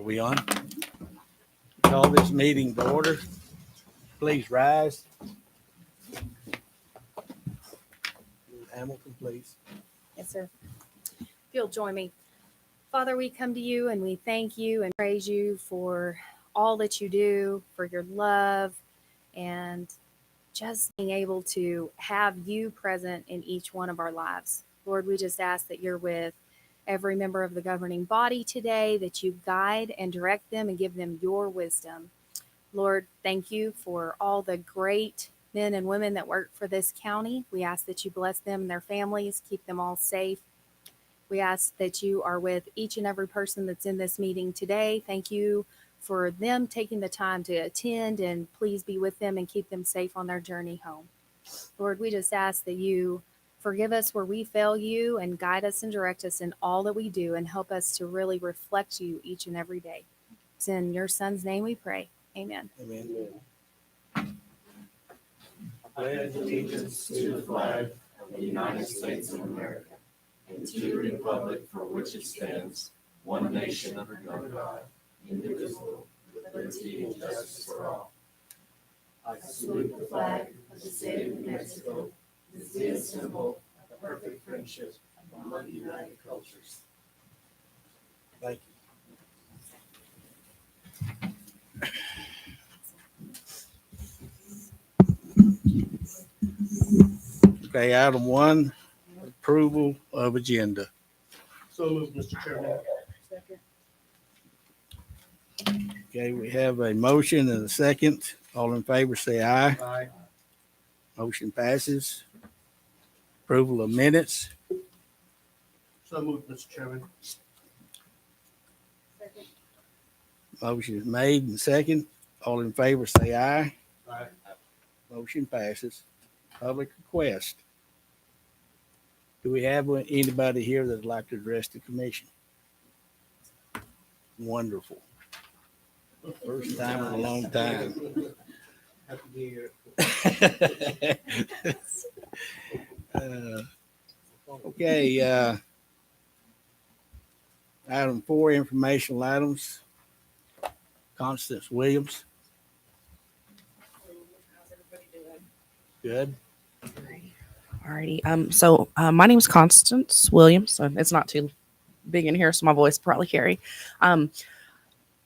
We on? Call this meeting to order. Please rise. Hamilton, please. Yes, sir. If you'll join me. Father, we come to you and we thank you and praise you for all that you do, for your love, and just being able to have you present in each one of our lives. Lord, we just ask that you're with every member of the governing body today, that you guide and direct them and give them your wisdom. Lord, thank you for all the great men and women that work for this county. We ask that you bless them and their families, keep them all safe. We ask that you are with each and every person that's in this meeting today. Thank you for them taking the time to attend, and please be with them and keep them safe on their journey home. Lord, we just ask that you forgive us where we fail you and guide us and direct us in all that we do and help us to really reflect you each and every day. It's in your son's name we pray. Amen. Amen. I pledge allegiance to the flag of the United States of America and to the republic for which it stands, one nation under God, indivisible, with liberty and justice for all. I salute the flag of the state of New Mexico, as the symbol of the perfect friendship among united cultures. Thank you. Okay, item 1, approval of agenda. So moved, Mr. Chairman. Okay, we have a motion and a second. All in favor, say aye. Aye. Motion passes. Approval of minutes. So moved, Mr. Chairman. Motion is made and second. All in favor, say aye. Aye. Motion passes. Public request. Do we have anybody here that'd like to address the commission? Wonderful. First time in a long time. Happy New Year. Okay, item 4, informational items. Constance Williams. How's everybody doing? Good. Alrighty. So my name is Constance Williams. It's not too big in here, so my voice probably carry.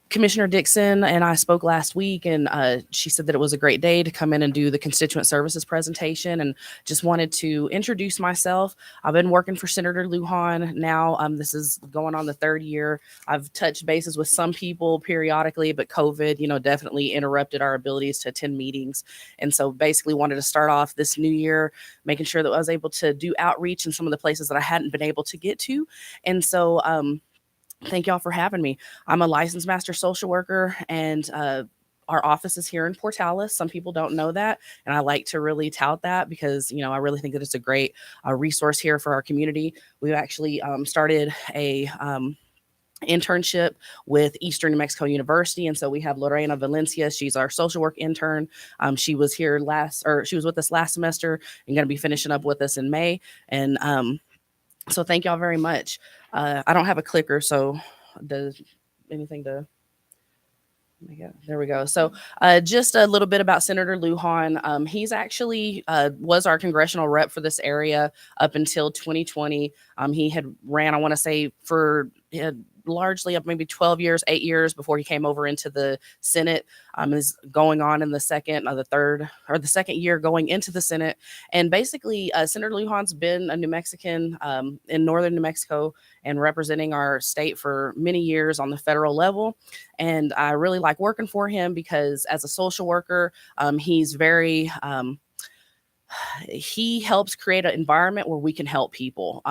Commissioner Dixon and I spoke last week, and she said that it was a great day to come in and do the constituent services presentation, and just wanted to introduce myself. I've been working for Senator Lujan now. This is going on the 3rd year. I've touched bases with some people periodically, but COVID, definitely interrupted our abilities to attend meetings. And so basically wanted to start off this new year, making sure that I was able to do outreach in some of the places that I hadn't been able to get to. And so, thank y'all for having me. I'm a licensed master social worker, and our office is here in Portales. Some people don't know that, and I like to really tout that because, I really think that it's a great resource here for our community. We've actually started a internship with Eastern New Mexico University, and so we have Lorena Valencia. She's our social work intern. She was here she was with us last semester and going to be finishing up with us in May. And so thank y'all very much. I don't have a clicker, so does anything to... There we go. So just a little bit about Senator Lujan. He's actually was our congressional rep for this area up until 2020. He had ran, I want to say, for largely up maybe 12 years, 8 years before he came over into the Senate. Is going on in the second year going into the Senate. And basically, Senator Lujan's been a New Mexican in northern New Mexico and representing our state for many years on the federal level. And I really like working for him because as a social worker, he's very... he helps create an environment where we can help people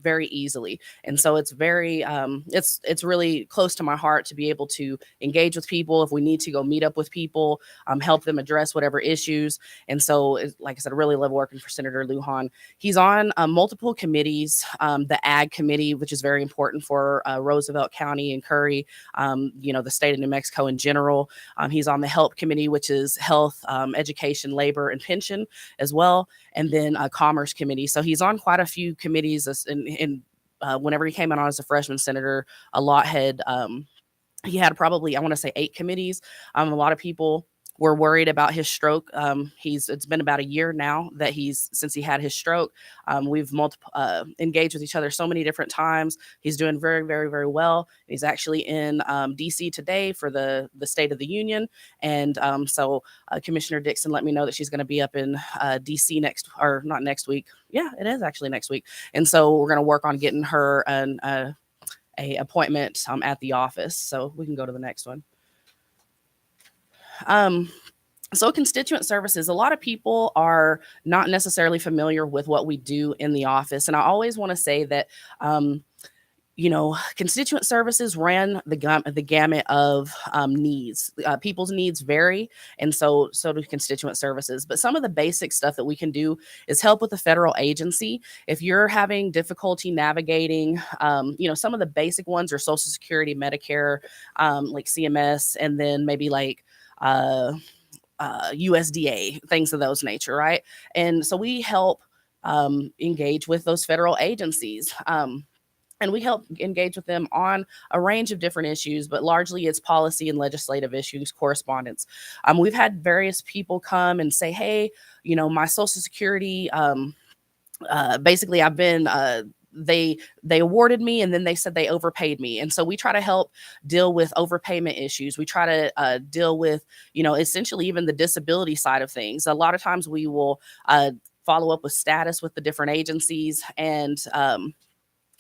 very easily. And so it's very, it's really close to my heart to be able to engage with people. If we need to go meet up with people, help them address whatever issues. And so, like I said, I really love working for Senator Lujan. He's on multiple committees, the Ag Committee, which is very important for Roosevelt County and Curry, the state of New Mexico in general. He's on the Help Committee, which is health, education, labor, and pension as well. And then a Commerce Committee. So he's on quite a few committees. And whenever he came in on as a freshman senator, a lot had he had probably, I want to say, 8 committees. A lot of people were worried about his stroke. It's been about a year now since he had his stroke. We've engaged with each other so many different times. He's doing very, very, very well. He's actually in DC today for the State of the Union. And so Commissioner Dixon let me know that she's going to be up in DC not next week. Yeah, it is actually next week. And so we're going to work on getting her a appointment at the office. So we can go to the next one. So constituent services, a lot of people are not necessarily familiar with what we do in the office. And I always want to say that, constituent services ran the gamut of needs. People's needs vary, and so do constituent services. But some of the basic stuff that we can do is help with the federal agency. If you're having difficulty navigating, some of the basic ones are Social Security, Medicare, like CMS, and then maybe like USDA, things of those nature, right? And so we help engage with those federal agencies. And we help engage with them on a range of different issues, but largely it's policy and legislative issues, correspondence. We've had various people come and say, hey, my Social Security, basically I've been they awarded me and then they said they overpaid me. And so we try to help deal with overpayment issues. We try to deal with, essentially even the disability side of things. A lot of times we will follow up with status with the different agencies, and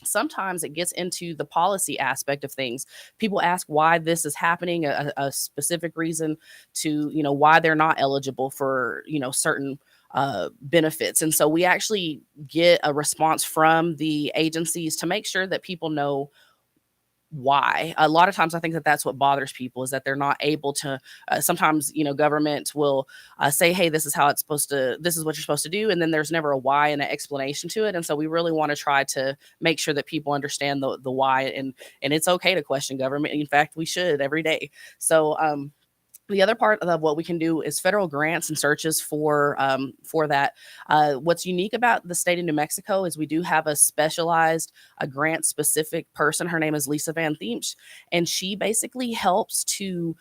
sometimes it gets into the policy aspect of things. People ask why this is happening, a specific reason to, why they're not eligible for, certain benefits. And so we actually get a response from the agencies to make sure that people know why. A lot of times I think that that's what bothers people, is that they're not able to, sometimes, government will say, hey, this is what you're supposed to do. And then there's never a why and an explanation to it. And so we really want to try to make sure that people understand the why, and it's okay to question government. In fact, we should every day. So, the other part of what we can do is federal grants and searches for that. What's unique about the state of New Mexico is we do have a specialized, grant-specific person. Her name is Lisa Van Thiemsch, and she basically helps to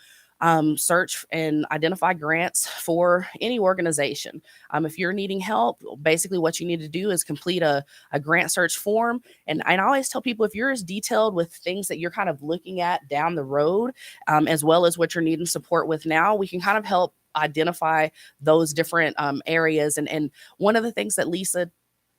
search and identify grants for any organization. If you're needing help, basically what you need to do is complete a grant search form. And I always tell people, if you're as detailed with things that you're kind of looking at down the road, as well as what you're needing support with now, we can kind of help identify those different areas. And one of the things that Lisa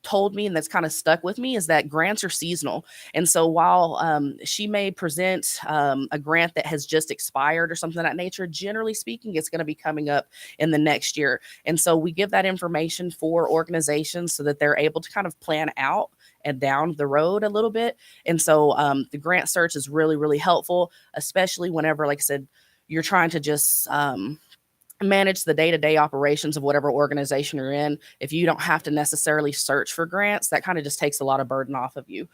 told me, and that's kind of stuck with me, is that grants are seasonal. And so while she may present a grant that has just expired or something of that nature, generally speaking, it's going to be coming up in the next year. And so we give that information for organizations so that they're able to kind of plan out and down the road a little bit. And so the grant search is really, really helpful, especially whenever, like I said, you're trying to just manage the day-to-day operations of whatever organization you're in. If you don't have to necessarily search for grants, that kind of just takes a lot of burden off of you.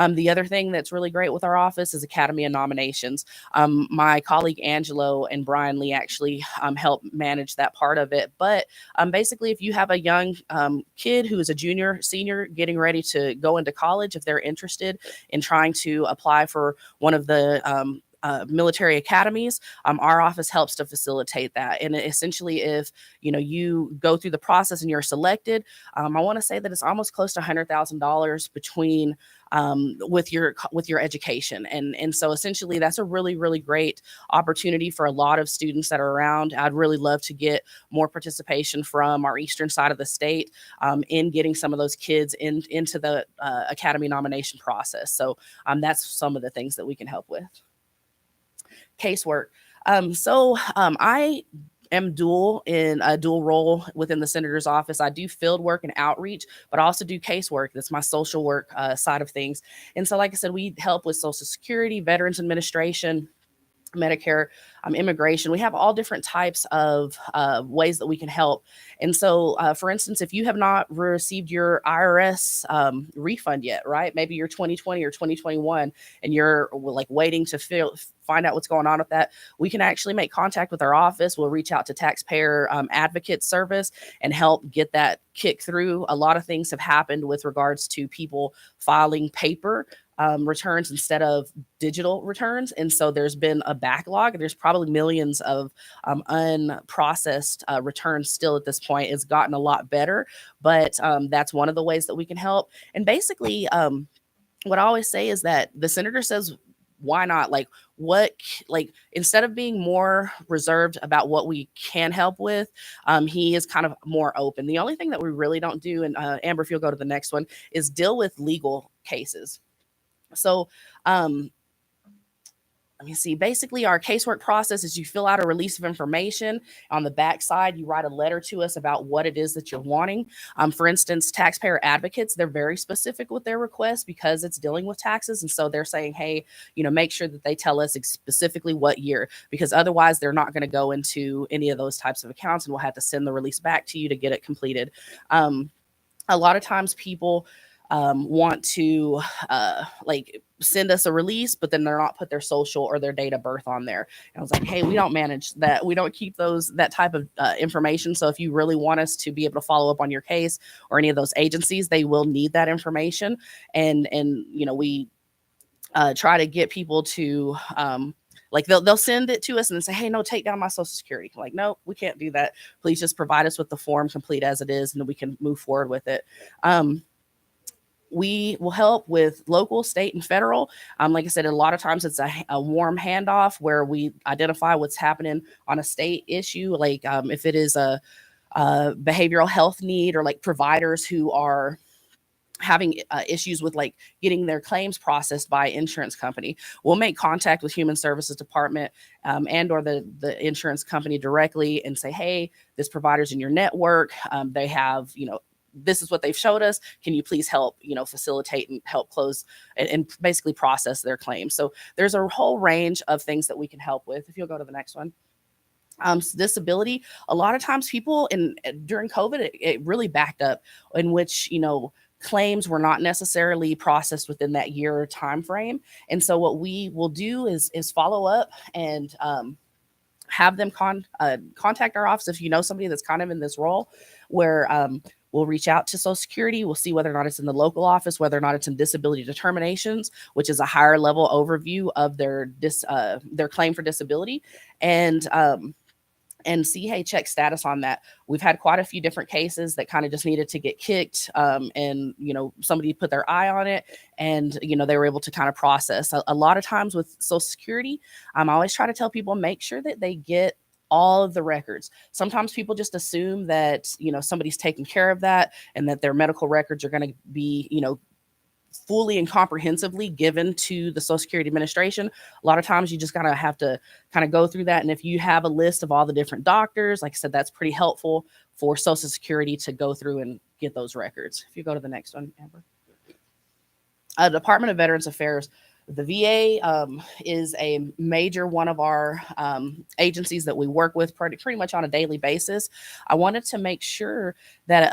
The other thing that's really great with our office is Academy of Nominations. My colleague Angelo and Brian Lee actually help manage that part of it. But basically, if you have a young kid who is a junior, senior, getting ready to go into college, if they're interested in trying to apply for one of the military academies, our office helps to facilitate that. And essentially, if you go through the process and you're selected, I want to say that it's almost close to $100,000 between with your education. And so essentially that's a really, really great opportunity for a lot of students that are around. I'd really love to get more participation from our eastern side of the state in getting some of those kids into the academy nomination process. So that's some of the things that we can help with. Casework. I am in a dual role within the senator's office. I do field work and outreach, but I also do casework. That's my social work side of things. And so, like I said, we help with Social Security, Veterans Administration, Medicare, immigration. We have all different types of ways that we can help. And so, for instance, if you have not received your IRS refund yet, right? Maybe your 2020 or 2021, and you're like waiting to find out what's going on with that, we can actually make contact with our office. We'll reach out to Taxpayer Advocate Service and help get that kick through. A lot of things have happened with regards to people filing paper returns instead of digital returns. And so there's been a backlog. There's probably millions of unprocessed returns still at this point. It's gotten a lot better, but that's one of the ways that we can help. And basically, what I always say is that the senator says, why not? Like instead of being more reserved about what we can help with, he is kind of more open. The only thing that we really don't do, and Amber, if you'll go to the next one, is deal with legal cases. So let me see. Basically, our casework process is you fill out a release of information. On the back side, you write a letter to us about what it is that you're wanting. For instance, taxpayer advocates, they're very specific with their requests because it's dealing with taxes. And so they're saying, hey, make sure that they tell us specifically what year, because otherwise they're not going to go into any of those types of accounts, and we'll have to send the release back to you to get it completed. A lot of times people want to send us a release, but then they're not put their social or their date of birth on there. And I was like, hey, we don't manage that. We don't keep that type of information. So if you really want us to be able to follow up on your case or any of those agencies, they will need that information. And we try to get people to they'll send it to us and then say, hey, no, take down my social security. Like, no, we can't do that. Please just provide us with the form complete as it is, and then we can move forward with it. We will help with local, state, and federal. Like I said, a lot of times it's a warm handoff where we identify what's happening on a state issue, like if it is a behavioral health need, or like providers who are having issues with like getting their claims processed by insurance company. We'll make contact with Human Services Department and or the insurance company directly and say, hey, this provider's in your network. They have, this is what they've showed us. Can you please help, facilitate and help close and basically process their claims? So there's a whole range of things that we can help with. If you'll go to the next one. Disability, a lot of times people during COVID, it really backed up, in which, claims were not necessarily processed within that year time frame. And so what we will do is follow up and have them contact our office if you know somebody that's kind of in this role, where we'll reach out to Social Security. We'll see whether or not it's in the local office, whether or not it's in disability determinations, which is a higher level overview of their claim for disability, and see, hey, check status on that. We've had quite a few different cases that kind of just needed to get kicked, and somebody put their eye on it, and they were able to kind of process. A lot of times with Social Security, I always try to tell people, make sure that they get all of the records. Sometimes people just assume that somebody's taking care of that, and that their medical records are going to be fully and comprehensively given to the Social Security Administration. A lot of times you just have to kind of go through that. And if you have a list of all the different doctors, like I said, that's pretty helpful for Social Security to go through and get those records. If you go to the next one, Amber. Department of Veterans Affairs. The VA is a major one of our agencies that we work with pretty much on a daily basis. I wanted to make sure that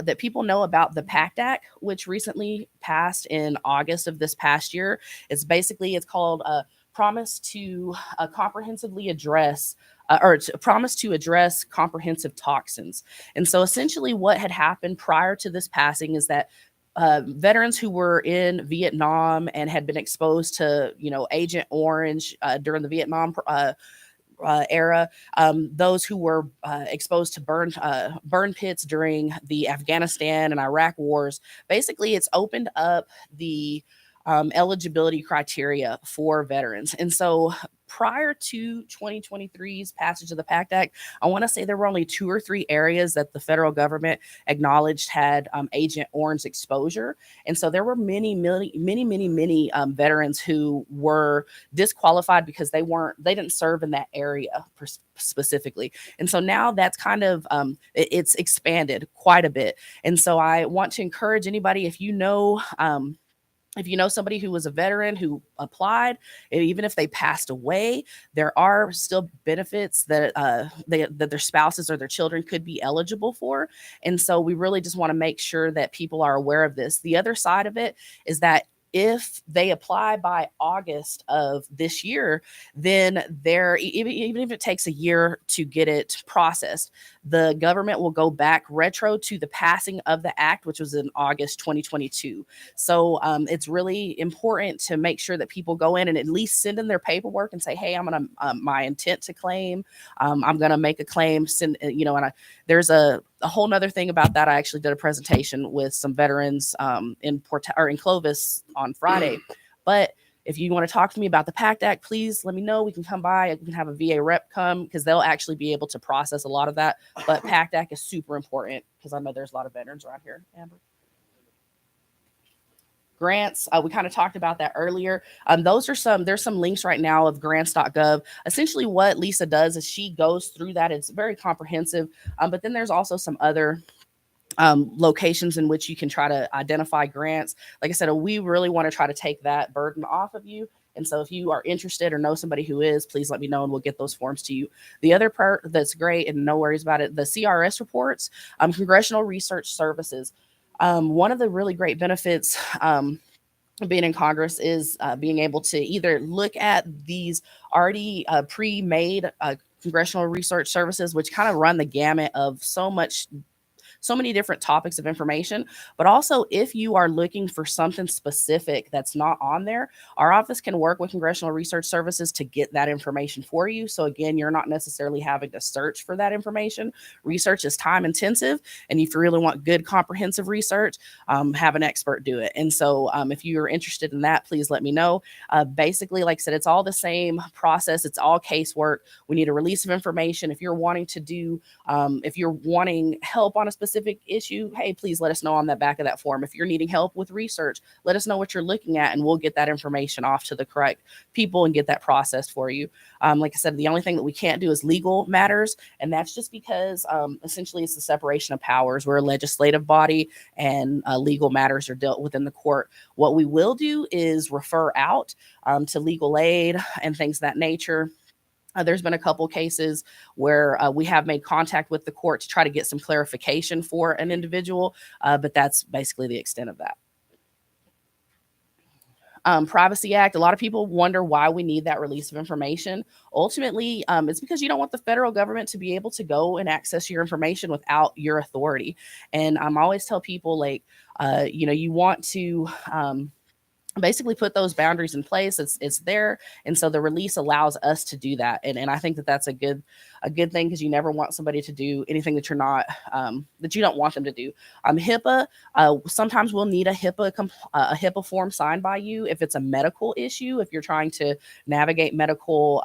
that people know about the PACT Act, which recently passed in August of this past year. It's called a promise to comprehensively address promise to address comprehensive toxins. And so essentially what had happened prior to this passing is that veterans who were in Vietnam and had been exposed to, Agent Orange during the Vietnam era, those who were exposed to burn pits during the Afghanistan and Iraq wars, basically it's opened up the eligibility criteria for veterans. And so prior to 2023's passage of the PACT Act, I want to say there were only 2 or 3 areas that the federal government acknowledged had Agent Orange exposure. And so there were many veterans who were disqualified because they didn't serve in that area specifically. And so now that's kind of, it's expanded quite a bit. And so I want to encourage anybody, if you know somebody who was a veteran who applied, even if they passed away, there are still benefits that that their spouses or their children could be eligible for. And so we really just want to make sure that people are aware of this. The other side of it is that if they apply by August of this year, then even if it takes a year to get it processed, the government will go back retro to the passing of the act, which was in August 2022. So it's really important to make sure that people go in and at least send in their paperwork and say, hey, I'm going to, my intent to claim, I'm going to make a claim, there's a whole nother thing about that. I actually did a presentation with some veterans in Clovis on Friday. But if you want to talk to me about the PACT Act, please let me know. We can come by. We can have a VA rep come because they'll actually be able to process a lot of that. But PACT Act is super important because I know there's a lot of veterans around here. Amber. Grants, we kind of talked about that earlier. There's some links right now of grants.gov. Essentially what Lisa does is she goes through that. It's very comprehensive, but then there's also some other locations in which you can try to identify grants. Like I said, we really want to try to take that burden off of you. And so if you are interested or know somebody who is, please let me know and we'll get those forms to you. The other part that's great, and no worries about it, the CRS reports, Congressional Research Services. One of the really great benefits being in Congress is being able to either look at these already pre-made Congressional Research Services, which kind of run the gamut of so many different topics of information, but also if you are looking for something specific that's not on there, our office can work with Congressional Research Services to get that information for you. So again, you're not necessarily having to search for that information. Research is time intensive, and if you really want good comprehensive research, have an expert do it. And so if you're interested in that, please let me know. Basically, like I said, it's all the same process. It's all casework. We need a release of information. If you're wanting to do, if you're wanting help on a specific issue, hey, please let us know on the back of that form. If you're needing help with research, let us know what you're looking at and we'll get that information off to the correct people and get that processed for you. Like I said, the only thing that we can't do is legal matters, and that's just because essentially it's the separation of powers. We're a legislative body and legal matters are dealt with in the court. What we will do is refer out to legal aid and things of that nature. There's been a couple cases where we have made contact with the court to try to get some clarification for an individual, but that's basically the extent of that. Privacy Act, a lot of people wonder why we need that release of information. Ultimately, it's because you don't want the federal government to be able to go and access your information without your authority. And I'm always tell people, like, you want to basically put those boundaries in place. It's there, and so the release allows us to do that, and I think that that's a good thing, because you never want somebody to do anything that you're not that you don't want them to do. HIPAA, sometimes we'll need a HIPAA form signed by you if it's a medical issue, if you're trying to navigate medical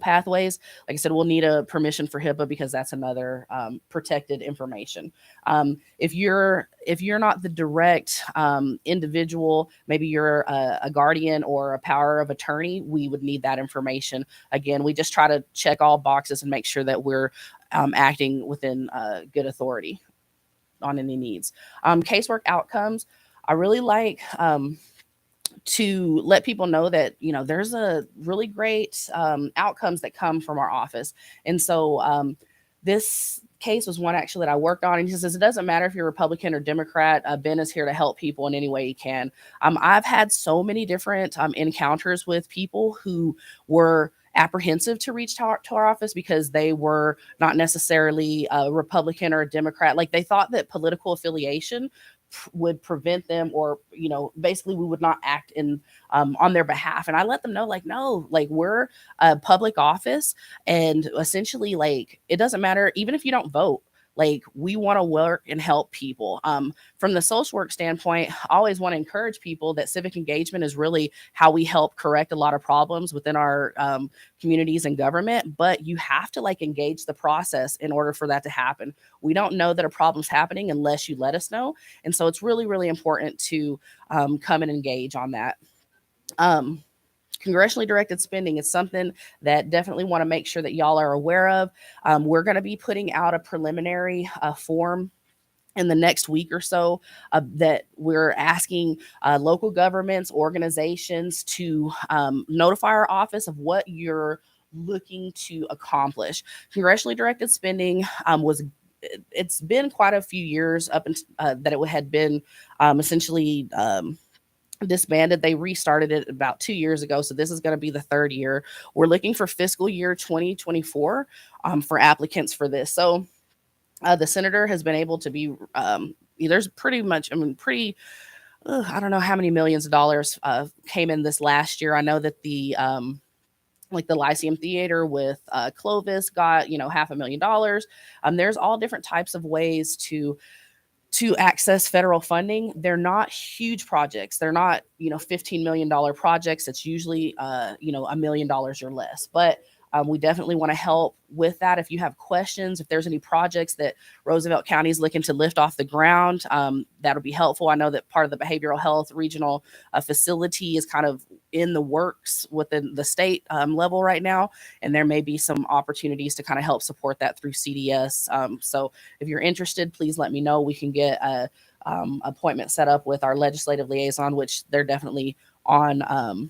pathways. Like I said, we'll need a permission for HIPAA because that's another protected information. If you're not the direct individual, maybe you're a guardian or a power of attorney, we would need that information. Again, we just try to check all boxes and make sure that we're acting within good authority on any needs. Casework outcomes, I really like to let people know that, there's a really great outcomes that come from our office. And so this case was one actually that I worked on, and he says, it doesn't matter if you're Republican or Democrat, Ben is here to help people in any way he can. I've had so many different encounters with people who were apprehensive to reach to our office because they were not necessarily a Republican or a Democrat. Like, they thought that political affiliation would prevent them, or basically we would not act in on their behalf. And I let them know, like, no, like, we're a public office, and essentially, like, it doesn't matter even if you don't vote. Like, we want to work and help people. From the social work standpoint, I always want to encourage people that civic engagement is really how we help correct a lot of problems within our communities and government. But you have to engage the process in order for that to happen. We don't know that a problem's happening unless you let us know. And so it's really, really important to come and engage on that. Congressionally directed spending is something that definitely want to make sure that y'all are aware of. We're going to be putting out a preliminary form in the next week or so that we're asking local governments, organizations to notify our office of what you're looking to accomplish. Congressionally directed spending it's been quite a few years up that it had been essentially disbanded. They restarted it about 2 years ago. So this is going to be the third year. We're looking for fiscal year 2024 for applicants for this. So the senator has been able to be, there's pretty much, I don't know how many millions of dollars came in this last year. I know that the, like the Lyceum Theater with Clovis got, $500,000. There's all different types of ways to access federal funding. They're not huge projects. They're not, $15 million projects. It's usually, $1 million or less. But we definitely want to help with that. If you have questions, if there's any projects that Roosevelt County is looking to lift off the ground, that'll be helpful. I know that part of the behavioral health regional facility is kind of in the works within the state level right now, and there may be some opportunities to kind of help support that through CDS. So if you're interested, please let me know. We can get a appointment set up with our legislative liaison, which they're definitely on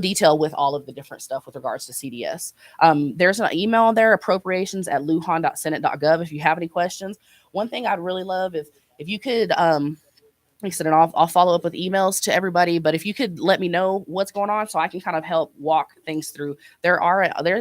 detail with all of the different stuff with regards to CDS. There's an email there, appropriations@lujan.senate.gov. If you have any questions, one thing I'd really love if you could, like I said, and I'll follow up with emails to everybody, but if you could let me know what's going on so I can kind of help walk things through. There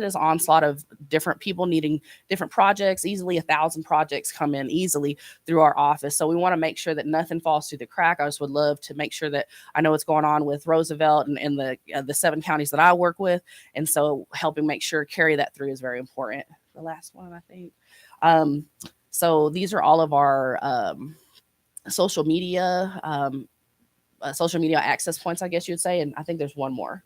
is onslaught of different people needing different projects. Easily 1,000 projects come in easily through our office. So we want to make sure that nothing falls through the crack. I just would love to make sure that I know what's going on with Roosevelt and the 7 counties that I work with. And so helping make sure carry that through is very important. The last one, I think. So these are all of our, social media access points, I guess you'd say. And I think there's one more.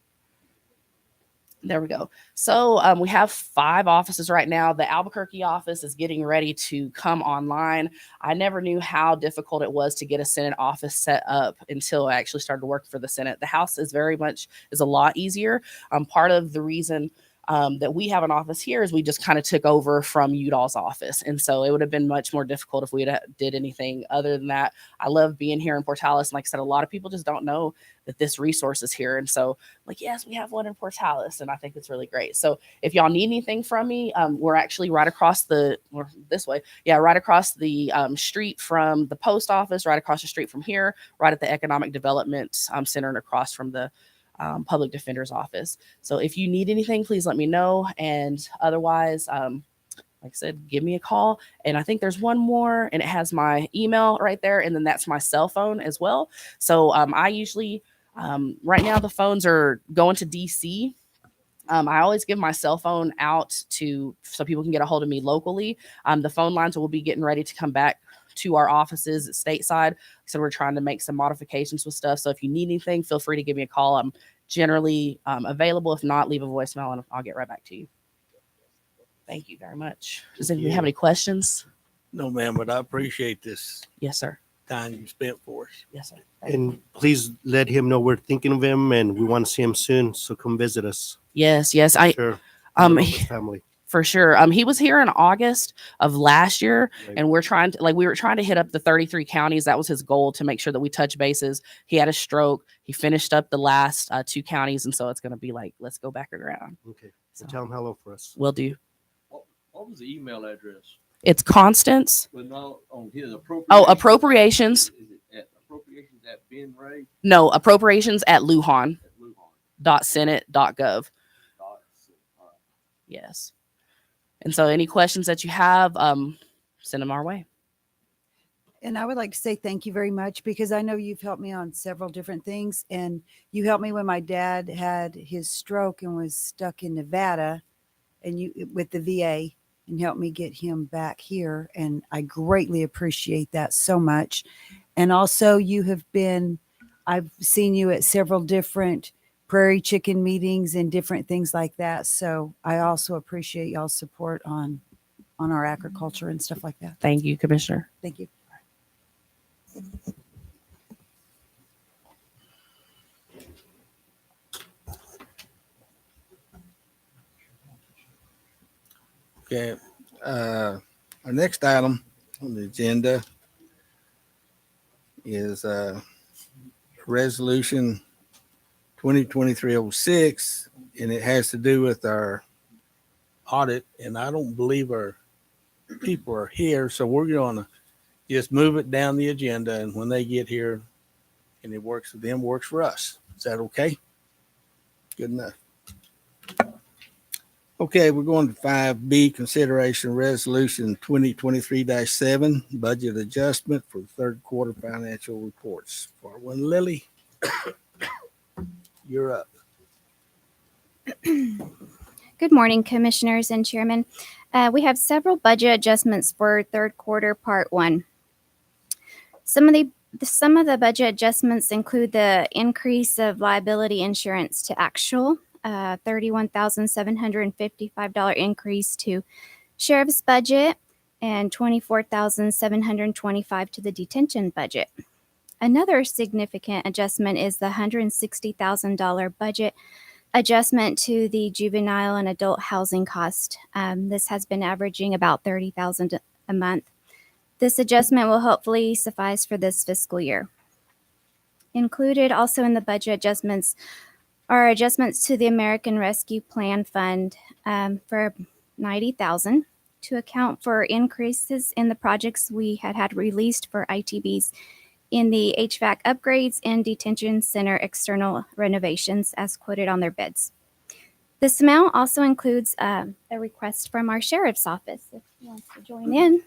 There we go. So we have 5 offices right now. The Albuquerque office is getting ready to come online. I never knew how difficult it was to get a Senate office set up until I actually started to work for the Senate. The House is a lot easier. Part of the reason that we have an office here is we just kind of took over from Udall's office. And so it would have been much more difficult if we did anything other than that. I love being here in Portales. And like I said, a lot of people just don't know that this resource is here. And so yes, we have one in Portales, and I think it's really great. So if y'all need anything from me, we're actually right across right across the street from the post office, right across the street from here, right at the Economic Development Center and across from the public defender's office. So if you need anything, please let me know. And otherwise, like I said, give me a call. And I think there's one more, and it has my email right there. And then that's my cell phone as well. So I usually, right now the phones are going to DC. I always give my cell phone out so people can get a hold of me locally. The phone lines will be getting ready to come back to our offices at stateside. So we're trying to make some modifications with stuff. So if you need anything, feel free to give me a call. I'm generally available. If not, leave a voicemail and I'll get right back to you. Thank you very much. Does anybody have any questions? No, ma'am, but I appreciate this Yes, sir. time you spent for us. Yes, sir. And please let him know we're thinking of him and we want to see him soon. So come visit us. Yes. Sure. His family. For sure. He was here in August of last year, Right. and we were trying to hit up the 33 counties. That was his goal, to make sure that we touch bases. He had a stroke. He finished up the last 2 counties, and so it's going to be like, let's go back around. Okay. So Tell him hello for us. we'll do. What was the email address? It's Constance. But no, on his appropriations. Oh, appropriations. Is it at appropriations at Ben Ray No, appropriations at lujan.senate.gov. at Lujan? Yes. And so any questions that you have, send them our way. And I would like to say thank you very much, because I know you've helped me on several different things. And you helped me when my dad had his stroke and was stuck in Nevada, and you with the VA, and helped me get him back here. And I greatly appreciate that so much. And also I've seen you at several different prairie chicken meetings and different things like that. So I also appreciate y'all's support on our agriculture and stuff like that. Thank you, Commissioner. Thank you. Okay. Our next item on the agenda is Resolution 2023-06, and it has to do with our audit. And I don't believe our people are here, so we're going to just move it down the agenda. And when they get here, and it works for them, works for us. Is that okay? Good enough. Okay, we're going to 5B, consideration resolution 2023-7, budget adjustment for the third quarter financial reports. Part one, Lily, you're up. Good morning, Commissioners and Chairman. We have several budget adjustments for third quarter, part one. Some of the budget adjustments include the increase of liability insurance to actual, $31,755 increase to sheriff's budget, and $24,725 to the detention budget. Another significant adjustment is the $160,000 budget adjustment to the juvenile and adult housing cost. This has been averaging about $30,000 a month. This adjustment will hopefully suffice for this fiscal year. Included also in the budget adjustments are adjustments to the American Rescue Plan Fund for $90,000 to account for increases in the projects we had released for ITBs in the HVAC upgrades and detention center external renovations as quoted on their bids. This amount also includes a request from our sheriff's office if he wants to join in.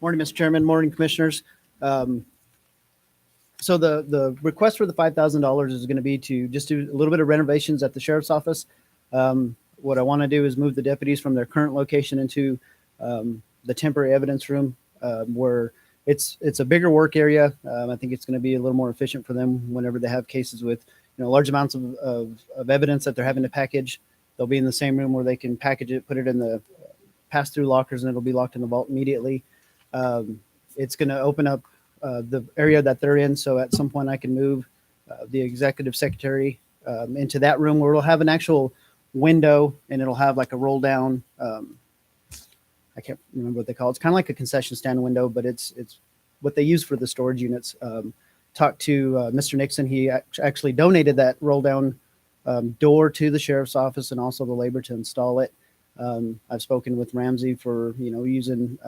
Morning, Mr. Chairman. Morning, Commissioners. So the request for the $5,000 is going to be to just do a little bit of renovations at the sheriff's office. What I want to do is move the deputies from their current location into the temporary evidence room, where it's a bigger work area. I think it's going to be a little more efficient for them whenever they have cases with large amounts of evidence that they're having to package. They'll be in the same room where they can package it, put it in the pass-through lockers, and it'll be locked in the vault immediately. It's going to open up the area that they're in. So at some point I can move the executive secretary into that room where it'll have an actual window and it'll have like a roll down. I can't remember what they call it. It's kind of like a concession stand window, but it's what they use for the storage units. Talked to Mr. Nixon. He actually donated that roll down door to the sheriff's office and also the labor to install it. I've spoken with Ramsey for, using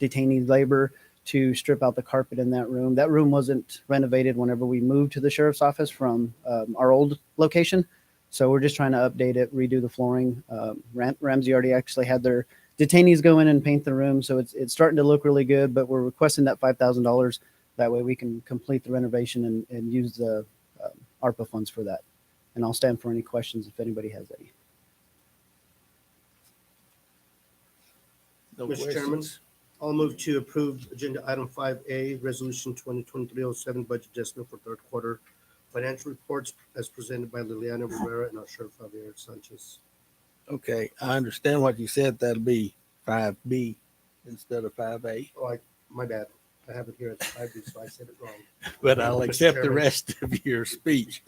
detainee labor to strip out the carpet in that room. That room wasn't renovated whenever we moved to the sheriff's office from our old location. So we're just trying to update it, redo the flooring. Ramsey already actually had their detainees go in and paint the room. So it's starting to look really good, but we're requesting that $5,000. That way we can complete the renovation and use the ARPA funds for that. And I'll stand for any questions if anybody has any. No Mr. Chairman, questions? I'll move to approve agenda item 5A, resolution 2023-07, budget adjustment for third quarter financial reports as presented by Liliana Rivera and our Sheriff Javier Sanchez. Okay, I understand what you said. That'll be 5B instead of 5A, Oh, my bad. I have it here at 5B, so I said it wrong. but I'll Mr. accept the Chairman. rest of your speech.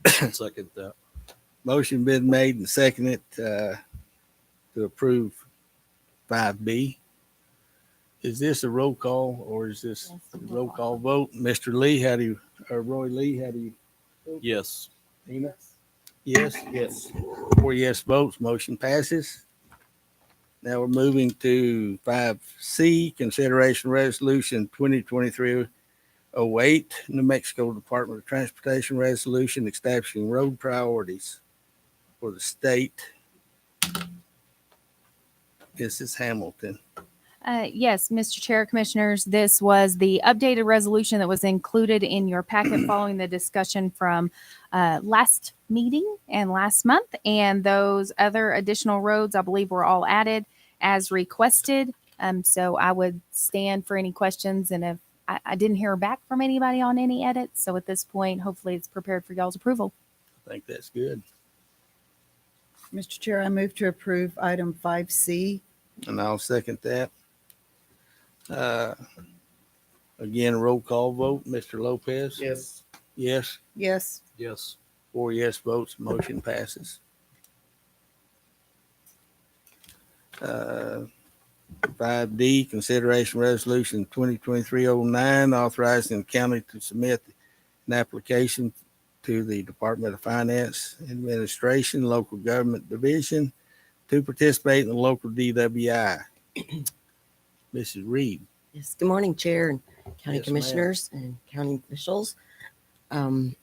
Second that. Motion been made and seconded to approve 5B. Is this a roll call or is this a roll call vote? Mr. Lee, Roy Lee, how do you? Yes. Tina? Yes? Yes. 4 yes votes, motion passes. Now we're moving to 5C, consideration resolution 2023-08, New Mexico Department of Transportation resolution establishing road priorities for the state. This is Hamilton. Yes, Mr. Chair, Commissioners, this was the updated resolution that was included in your packet following the discussion from last meeting and last month. And those other additional roads, I believe, were all added as requested. So I would stand for any questions. And if I didn't hear back from anybody on any edits, so at this point, hopefully it's prepared for y'all's approval. I think that's good. Mr. Chair, I move to approve item 5C. And I'll second that. Again, roll call vote. Mr. Lopez? Yes. Yes. Yes. Yes. 4 yes votes, motion passes. 5D, consideration resolution 2023-09, authorizing the county to submit an application to the Department of Finance Administration, Local Government Division to participate in the local DWI. Mrs. Reed. Yes, good morning, Chair and County Yes, ma'am. Commissioners and county officials. I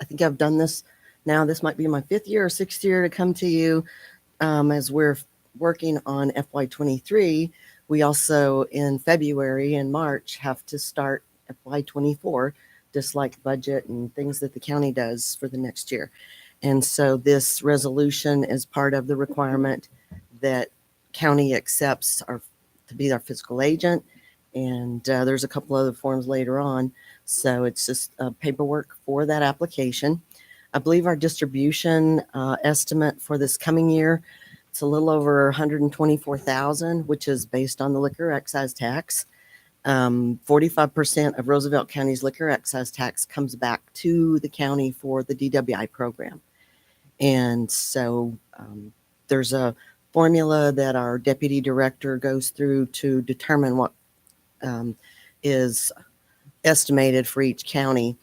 think I've done this now. This might be my 5th year or 6th year to come to you as we're working on FY23. We also in February and March have to start FY24, just like budget and things that the county does for the next year. And so this resolution is part of the requirement that county accepts to be our fiscal agent. And there's a couple other forms later on. So it's just paperwork for that application. I believe our distribution estimate for this coming year, it's a little over 124,000, which is based on the liquor excise tax. 45% of Roosevelt County's liquor excise tax comes back to the county for the DWI program. And so there's a formula that our deputy director goes through to determine what is estimated for each county.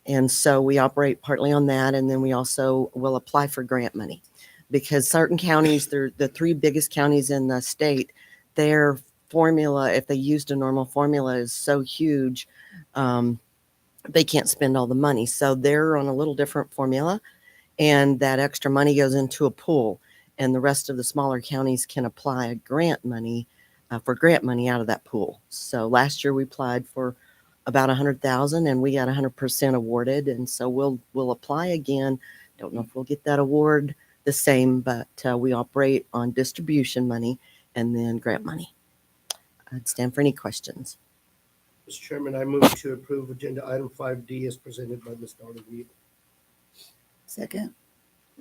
And so we operate partly on that. And then we also will apply for grant money because certain counties, they're the 3 biggest counties in the state, their formula, if they used a normal formula, is so huge, they can't spend all the money. So they're on a little different formula. And that extra money goes into a pool. And the rest of the smaller counties can apply grant money for grant money out of that pool. So last year we applied for about 100,000 and we got 100% awarded. And so we'll apply again. Don't know if we'll get that award the same, but we operate on distribution money and then grant money. I'd stand for any questions. Mr. Chairman, I move to approve agenda item 5D as presented by Ms. Darla Reed. Second.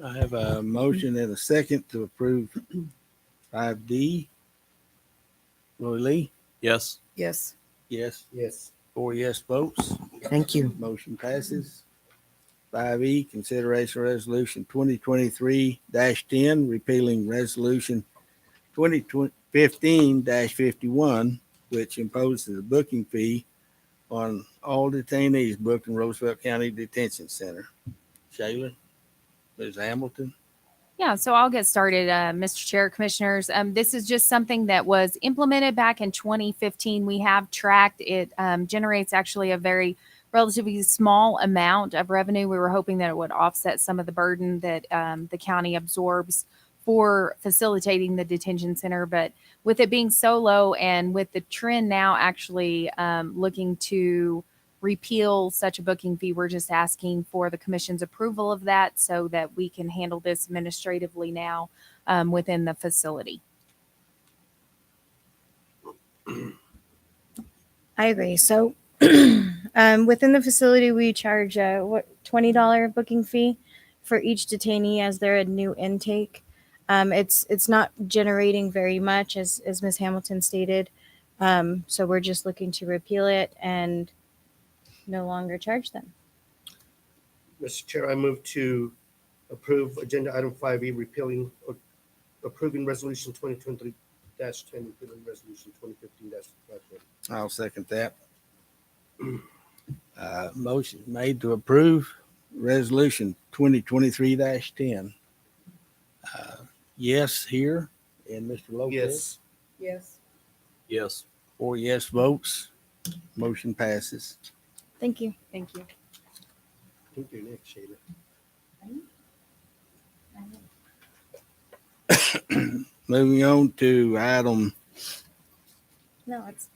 I have a motion and a second to approve 5D. Roy Lee? Yes. Yes. Yes. Yes. 4 yes votes. Thank you. Motion passes. 5E, consideration resolution 2023-10, repealing resolution 2015-51, which imposes a booking fee on all detainees booked in Roosevelt County Detention Center. Shayla, Ms. Hamilton. Yeah, so I'll get started, Mr. Chair, Commissioners. This is just something that was implemented back in 2015. We have tracked it, generates actually a very relatively small amount of revenue. We were hoping that it would offset some of the burden that the county absorbs for facilitating the detention center. But with it being so low and with the trend now actually looking to repeal such a booking fee, we're just asking for the commission's approval of that so that we can handle this administratively now within the facility. I agree. So within the facility, we charge $20 booking fee for each detainee as they're a new intake. It's not generating very much, as Ms. Hamilton stated. So we're just looking to repeal it and no longer charge them. Mr. Chair, I move to approve agenda item 5E, approving resolution 2023-10, repealing resolution 2015-51. I'll second that. Motion made to approve resolution 2023-10. Yes here, and Mr. Lopez. Yes. Yes. Yes. 4 yes votes. Motion passes. Thank you. Thank you. I think you're next, Shayla. Moving on to item No, it's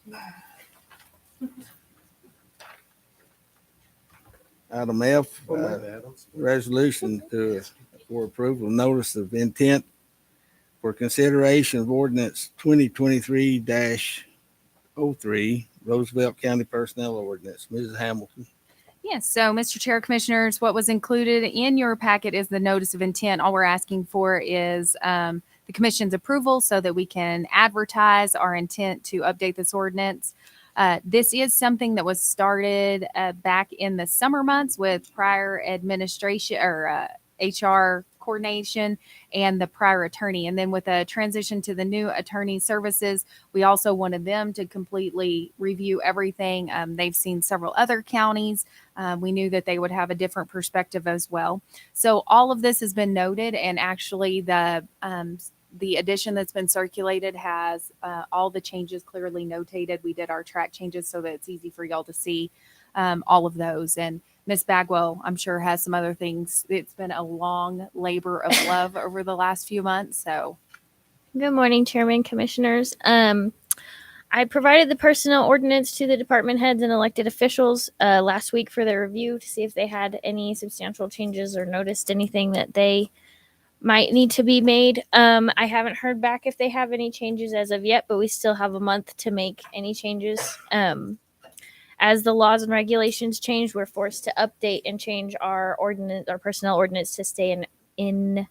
item F, Oh, my bad. I'm sorry. resolution for approval, notice of intent for consideration of ordinance 2023-03, Roosevelt County Personnel Ordinance. Mrs. Hamilton. Yes. So, Mr. Chair, Commissioners, what was included in your packet is the notice of intent. All we're asking for is the Commission's approval so that we can advertise our intent to update this ordinance. This is something that was started back in the summer months with prior administration or HR coordination and the prior attorney. And then with a transition to the new attorney services, we also wanted them to completely review everything. They've seen several other counties. We knew that they would have a different perspective as well. So all of this has been noted, and actually the the edition that's been circulated has all the changes clearly notated. We did our track changes so that it's easy for y'all to see all of those. And Miss Bagwell, I'm sure, has some other things. It's been a long labor of love over the last few months. So Good morning, Chairman, Commissioners. I provided the personnel ordinance to the department heads and elected officials last week for their review to see if they had any substantial changes or noticed anything that they might need to be made. I haven't heard back if they have any changes as of yet, but we still have a month to make any changes. As the laws and regulations change, we're forced to update and change our ordinance, our personnel ordinance, to stay in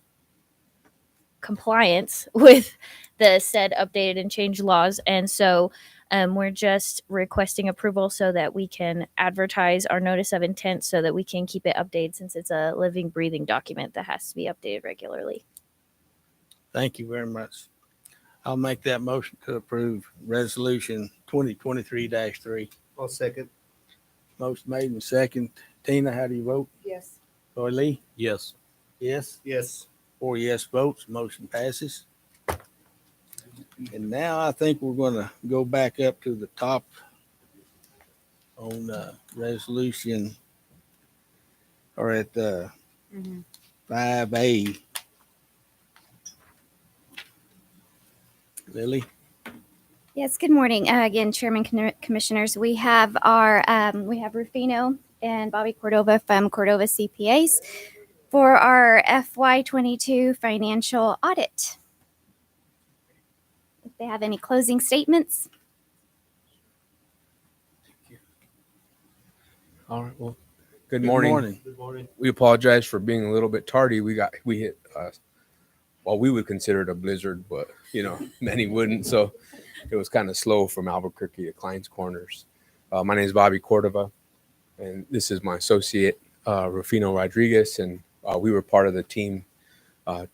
compliance with the said updated and changed laws. And so we're just requesting approval so that we can advertise our notice of intent so that we can keep it updated, since it's a living, breathing document that has to be updated regularly. Thank you very much. I'll make that motion to approve resolution 2023-3. I'll second. Motion made and second. Tina, how do you vote? Yes. Roy Lee? Yes. Yes. Yes. 4 yes votes, motion passes. And now I think we're going to go back up to the top on resolution, or at 5A. Lily? Yes, good morning. Again, Chairman, Commissioners, we have Rufino and Bobby Cordova from Cordova CPAs for our FY22 financial audit. If they have any closing statements. All right. Well, good morning. Good morning. We apologize for being a little bit tardy. We hit well, we would consider it a blizzard, but many wouldn't. So it was kind of slow from Albuquerque to Klein's Corners. My name is Bobby Cordova, and this is my associate Rufino Rodriguez, and we were part of the team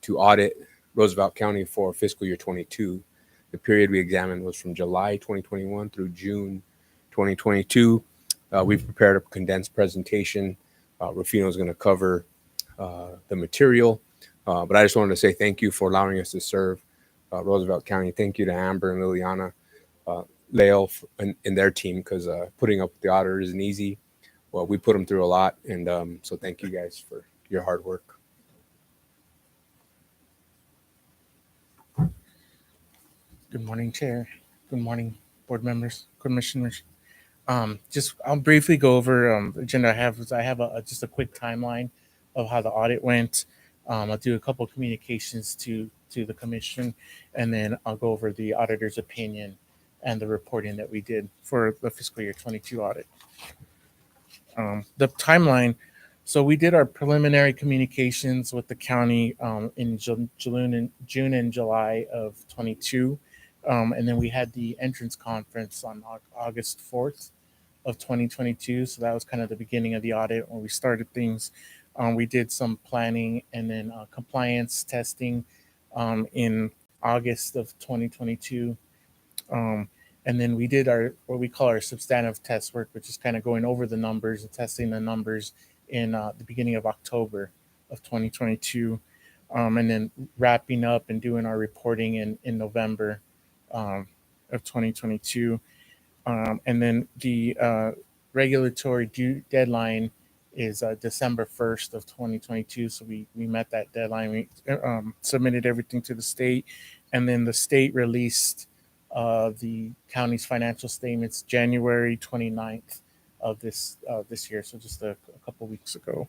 to audit Roosevelt County for fiscal year 22. The period we examined was from July 2021 through June 2022. We've prepared a condensed presentation. Rufino is going to cover the material, but I just wanted to say thank you for allowing us to serve Roosevelt County. Thank you to Amber and Liliana, Leo and their team, because putting up with the auditor isn't easy. Well, we put them through a lot, and so thank you guys for your hard work. Good morning, Chair. Good morning, board members, commissioners. I'll briefly go over the agenda I have. I have just a quick timeline of how the audit went. I'll do a couple of communications to the commission, and then I'll go over the auditor's opinion and the reporting that we did for the fiscal year 22 audit. The timeline. So we did our preliminary communications with the county in June and July of 22. And then we had the entrance conference on August 4th of 2022. So that was kind of the beginning of the audit when we started things. We did some planning and then compliance testing in August of 2022. And then we did what we call our substantive test work, which is kind of going over the numbers and testing the numbers in the beginning of October of 2022. And then wrapping up and doing our reporting in November of 2022. And then the regulatory due deadline is December 1st of 2022. So we met that deadline. We submitted everything to the state, and then the state released the county's financial statements January 29th of this year. So just a couple weeks ago.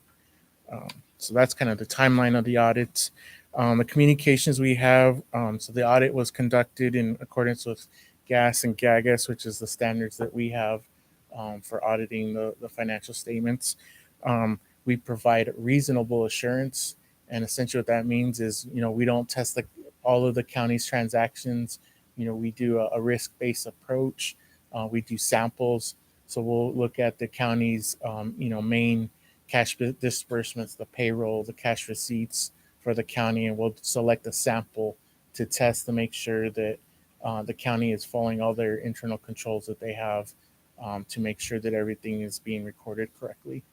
So that's kind of the timeline of the audit. The communications we have, so the audit was conducted in accordance with GAS and GAGAS, which is the standards that we have for auditing the financial statements. We provide reasonable assurance, and essentially what that means is, we don't test all of the county's transactions. We do a risk-based approach. We do samples. So we'll look at the county's, main cash disbursements, the payroll, the cash receipts for the county, and we'll select a sample to test to make sure that the county is following all their internal controls that they have to make sure that everything is being recorded correctly.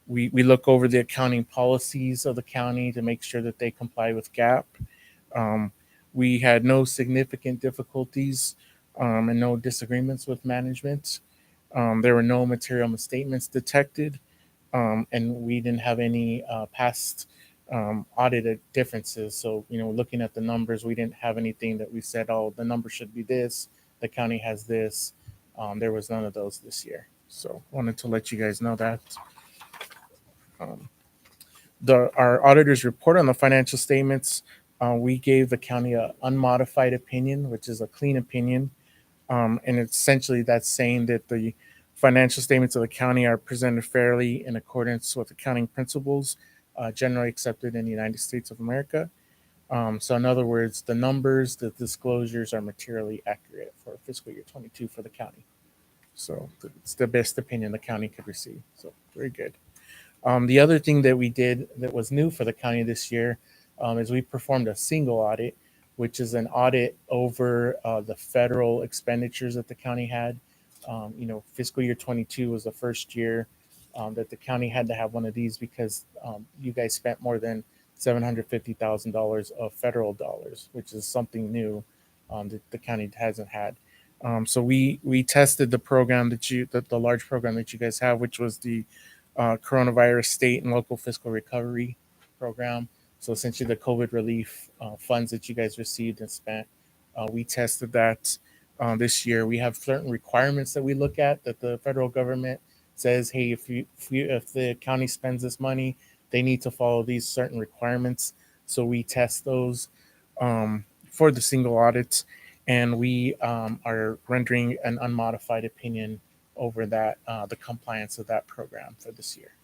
We look over the accounting policies of the county to make sure that they comply with GAAP. We had no significant difficulties and no disagreements with management. There were no material misstatements detected, and we didn't have any past audited differences. So, looking at the numbers, we didn't have anything that we said, oh, the number should be this, the county has this. There was none of those this year. So, wanted to let you guys know that. Our auditor's report on the financial statements, we gave the county an unmodified opinion, which is a clean opinion. And essentially that's saying that the financial statements of the county are presented fairly in accordance with accounting principles generally accepted in the United States of America. So in other words, the numbers, the disclosures are materially accurate for fiscal year 22 for the county. So it's the best opinion the county could receive. So very good. The other thing that we did that was new for the county this year is we performed a single audit, which is an audit over the federal expenditures that the county had. Fiscal year 22 was the first year that the county had to have one of these because you guys spent more than $750,000 of federal dollars, which is something new that the county hasn't had. So we tested the program the large program that you guys have, which was the coronavirus state and local fiscal recovery program. So essentially the COVID relief funds that you guys received and spent, we tested that this year. We have certain requirements that we look at that the federal government says, hey, if the county spends this money, they need to follow these certain requirements. So we test those for the single audits, and we are rendering an unmodified opinion over that, the compliance of that program for this year.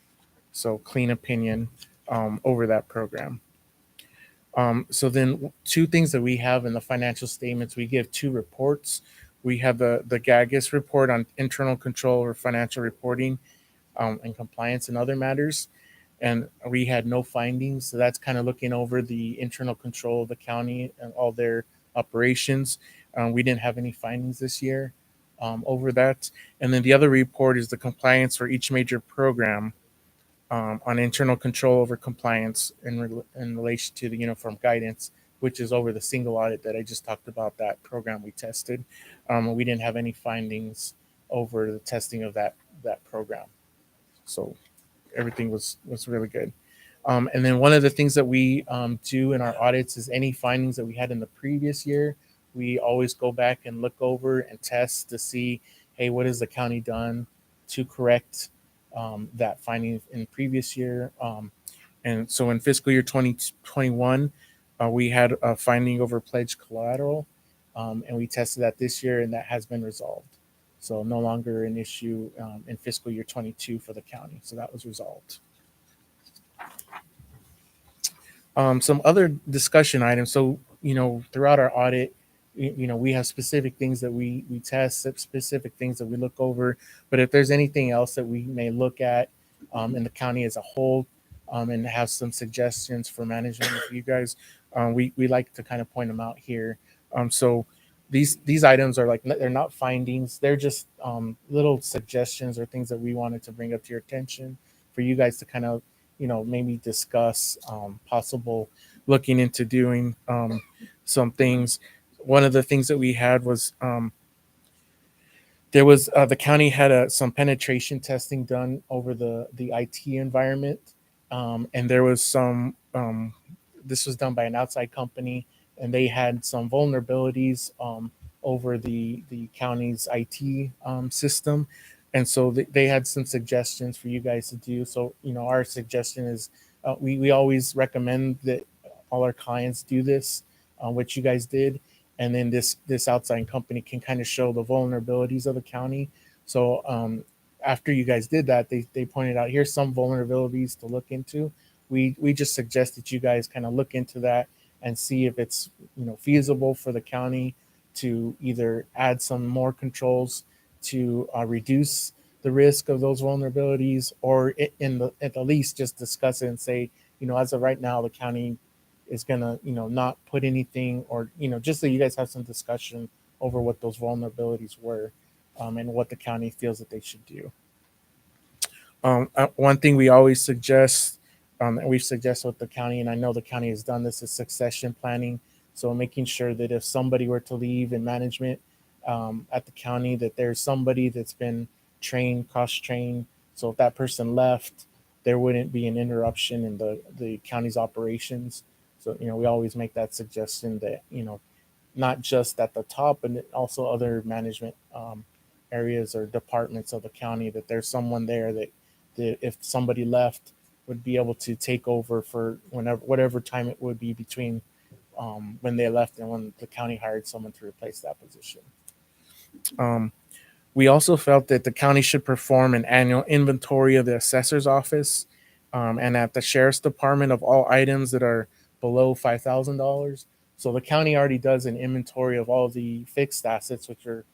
So clean opinion over that program. So then two things that we have in the financial statements, we give two reports. We have the GAGIS report on internal control or financial reporting and compliance and other matters. And we had no findings. So that's kind of looking over the internal control of the county and all their operations. We didn't have any findings this year over that. And then the other report is the compliance for each major program on internal control over compliance in relation to the uniform guidance, which is over the single audit that I just talked about, that program we tested. We didn't have any findings over the testing of that program. So everything was really good. And then one of the things that we do in our audits is any findings that we had in the previous year, we always go back and look over and test to see, hey, what has the county done to correct that finding in previous year. And so in fiscal year 2021, we had a finding over pledged collateral, and we tested that this year, and that has been resolved. So no longer an issue in fiscal year 22 for the county. So that was resolved. Some other discussion items. So, throughout our audit, we have specific things that we test, specific things that we look over. But if there's anything else that we may look at in the county as a whole and have some suggestions for management for you guys, we like to kind of point them out here. So these items are they're not findings. They're just little suggestions or things that we wanted to bring up to your attention for you guys to kind of, maybe discuss possible looking into doing some things. One of the things that we had was there was the county had some penetration testing done over the IT environment, and there was some. This was done by an outside company, and they had some vulnerabilities over the county's IT system, and so they had some suggestions for you guys to do. So our suggestion is we always recommend that all our clients do this, what you guys did. And then this outside company can kind of show the vulnerabilities of the county. So after you guys did that, they pointed out, here's some vulnerabilities to look into. We just suggest that you guys kind of look into that and see if it's feasible for the county to either add some more controls to reduce the risk of those vulnerabilities, or at the least just discuss it and say, as of right now, the county is gonna, not put anything, or just so you guys have some discussion over what those vulnerabilities were, and what the county feels that they should do. One thing we always suggest, and we've suggested with the county, and I know the county has done this, is succession planning. So making sure that if somebody were to leave in management at the county, that there's somebody that's been trained, cross-trained. So if that person left, there wouldn't be an interruption in the county's operations. So, we always make that suggestion that, not just at the top, but also other management areas or departments of the county, that there's someone there that if somebody left would be able to take over for whatever time it would be between when they left and when the county hired someone to replace that position. We also felt that the county should perform an annual inventory of the assessor's office and at the sheriff's department of all items that are below $5,000. So the county already does an inventory of all the fixed assets, which are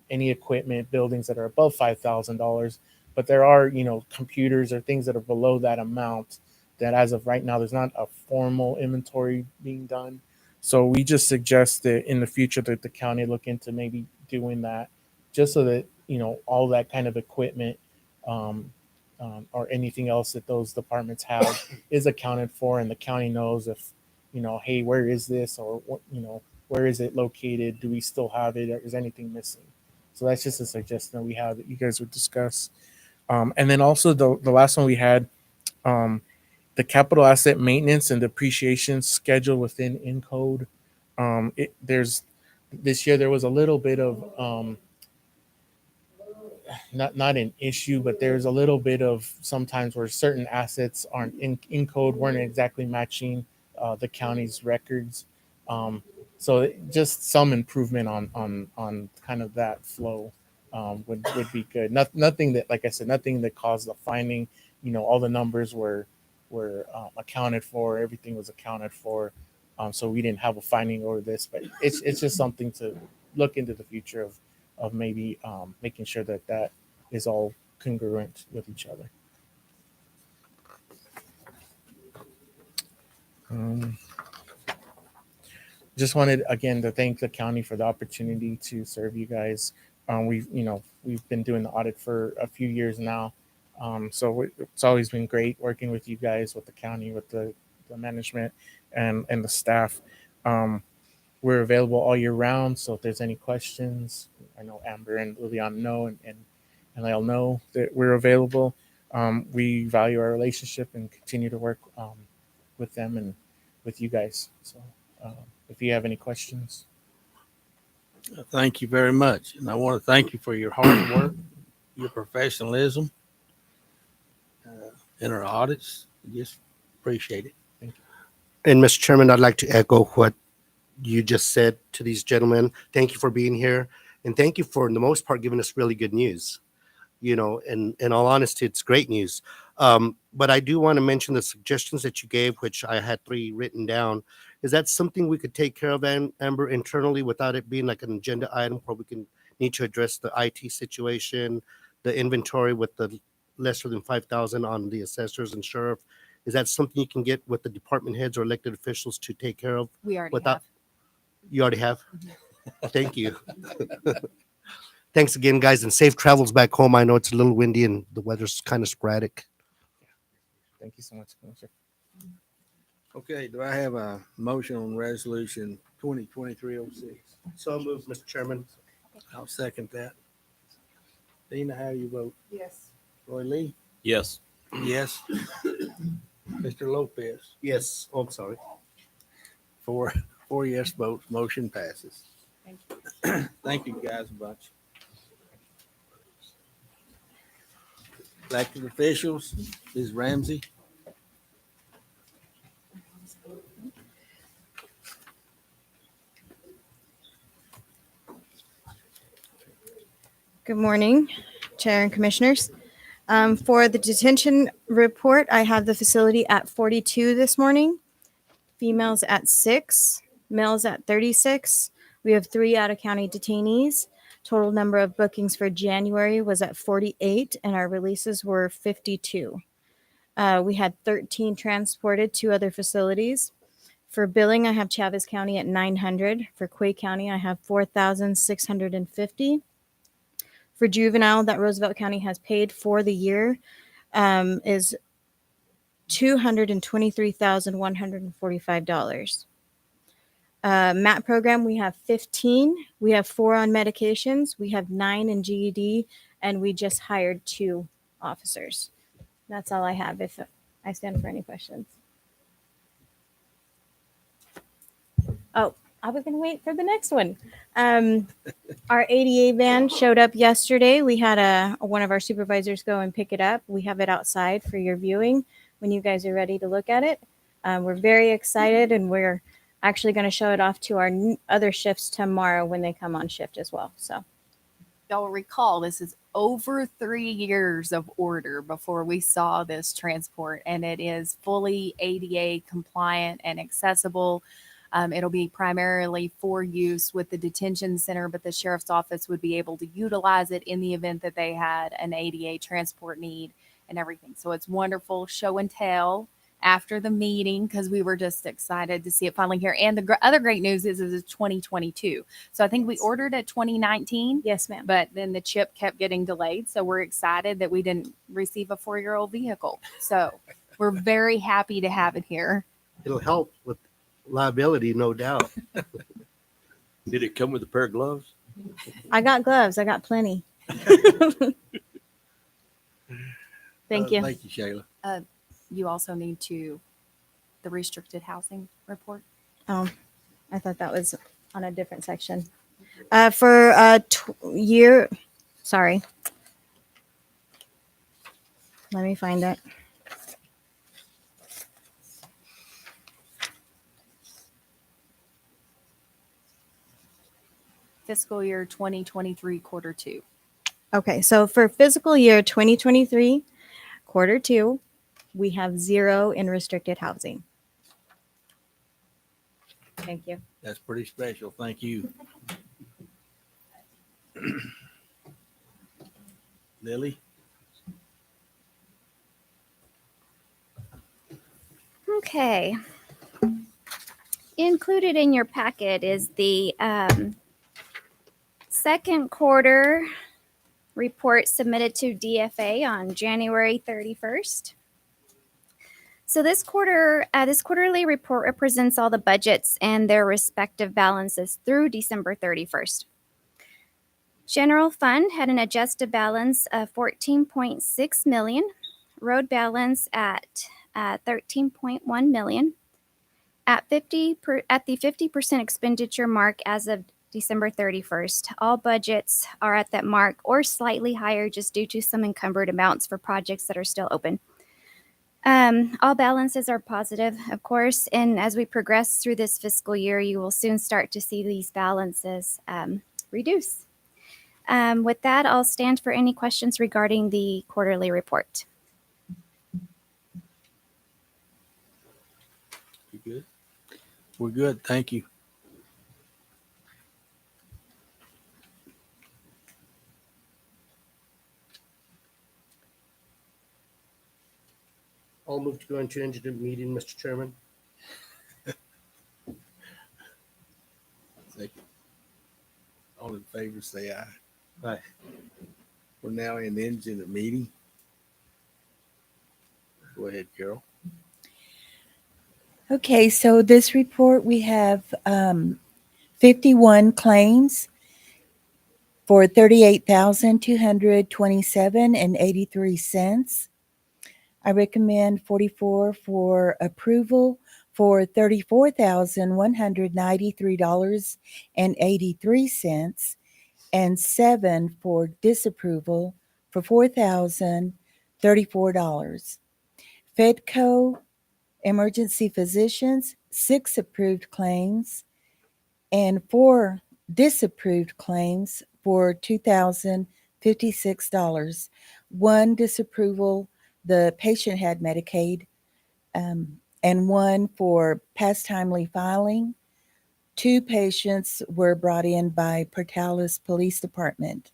any equipment, buildings that are above $5,000. But there are, computers or things that are below that amount that as of right now, there's not a formal inventory being done. So we just suggest that in the future that the county look into maybe doing that, just so that, all that kind of equipment or anything else that those departments have is accounted for, and the county knows if, hey, where is this, or what, where is it located? Do we still have it? Or is anything missing? So that's just a suggestion that we have that you guys would discuss. And then also the last one we had, the capital asset maintenance and depreciation schedule within Encode. This year there was a little bit of not an issue, but there's a little bit of sometimes where certain assets aren't in code, weren't exactly matching the county's records. So just some improvement on kind of that flow would be good. Nothing that, like I said, nothing that caused the finding. All the numbers were accounted for. Everything was accounted for. So we didn't have a finding over this, but it's just something to look into the future of maybe making sure that is all congruent with each other. Just wanted again to thank the county for the opportunity to serve you guys. We've been doing the audit for a few years now, so it's always been great working with you guys, with the county, with the management and the staff. We're available all year round, so if there's any questions, I know Amber and Liliana know, and they'll know that we're available. We value our relationship and continue to work with them and with you guys. So if you have any questions. Thank you very much. And I want to thank you for your hard work, your professionalism in our audits. Just appreciate it. Thank you. And Mr. Chairman, I'd like to echo what you just said to these gentlemen. Thank you for being here. And thank you for, in the most part, giving us really good news. And in all honesty, it's great news. But I do want to mention the suggestions that you gave, which I had 3 written down. Is that something we could take care of, Amber, internally without it being like an agenda item where we can need to address the IT situation, the inventory with the lesser than 5,000 on the assessors and sheriff? Is that something you can get with the department heads or elected officials to take care of? We already without? have. You already have? Thank you. Thanks again, guys, and safe travels back home. I know it's a little windy and the weather's kind of sporadic. Thank you so much, Commissioner. Okay, do I have a motion on resolution 2023-06? So moved, Mr. Chairman. I'll second that. Dina, how you vote? Yes. Roy Lee? Yes. Yes. Mr. Lopez? Yes. Oh, I'm sorry. 4 yes votes, motion passes. Thank you. Thank you guys a bunch. Elected officials, Ms. Ramsey. Good morning, Chair and Commissioners. For the detention report, I have the facility at 42 this morning, females at 6, males at 36. We have 3 out-of-county detainees. Total number of bookings for January was at 48, and our releases were 52. We had 13 transported to other facilities. For billing, I have Chavez County at 900. For Quay County, I have 4,650. For juvenile that Roosevelt County has paid for the year is $223,145. MAT program, we have 15. We have 4 on medications. We have 9 in GED, and we just hired 2 officers. That's all I have. If I stand for any questions. Oh, I was going to wait for the next one. Our ADA van showed up yesterday. We had one of our supervisors go and pick it up. We have it outside for your viewing when you guys are ready to look at it. We're very excited, and we're actually going to show it off to our other shifts tomorrow when they come on shift as well. So Y'all recall this is over 3 years of order before we saw this transport, and it is fully ADA compliant and accessible. It'll be primarily for use with the detention center, but the sheriff's office would be able to utilize it in the event that they had an ADA transport need and everything. So it's wonderful show and tell after the meeting, because we were just excited to see it finally here. And the other great news is it's 2022. So I think we ordered it 2019. yes, ma'am. But then the chip kept getting delayed. So we're excited that we didn't receive a 4-year-old vehicle. So we're very happy to have it here. It'll help with liability, no doubt. Did it come with a pair of gloves? I got gloves. I got plenty. Thank you. Thank you, Shayla. You also need the restricted housing report. Oh, I thought that was on a different section. For year, sorry. Let me find it. Fiscal year 2023, quarter 2. Okay, so for fiscal year 2023, quarter 2, we have 0 in restricted housing. Thank you. That's pretty special. Thank you. Lily? Okay. Included in your packet is the second quarter report submitted to DFA on January 31st. So this quarterly report represents all the budgets and their respective balances through December 31st. General fund had an adjusted balance of 14.6 million, road balance at 13.1 million. At the 50% expenditure mark as of December 31st, all budgets are at that mark or slightly higher just due to some encumbered amounts for projects that are still open. All balances are positive, of course, and as we progress through this fiscal year, you will soon start to see these balances reduce. With that, I'll stand for any questions regarding the quarterly report. You good? We're good. Thank you. I'll move to go into meeting, Mr. Chairman. Second. All in favor, say aye. Aye. We're now in the engine meeting. Go ahead, Carol. Okay, so this report, we have 51 claims for $38,227.83. I recommend 44 for approval for $34,193.83 and 7 for disapproval for $4,034. Fedco Emergency Physicians, 6 approved claims and 4 disapproved claims for $2,056. 1 disapproval, the patient had Medicaid, and 1 for past timely filing. 2 patients were brought in by Portales Police Department.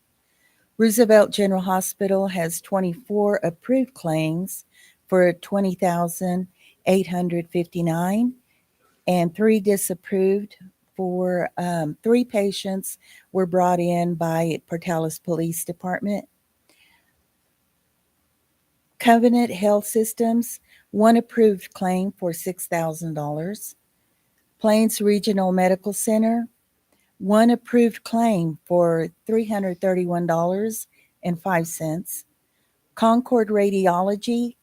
Roosevelt General Hospital has 24 approved claims for $20,859 and 3 disapproved for 3 patients were brought in by Portales Police Department. Covenant Health Systems, 1 approved claim for $6,000. Plains Regional Medical Center, 1 approved claim for $331.05. Concord Radiology,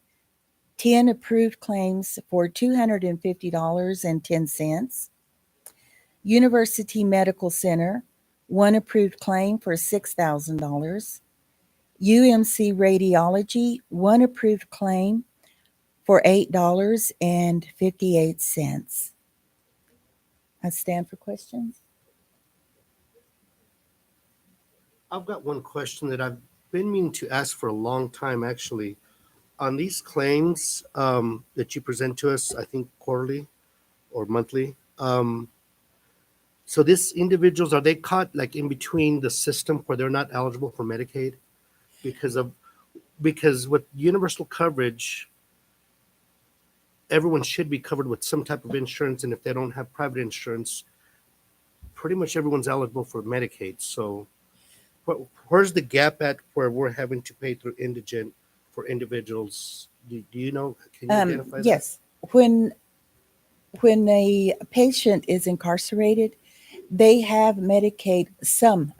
10 approved claims for $250.10. University Medical Center, 1 approved claim for $6,000. UMC Radiology, 1 approved claim for $8.58. I stand for questions. I've got one question that I've been meaning to ask for a long time, actually. On these claims that you present to us, I think quarterly or monthly. So these individuals, are they caught like in between the system where they're not eligible for Medicaid? Because with universal coverage, everyone should be covered with some type of insurance, and if they don't have private insurance, pretty much everyone's eligible for Medicaid. So where's the gap at where we're having to pay through indigent for individuals? Do you know? Can you identify that? Yes. When a patient is incarcerated, they have Medicaid. Some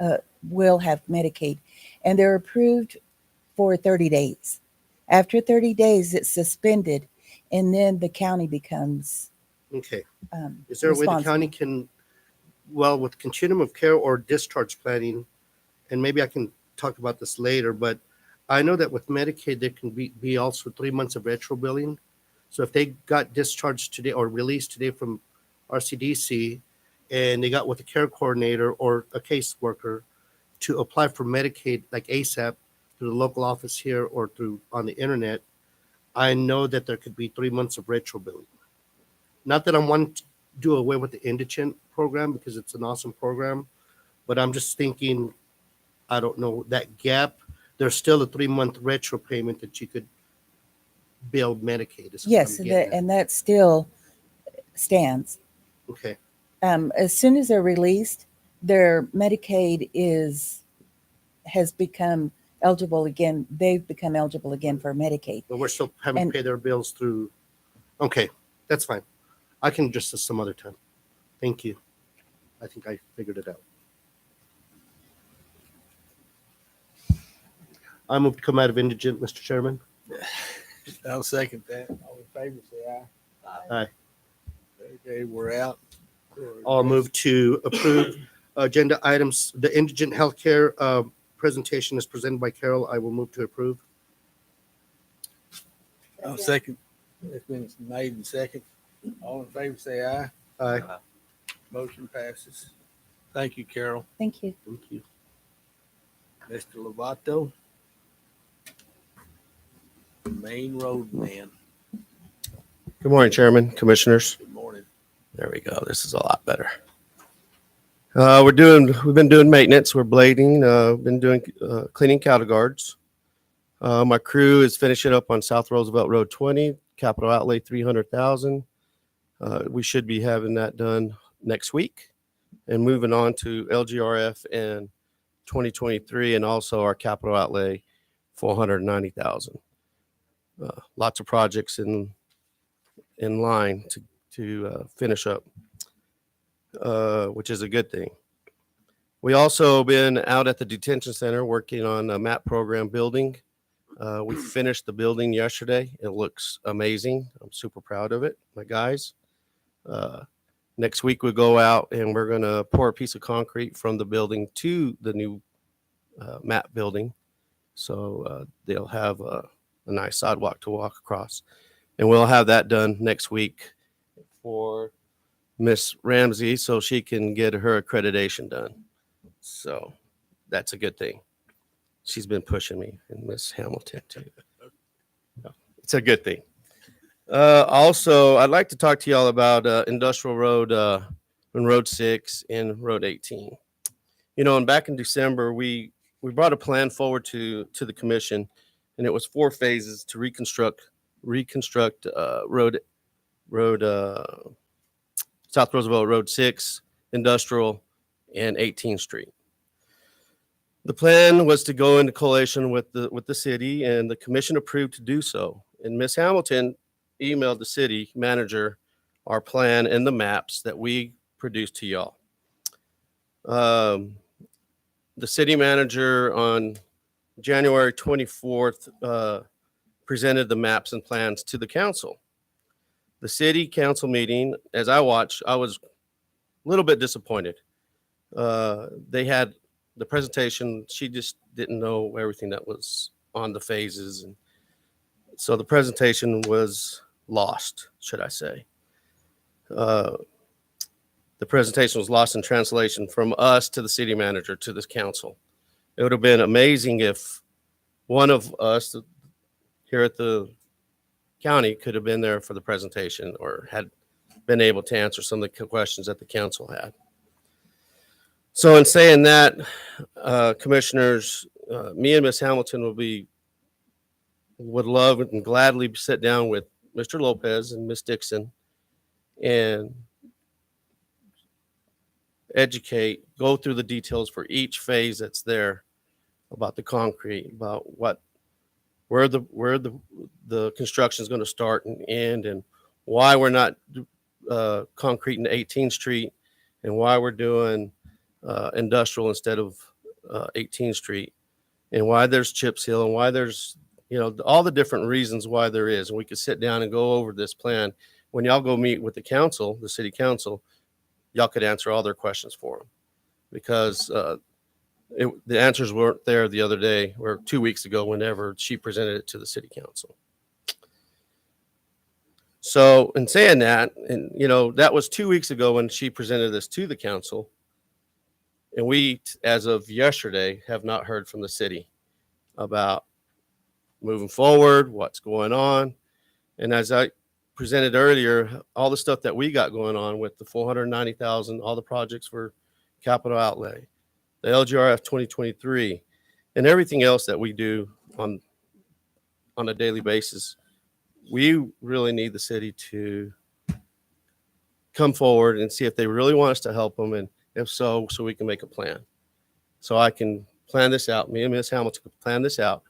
will have Medicaid, and they're approved for 30 days. After 30 days, it's suspended, and then the county becomes Okay. Is there a way the county can, well, with continuum of care or discharge planning, and maybe I can talk about this later, but I know that with Medicaid, there can be also 3 months of retro billing. So if they got discharged today or released today from RCDC, and they got with a care coordinator or a caseworker to apply for Medicaid like ASAP through the local office here or through on the internet, I know that there could be 3 months of retro billing. Not that I want to do away with the indigent program because it's an awesome program, but I'm just thinking, I don't know, that gap, there's still a 3-month retro payment that you could bill Medicaid. is what yes, I'm getting at. and that still stands. Okay. As soon as they're released, their Medicaid has become eligible again. They've become eligible again for Medicaid. But we're still having to pay their bills through. Okay, that's fine. I can address this some other time. Thank you. I think I figured it out. I move to come out of indigent, Mr. Chairman. I'll second that. All in favor, say aye. Aye. Okay, we're out. I'll move to approve agenda items. The indigent healthcare presentation is presented by Carol. I will move to approve. I'll second. It's been made and second. All in favor, say aye. Aye. Motion passes. Thank you, Carol. Thank you. Thank you. Mr. Lovato. Main Road Man. Good morning, Chairman, Commissioners. Good morning. There we go. This is a lot better. We've been doing maintenance. We're blading. Been doing cleaning cattle guards. My crew is finishing up on South Roosevelt Road 20. Capital outlay $300,000. We should be having that done next week, and moving on to LGRF in 2023, and also our capital outlay $490,000. Lots of projects in line to finish up, which is a good thing. We also been out at the detention center working on a MAP program building. We finished the building yesterday. It looks amazing. I'm super proud of it, my guys. Next week we go out and we're going to pour a piece of concrete from the building to the new MAP building. So they'll have a nice sidewalk to walk across. And we'll have that done next week for Miss Ramsey so she can get her accreditation done. So that's a good thing. She's been pushing me, and Miss Hamilton too. It's a good thing. Also, I'd like to talk to y'all about Industrial Road and Road 6 and Road 18. You know, and back in December, we brought a plan forward to the commission, and it was 4 phases to reconstruct road South Roosevelt Road 6, Industrial, and 18th Street. The plan was to go into coalition with the city, and the commission approved to do so. And Miss Hamilton emailed the city manager our plan and the maps that we produced to y'all. The city manager on January 24th presented the maps and plans to the council. The city council meeting, as I watched, I was a little bit disappointed. They had the presentation. She just didn't know everything that was on the phases. And so the presentation was lost, should I say. The presentation was lost in translation from us to the city manager to this council. It would have been amazing if one of us here at the county could have been there for the presentation or had been able to answer some of the questions that the council had. So in saying that, commissioners, me and Ms. Hamilton would love and gladly sit down with Mr. Lopez and Ms. Dixon and educate, go through the details for each phase that's there about the concrete, about where the construction is going to start and end, and why we're not concrete in 18th Street, and why we're doing industrial instead of 18th Street, and why there's chip seal, and why there's, all the different reasons why there is. And we could sit down and go over this plan. When y'all go meet with the council, the city council, y'all could answer all their questions for them, because the answers weren't there the other day or 2 weeks ago whenever she presented it to the city council. So in saying that, and that was 2 weeks ago when she presented this to the council, and we, as of yesterday, have not heard from the city about moving forward, what's going on. And as I presented earlier, all the stuff that we got going on with the 490,000, all the projects for capital outlay, the LGRF 2023, and everything else that we do on a daily basis, we really need the city to come forward and see if they really want us to help them, and if so we can make a plan. So I can plan this out. Me and Ms. Hamilton can plan this out,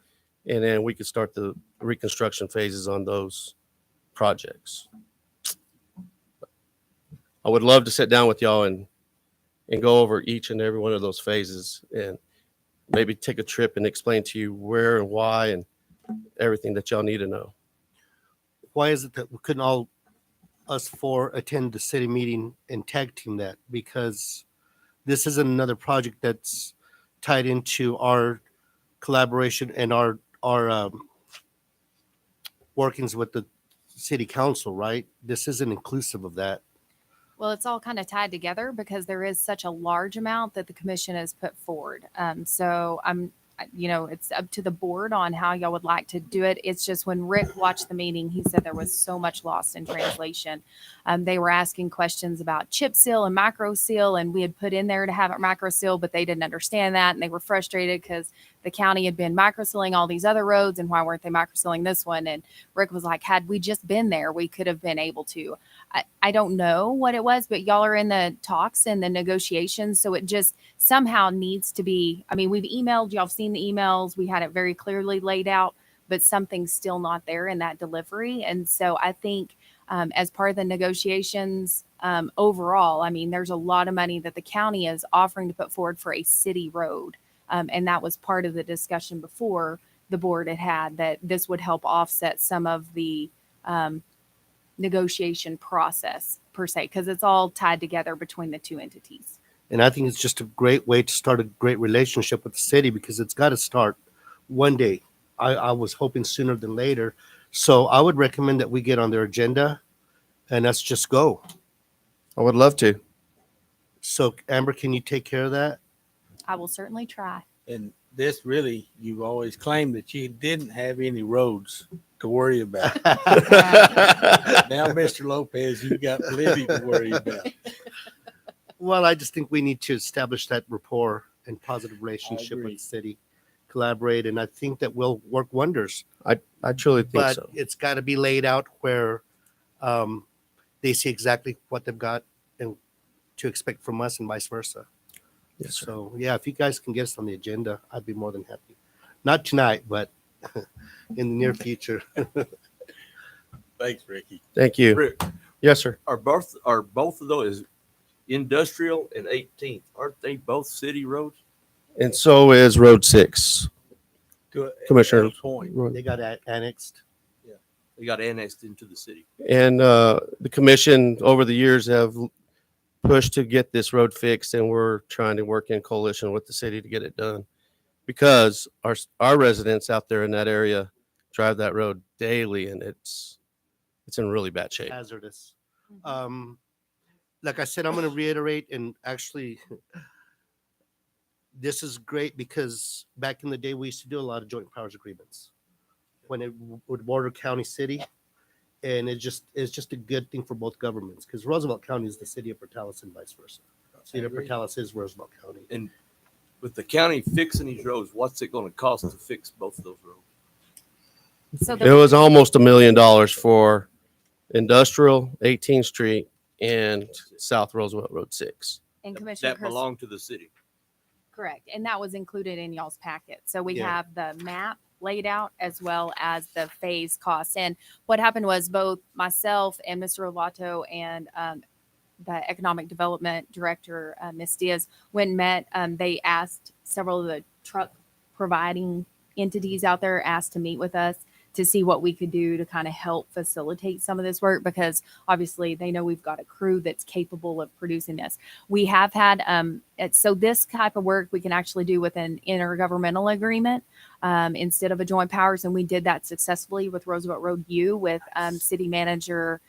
and then we could start the reconstruction phases on those projects. I would love to sit down with y'all and go over each and every one of those phases, and maybe take a trip and explain to you where and why and everything that y'all need to know. Why is it that we couldn't all us four attend the city meeting and tag team that? Because this isn't another project that's tied into our collaboration and our workings with the city council, right? This isn't inclusive of that. Well, it's all kind of tied together because there is such a large amount that the commission has put forward. So it's up to the board on how y'all would like to do it. It's just when Rick watched the meeting, he said there was so much lost in translation. They were asking questions about chip seal and micro seal, and we had put in there to have it micro seal, but they didn't understand that, and they were frustrated because the county had been micro sealing all these other roads, and why weren't they micro sealing this one? And Rick was like, had we just been there, we could have been able to. I don't know what it was, but y'all are in the talks and the negotiations, so it just somehow needs to be. I mean, we've emailed, y'all have seen the emails, we had it very clearly laid out, but something's still not there in that delivery. And so I think as part of the negotiations overall, I mean, there's a lot of money that the county is offering to put forward for a city road. And that was part of the discussion before the board had that this would help offset some of the negotiation process per se, because it's all tied together between the two entities. And I think it's just a great way to start a great relationship with the city, because it's got to start one day. I was hoping sooner than later. So I would recommend that we get on their agenda and let's just go. I would love to. So Amber, can you take care of that? I will certainly try. And this really, you've always claimed that you didn't have any roads to worry about. Now, Mr. Lopez, you got plenty to worry about. Well, I just think we need to establish that rapport and positive relationship with the city, collaborate, and I think that will work wonders. I truly think But so. it's got to be laid out where they see exactly what they've got and to expect from us and vice versa. Yes, sir. So, yeah, if you guys can get us on the agenda, I'd be more than happy. Not tonight, but in the near future. Thanks, Ricky. Thank you. Yes, sir. Are both of those Industrial and 18th? Aren't they both city roads? And so is Road 6. Commissioner. Point. They got annexed. They got annexed into the city. And the commission over the years have pushed to get this road fixed, and we're trying to work in coalition with the city to get it done, because our residents out there in that area drive that road daily, and it's in really bad shape. Hazardous. Like I said, I'm going to reiterate, and actually, this is great because back in the day, we used to do a lot of joint powers agreements when it would border county city. And it's just a good thing for both governments, because Roosevelt County is the city of Portales and vice versa. City of Portales is Roosevelt County. And with the county fixing these roads, what's it going to cost to fix both of those roads? So It was almost $1 million for Industrial, 18th Street, and South Roosevelt Road 6. and Commissioner That Chris, belong to the city. correct, and that was included in y'all's packet. So we Yeah. have the map laid out as well as the phase costs. And what happened was both myself and Mr. Olato and the economic development director, Ms. Diaz, when met, they asked several of the truck providing entities out there asked to meet with us to see what we could do to kind of help facilitate some of this work, because obviously they know we've got a crew that's capable of producing this. We have had, so this type of work we can actually do with an intergovernmental agreement instead of a joint powers. And we did that successfully with Roosevelt Road U with city manager,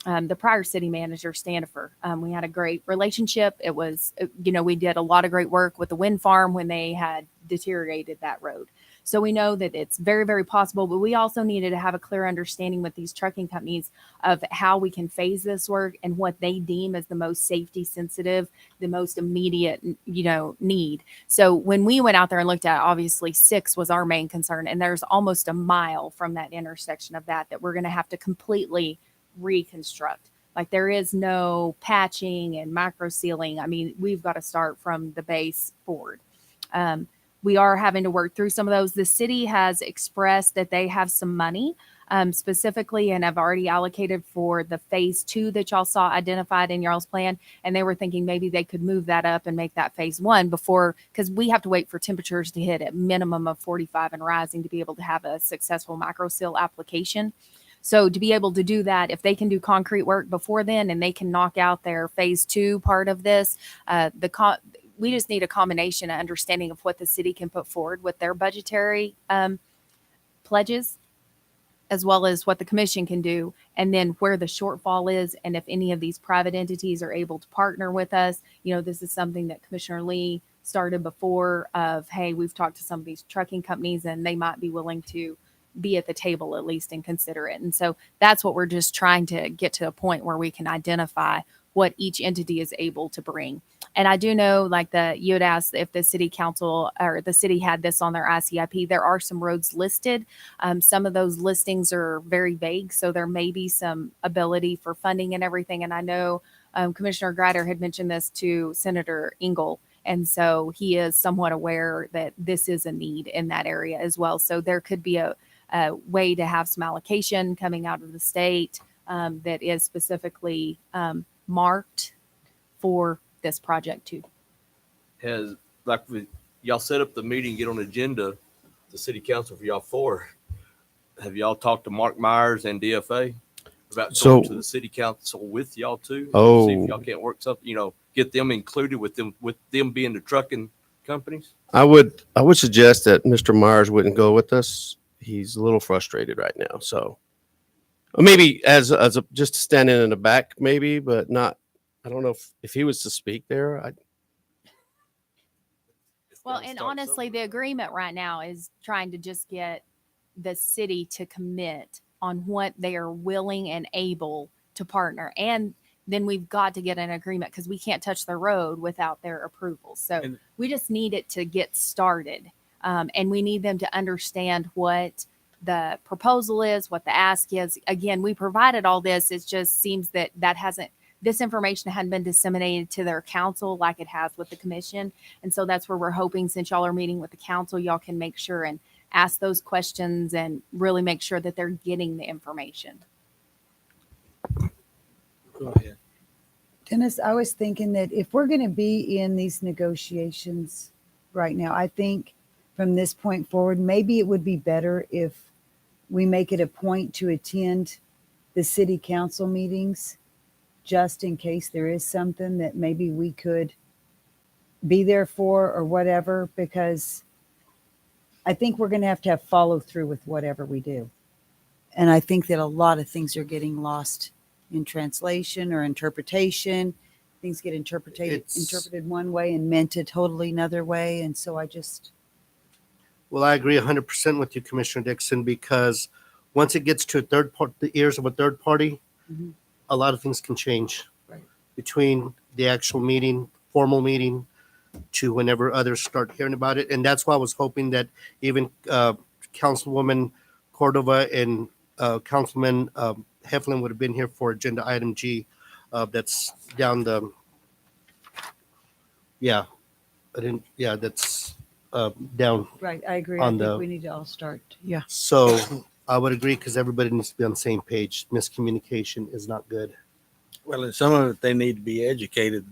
the prior city manager, Standifer. We had a great relationship. It was, we did a lot of great work with the wind farm when they had deteriorated that road. So we know that it's very, very possible, but we also needed to have a clear understanding with these trucking companies of how we can phase this work and what they deem as the most safety sensitive, the most immediate, need. So when we went out there and looked at it, obviously 6 was our main concern. And there's almost a mile from that intersection of that we're going to have to completely reconstruct. Like there is no patching and micro sealing. I mean, we've got to start from the base forward. We are having to work through some of those. The city has expressed that they have some money specifically and have already allocated for the phase 2 that y'all saw identified in y'all's plan. And they were thinking maybe they could move that up and make that phase 1 before, because we have to wait for temperatures to hit a minimum of 45 and rising to be able to have a successful micro seal application. So to be able to do that, if they can do concrete work before then and they can knock out their phase 2 part of this, we just need a combination of understanding of what the city can put forward with their budgetary pledges, as well as what the commission can do, and then where the shortfall is. And if any of these private entities are able to partner with us, this is something that Commissioner Lee started before of, hey, we've talked to some of these trucking companies and they might be willing to be at the table at least and consider it. And so that's what we're just trying to get to a point where we can identify what each entity is able to bring. And I do know, you had asked if the city council or the city had this on their ICIP. There are some roads listed. Some of those listings are very vague, so there may be some ability for funding and everything. And I know Commissioner Greider had mentioned this to Senator Engel, and so he is somewhat aware that this is a need in that area as well. So there could be a way to have some allocation coming out of the state that is specifically marked for this project too. Y'all set up the meeting, get on agenda, the city council for y'all 4. Have y'all talked to Mark Myers and DFA about going to the city council with y'all too? See if y'all can't work something, get them included with them being the trucking companies? I would suggest that Mr. Myers wouldn't go with us. He's a little frustrated right now. So maybe as a just standing in the back, maybe, but not. I don't know if he was to speak there. Well, and honestly, the agreement right now is trying to just get the city to commit on what they are willing and able to partner. And then we've got to get an agreement because we can't touch the road without their approval. So we just need it to get started. And we need them to understand what the proposal is, what the ask is. Again, we provided all this. It just seems that this information hadn't been disseminated to their council like it has with the commission. And so that's where we're hoping, since y'all are meeting with the council, y'all can make sure and ask those questions and really make sure that they're getting the information. Go ahead. Dennis, I was thinking that if we're going to be in these negotiations right now, I think from this point forward, maybe it would be better if we make it a point to attend the city council meetings just in case there is something that maybe we could be there for or whatever, because I think we're going to have follow through with whatever we do. And I think that a lot of things are getting lost in translation or interpretation. Things get interpreted one way and meant a totally another way. And so Well, I agree 100% with you, Commissioner Dixon, because once it gets to the ears of a third party, Mhm. a lot of things can change. Right. Between the actual meeting, formal meeting, to whenever others start hearing about it. And that's why I was hoping that even Councilwoman Cordova and Councilman Heflin would have been here for agenda item G. That's down the, that's down. right, I agree. I On think the- we need to all start. Yeah. So I would agree because everybody needs to be on the same page. Miscommunication is not good. Well, and some of it, they need to be educated.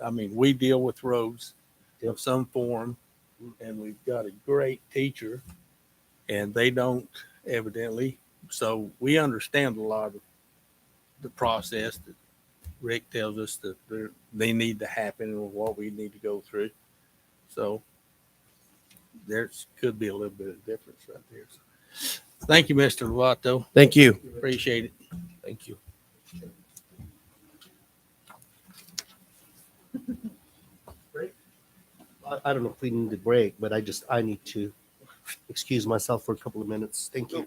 I mean, we deal with roads of some form, and we've got a great teacher, and they don't evidently. So we understand a lot of the process that Rick tells us that they need to happen and what we need to go through. So there could be a little bit of difference right there. So, thank you, Mr. Lovato. Thank you. Appreciate it. Thank you. I don't know if we need a break, but I need to excuse myself for a couple of minutes. Thank you.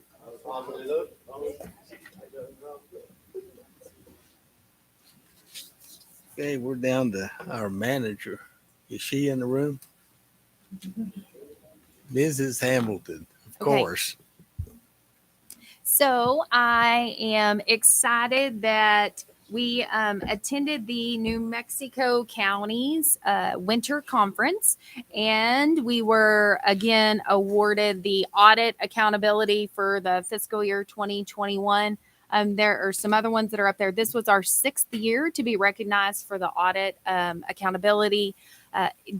Okay, we're down to our manager. Is she in the room? Mrs. Hamilton, of Okay. course. So I am excited that we attended the New Mexico County's winter conference, and we were again awarded the audit accountability for the fiscal year 2021. There are some other ones that are up there. This was our 6th year to be recognized for the audit accountability.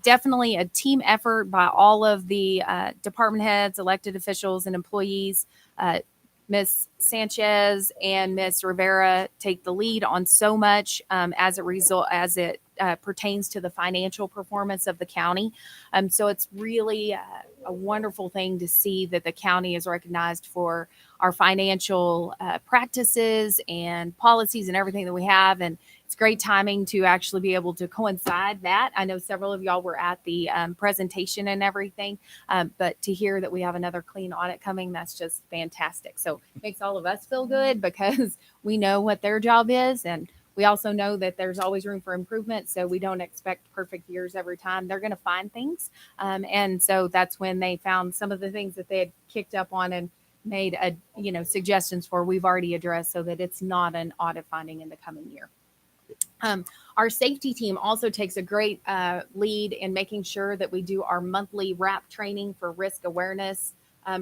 Definitely a team effort by all of the department heads, elected officials, and employees. Ms. Sanchez and Ms. Rivera take the lead on so much as it pertains to the financial performance of the county. So it's really a wonderful thing to see that the county is recognized for our financial practices and policies and everything that we have. And it's great timing to actually be able to coincide that. I know several of y'all were at the presentation and everything, but to hear that we have another clean audit coming, that's just fantastic. So it makes all of us feel good because we know what their job is, and we also know that there's always room for improvement. So we don't expect perfect years every time. They're going to find things. And so that's when they found some of the things that they had kicked up on and made suggestions for, we've already addressed, so that it's not an audit finding in the coming year. Our safety team also takes a great lead in making sure that we do our monthly RAP training for risk awareness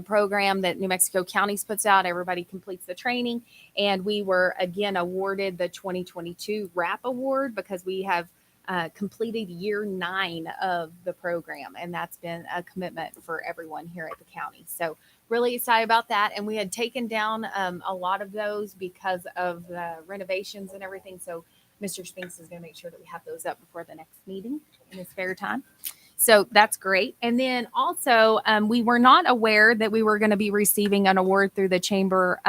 program that New Mexico Counties puts out. Everybody completes the training, and we were again awarded the 2022 RAP award because we have completed year 9 of the program, and that's been a commitment for everyone here at the county. So really excited about that. And we had taken down a lot of those because of the renovations and everything. So Mr. Spinks is going to make sure that we have those up before the next meeting in his spare time. So that's great. And then also, we were not aware that we were going to be receiving an award through the chamber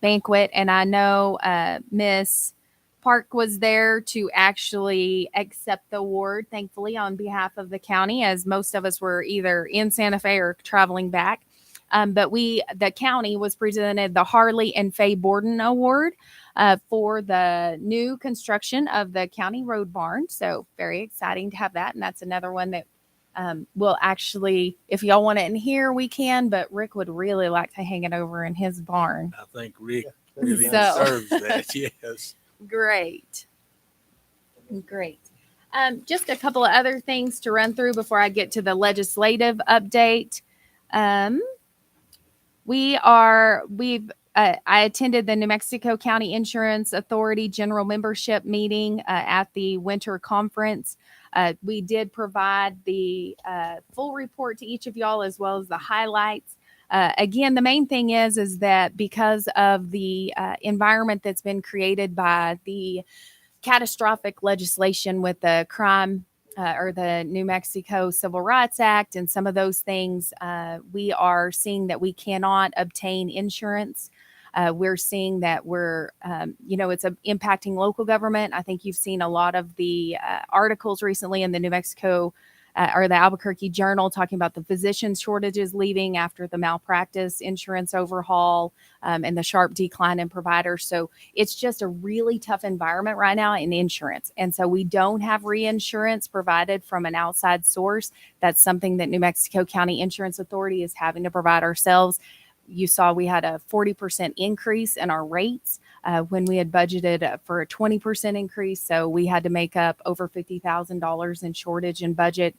banquet. And I know Miss Park was there to actually accept the award, thankfully, on behalf of the county, as most of us were either in Santa Fe or traveling back. But the county was presented the Harley and Faye Borden Award for the new construction of the county road barn. So very exciting to have that. And that's another one that will actually, if y'all want it in here, we can, but Rick would really like to hang it over in his barn. I think Rick really So- deserves that. Yes. Great. Just a couple of other things to run through before I get to the legislative update. We've I attended the New Mexico County Insurance Authority General Membership meeting at the winter conference. We did provide the full report to each of y'all as well as the highlights. Again, the main thing is that because of the environment that's been created by the catastrophic legislation with the crime or the New Mexico Civil Rights Act and some of those things, we are seeing that we cannot obtain insurance. We're seeing that it's impacting local government. I think you've seen a lot of the articles recently in the New Mexico or the Albuquerque Journal talking about the physician shortages leaving after the malpractice insurance overhaul and the sharp decline in providers. So it's just a really tough environment right now in insurance. And so we don't have reinsurance provided from an outside source. That's something that New Mexico County Insurance Authority is having to provide ourselves. You saw we had a 40% increase in our rates when we had budgeted for a 20% increase. So we had to make up over $50,000 in shortage in budget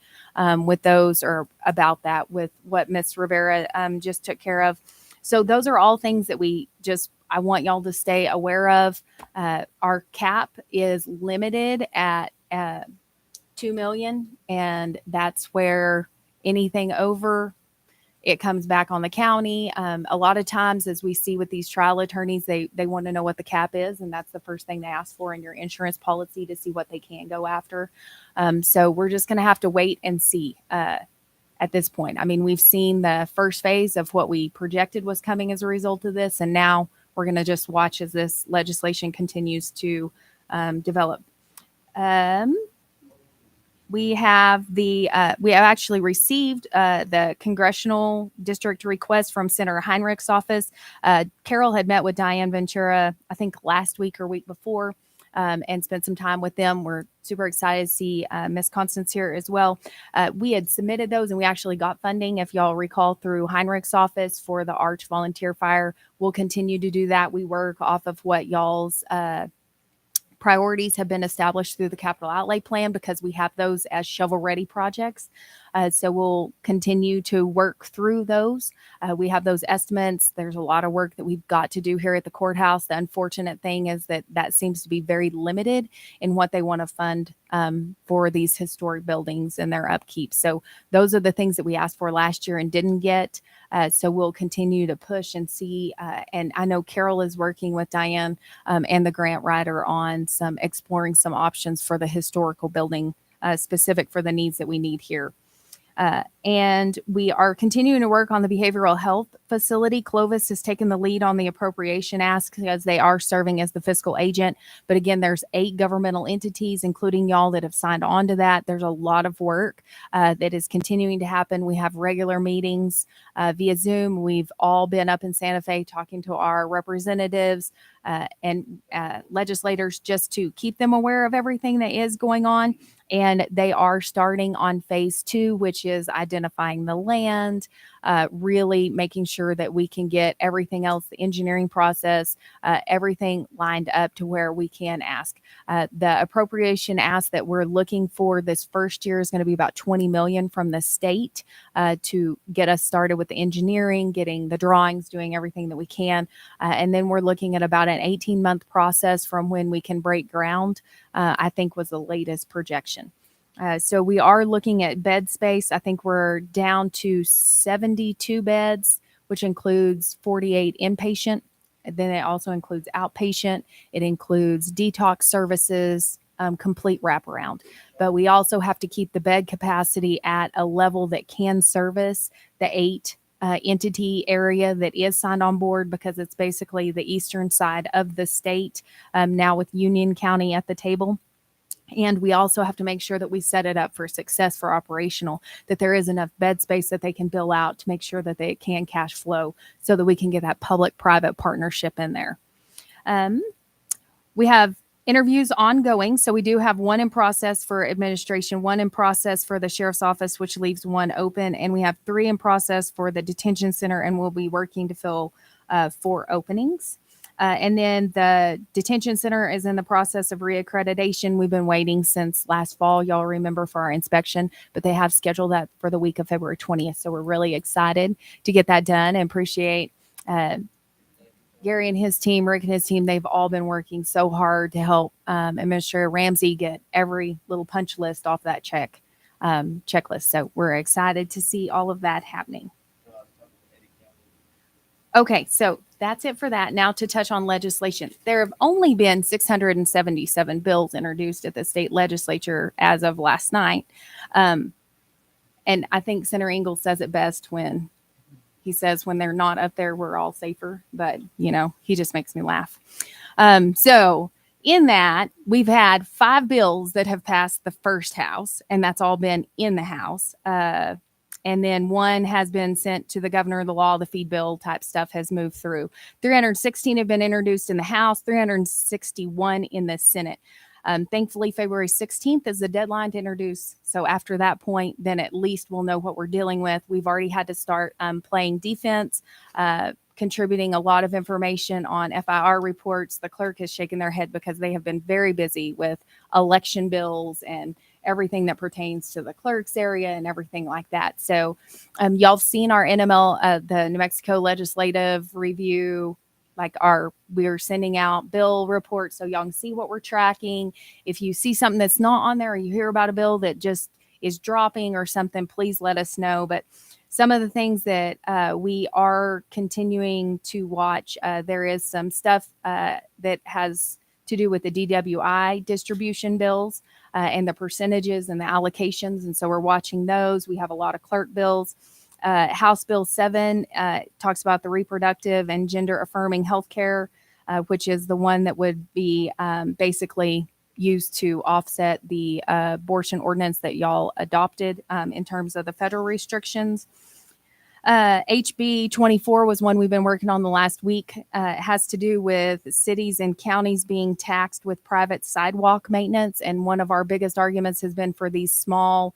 with those, or about that, with what Ms. Rivera just took care of. So those are all things that I want y'all to stay aware of. Our cap is limited at $2 million, and that's where anything over, it comes back on the county. A lot of times, as we see with these trial attorneys, they want to know what the cap is, and that's the first thing they ask for in your insurance policy to see what they can go after. So we're just going to have to wait and see at this point. I mean, we've seen the first phase of what we projected was coming as a result of this, and now we're going to just watch as this legislation continues to develop. We have actually received the congressional district request from Senator Heinrich's office. Carol had met with Diane Ventura, I think last week or week before, and spent some time with them. We're super excited to see Miss Constance here as well. We had submitted those, and we actually got funding, if y'all recall, through Heinrich's office for the Arch Volunteer Fire. We'll continue to do that. We work off of what y'all's priorities have been established through the capital outlay plan, because we have those as shovel ready projects. So we'll continue to work through those. We have those estimates. There's a lot of work that we've got to do here at the courthouse. The unfortunate thing is that seems to be very limited in what they want to fund for these historic buildings and their upkeep. So those are the things that we asked for last year and didn't get. So we'll continue to push and see. And I know Carol is working with Diane and the grant writer on exploring some options for the historical building specific for the needs that we need here. And we are continuing to work on the behavioral health facility. Clovis has taken the lead on the appropriation ask because they are serving as the fiscal agent. But again, there's 8 governmental entities, including y'all, that have signed on to that. There's a lot of work that is continuing to happen. We have regular meetings via Zoom. We've all been up in Santa Fe talking to our representatives and legislators just to keep them aware of everything that is going on. And they are starting on phase 2, which is identifying the land, really making sure that we can get everything else, the engineering process, everything lined up to where we can ask. The appropriation ask that we're looking for this first year is going to be about $20 million from the state to get us started with the engineering, getting the drawings, doing everything that we can. And then we're looking at about an 18-month process from when we can break ground, I think was the latest projection. So we are looking at bed space. I think we're down to 72 beds, which includes 48 inpatient. And then it also includes outpatient. It includes detox services, complete wraparound. But we also have to keep the bed capacity at a level that can service the 8 entity area that is signed on board, because it's basically the eastern side of the state now with Union County at the table. And we also have to make sure that we set it up for success for operational, that there is enough bed space that they can bill out to make sure that they can cash flow so that we can get that public-private partnership in there. We have interviews ongoing. So we do have 1 in process for administration, 1 in process for the sheriff's office, which leaves 1 open. And we have 3 in process for the detention center, and we'll be working to fill 4 openings. And then the detention center is in the process of reaccreditation. We've been waiting since last fall, y'all remember, for our inspection, but they have scheduled that for the week of February 20th. So we're really excited to get that done and appreciate Gary and his team, Rick and his team, they've all been working so hard to help Administrator Ramsey get every little punch list off that checklist. So we're excited to see all of that happening. Okay, so that's it for that. Now to touch on legislation. There have only been 677 bills introduced at the state legislature as of last night. And I think Senator Ingalls says it best when he says when they're not up there, we're all safer. But, you know, he just makes me laugh. So in that, we've had 5 bills that have passed the first house, and that's all been in the house. And then 1 has been sent to the governor of the law. The feed bill type stuff has moved through. 316 have been introduced in the House, 361 in the Senate. Thankfully, February 16th is the deadline to introduce. So after that point, then at least we'll know what we're dealing with. We've already had to start playing defense, contributing a lot of information on FIR reports. The clerk has shaken their head because they have been very busy with election bills and everything that pertains to the clerk's area and everything like that. So y'all have seen our NML, the New Mexico Legislative Review, we're sending out bill reports so y'all can see what we're tracking. If you see something that's not on there or you hear about a bill that just is dropping or something, please let us know. But some of the things that we are continuing to watch, there is some stuff that has to do with the DWI distribution bills and the percentages and the allocations. And so we're watching those. We have a lot of clerk bills. House Bill 7 talks about the reproductive and gender affirming healthcare, which is the one that would be basically used to offset the abortion ordinance that y'all adopted in terms of the federal restrictions. HB 24 was one we've been working on the last week. It has to do with cities and counties being taxed with private sidewalk maintenance. And one of our biggest arguments has been for these small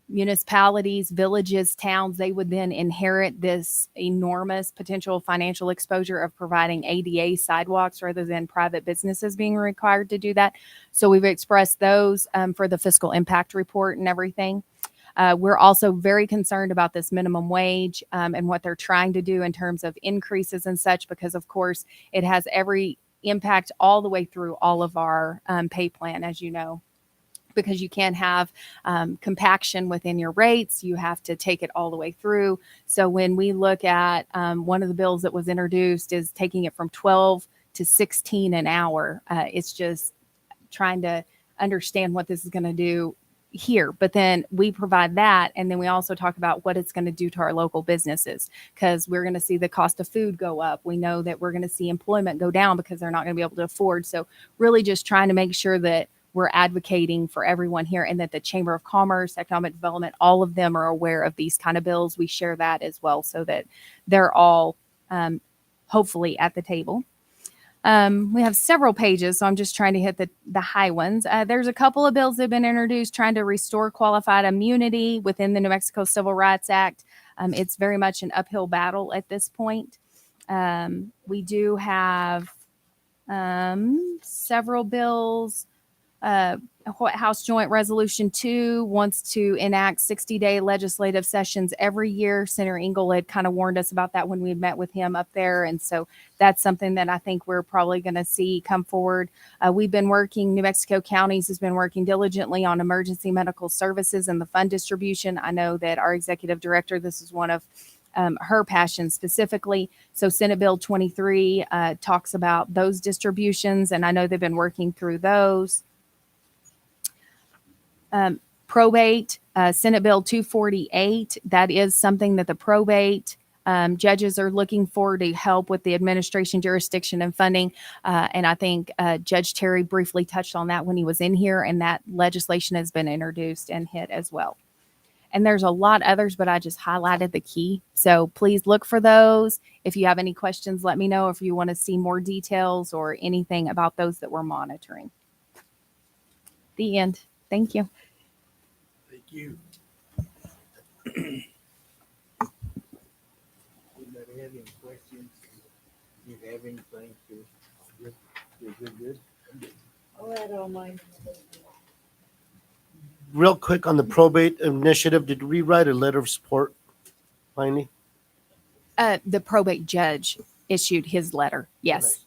municipalities, villages, towns. They would then inherit this enormous potential financial exposure of providing ADA sidewalks rather than private businesses being required to do that. So we've expressed those for the fiscal impact report and everything. We're also very concerned about this minimum wage and what they're trying to do in terms of increases and such, because of course it has every impact all the way through all of our pay plan, as you know, because you can't have compaction within your rates. You have to take it all the way through. So when we look at one of the bills that was introduced is taking it from 12 to 16 an hour. It's just trying to understand what this is going to do here. But then we provide that, and then we also talk about what it's going to do to our local businesses, because we're going to see the cost of food go up. We know that we're going to see employment go down because they're not going to be able to afford. So really just trying to make sure that we're advocating for everyone here, and that the Chamber of Commerce, Economic Development, all of them are aware of these kind of bills. We share that as well so that they're all hopefully at the table. We have several pages, so I'm just trying to hit the high ones. There's a couple of bills that have been introduced trying to restore qualified immunity within the New Mexico Civil Rights Act. It's very much an uphill battle at this point. We do have several bills. House Joint Resolution 2 wants to enact 60-day legislative sessions every year. Senator Ingle had kind of warned us about that when we met with him up there. And so that's something that I think we're probably going to see come forward. We've been working, New Mexico Counties has been working diligently on emergency medical services and the fund distribution. I know that our executive director, this is one of her passion specifically. So Senate Bill 23 talks about those distributions, and I know they've been working through those. Probate, Senate Bill 248, that is something that the probate judges are looking for to help with the administration, jurisdiction, and funding. And I think Judge Terry briefly touched on that when he was in here, and that legislation has been introduced and hit as well. And there's a lot others, but I just highlighted the key. So please look for those. If you have any questions, let me know if you want to see more details or anything about those that we're monitoring. The end. Thank you. Thank you. Anybody have any questions? You have anything to good? I'll add all mine. Real quick on the probate initiative, did we write a letter of support, finally? The probate judge issued his letter. Yes.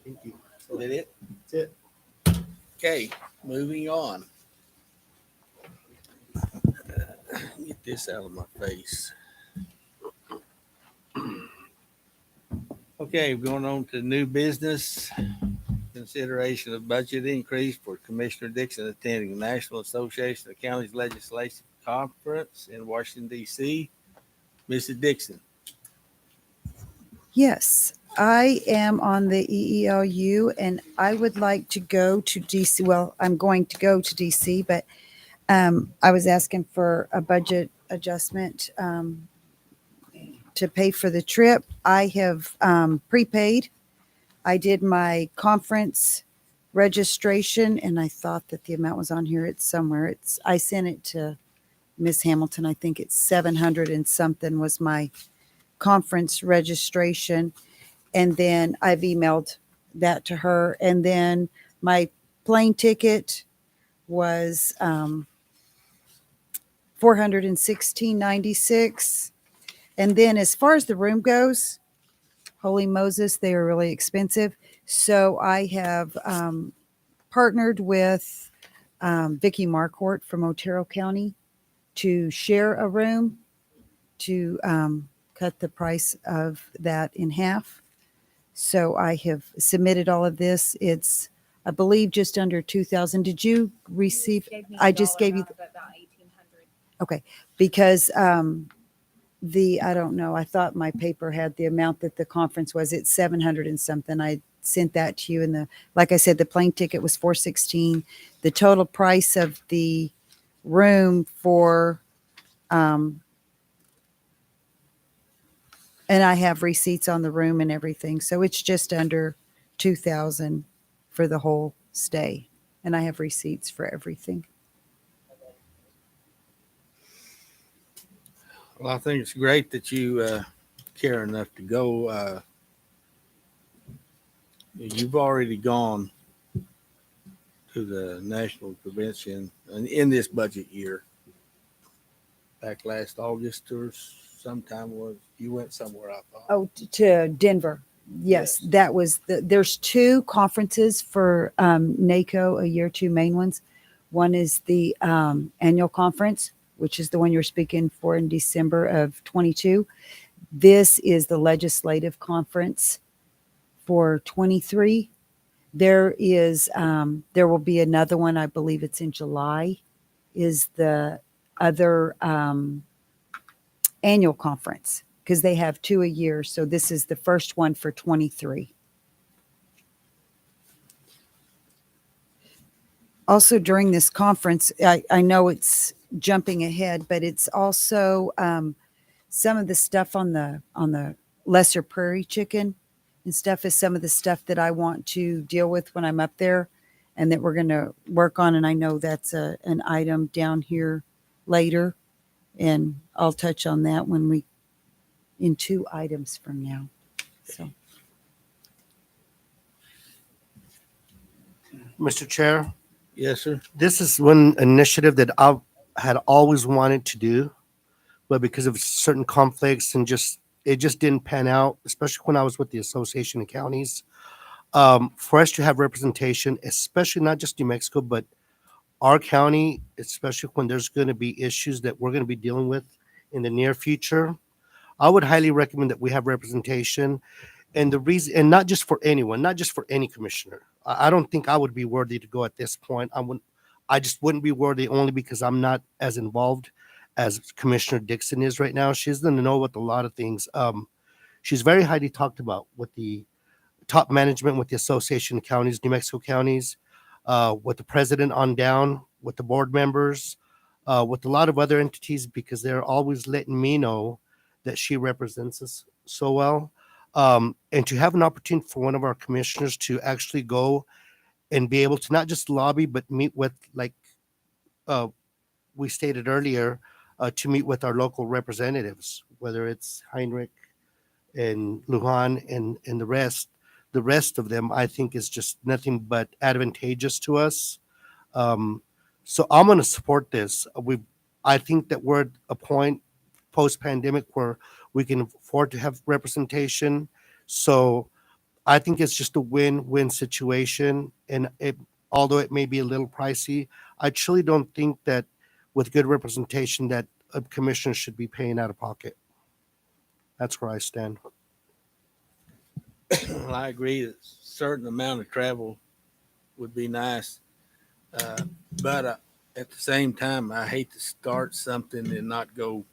Thank you. Is that it? That's it. Okay, moving on. Get this out of my face. Okay, going on to new business. Consideration of budget increase for Commissioner Dixon attending the National Association of Counties Legislative Conference in Washington, D.C. Mrs. Dixon. Yes, I am on the EELU and I would like to go to DC. Well, I'm going to go to DC, but I was asking for a budget adjustment to pay for the trip. I have prepaid. I did my conference registration and I thought that the amount was on here. It's somewhere. I sent it to Miss Hamilton. I think it's 700 and something was my conference registration. And then I've emailed that to her. And then my plane ticket was $416.96. And then as far as the room goes, holy Moses, they are really expensive. So I have partnered with Vicki Marquardt from Otero County to share a room to cut the price of that in half. So I have submitted all of this. It's, I believe, just under 2,000. Did you receive? I just gave you. Okay, because I don't know. I thought my paper had the amount that the conference was. It's 700 and something. I sent that to you, and like I said, the plane ticket was 416. The total price of the room for, and I have receipts on the room and everything, so it's just under 2,000 for the whole stay, and I have receipts for everything. Well, I think it's great that you care enough to go. You've already gone to the national convention in this budget year. Back last August or sometime you went somewhere, I thought. Oh, to Denver. Yes, that was there's two conferences for NACO a year, two main ones. One is the annual conference, which is the one you're speaking for in December of 22. This is the legislative conference for 23. There will be another one, I believe it's in July, is the other annual conference, because they have two a year. So this is the first one for 23. Also during this conference, I know it's jumping ahead, but it's also some of the stuff on the lesser prairie chicken and stuff is some of the stuff that I want to deal with when I'm up there and that we're going to work on. And I know that's an item down here later, and I'll touch on that in 2 items from now. So, Mr. Chair, Yes, sir. this is one initiative that I had always wanted to do, but because of certain conflicts and it just didn't pan out, especially when I was with the Association of Counties. For us to have representation, especially not just New Mexico, but our county, especially when there's going to be issues that we're going to be dealing with in the near future, I would highly recommend that we have representation. And the reason, and not just for anyone, not just for any commissioner. I don't think I would be worthy to go at this point. I just wouldn't be worthy only because I'm not as involved as Commissioner Dixon is right now. She's going to know about a lot of things. She's very highly talked about with the top management, with the Association of Counties, New Mexico counties, with the president on down, with the board members, with a lot of other entities, because they're always letting me know that she represents us so well. And to have an opportunity for one of our commissioners to actually go and be able to not just lobby, but meet with, like we stated earlier, to meet with our local representatives, whether it's Heinrich and Lujan and the rest of them, I think is just nothing but advantageous to us. So I'm going to support this. I think that we're at a point post-pandemic where We can afford to have representation. So I think it's just a win-win situation. And although it may be a little pricey, I truly don't think that with good representation that a commissioner should be paying out of pocket. That's where I stand. Well, I agree that a certain amount of travel would be nice. But at the same time, I hate to start something and not go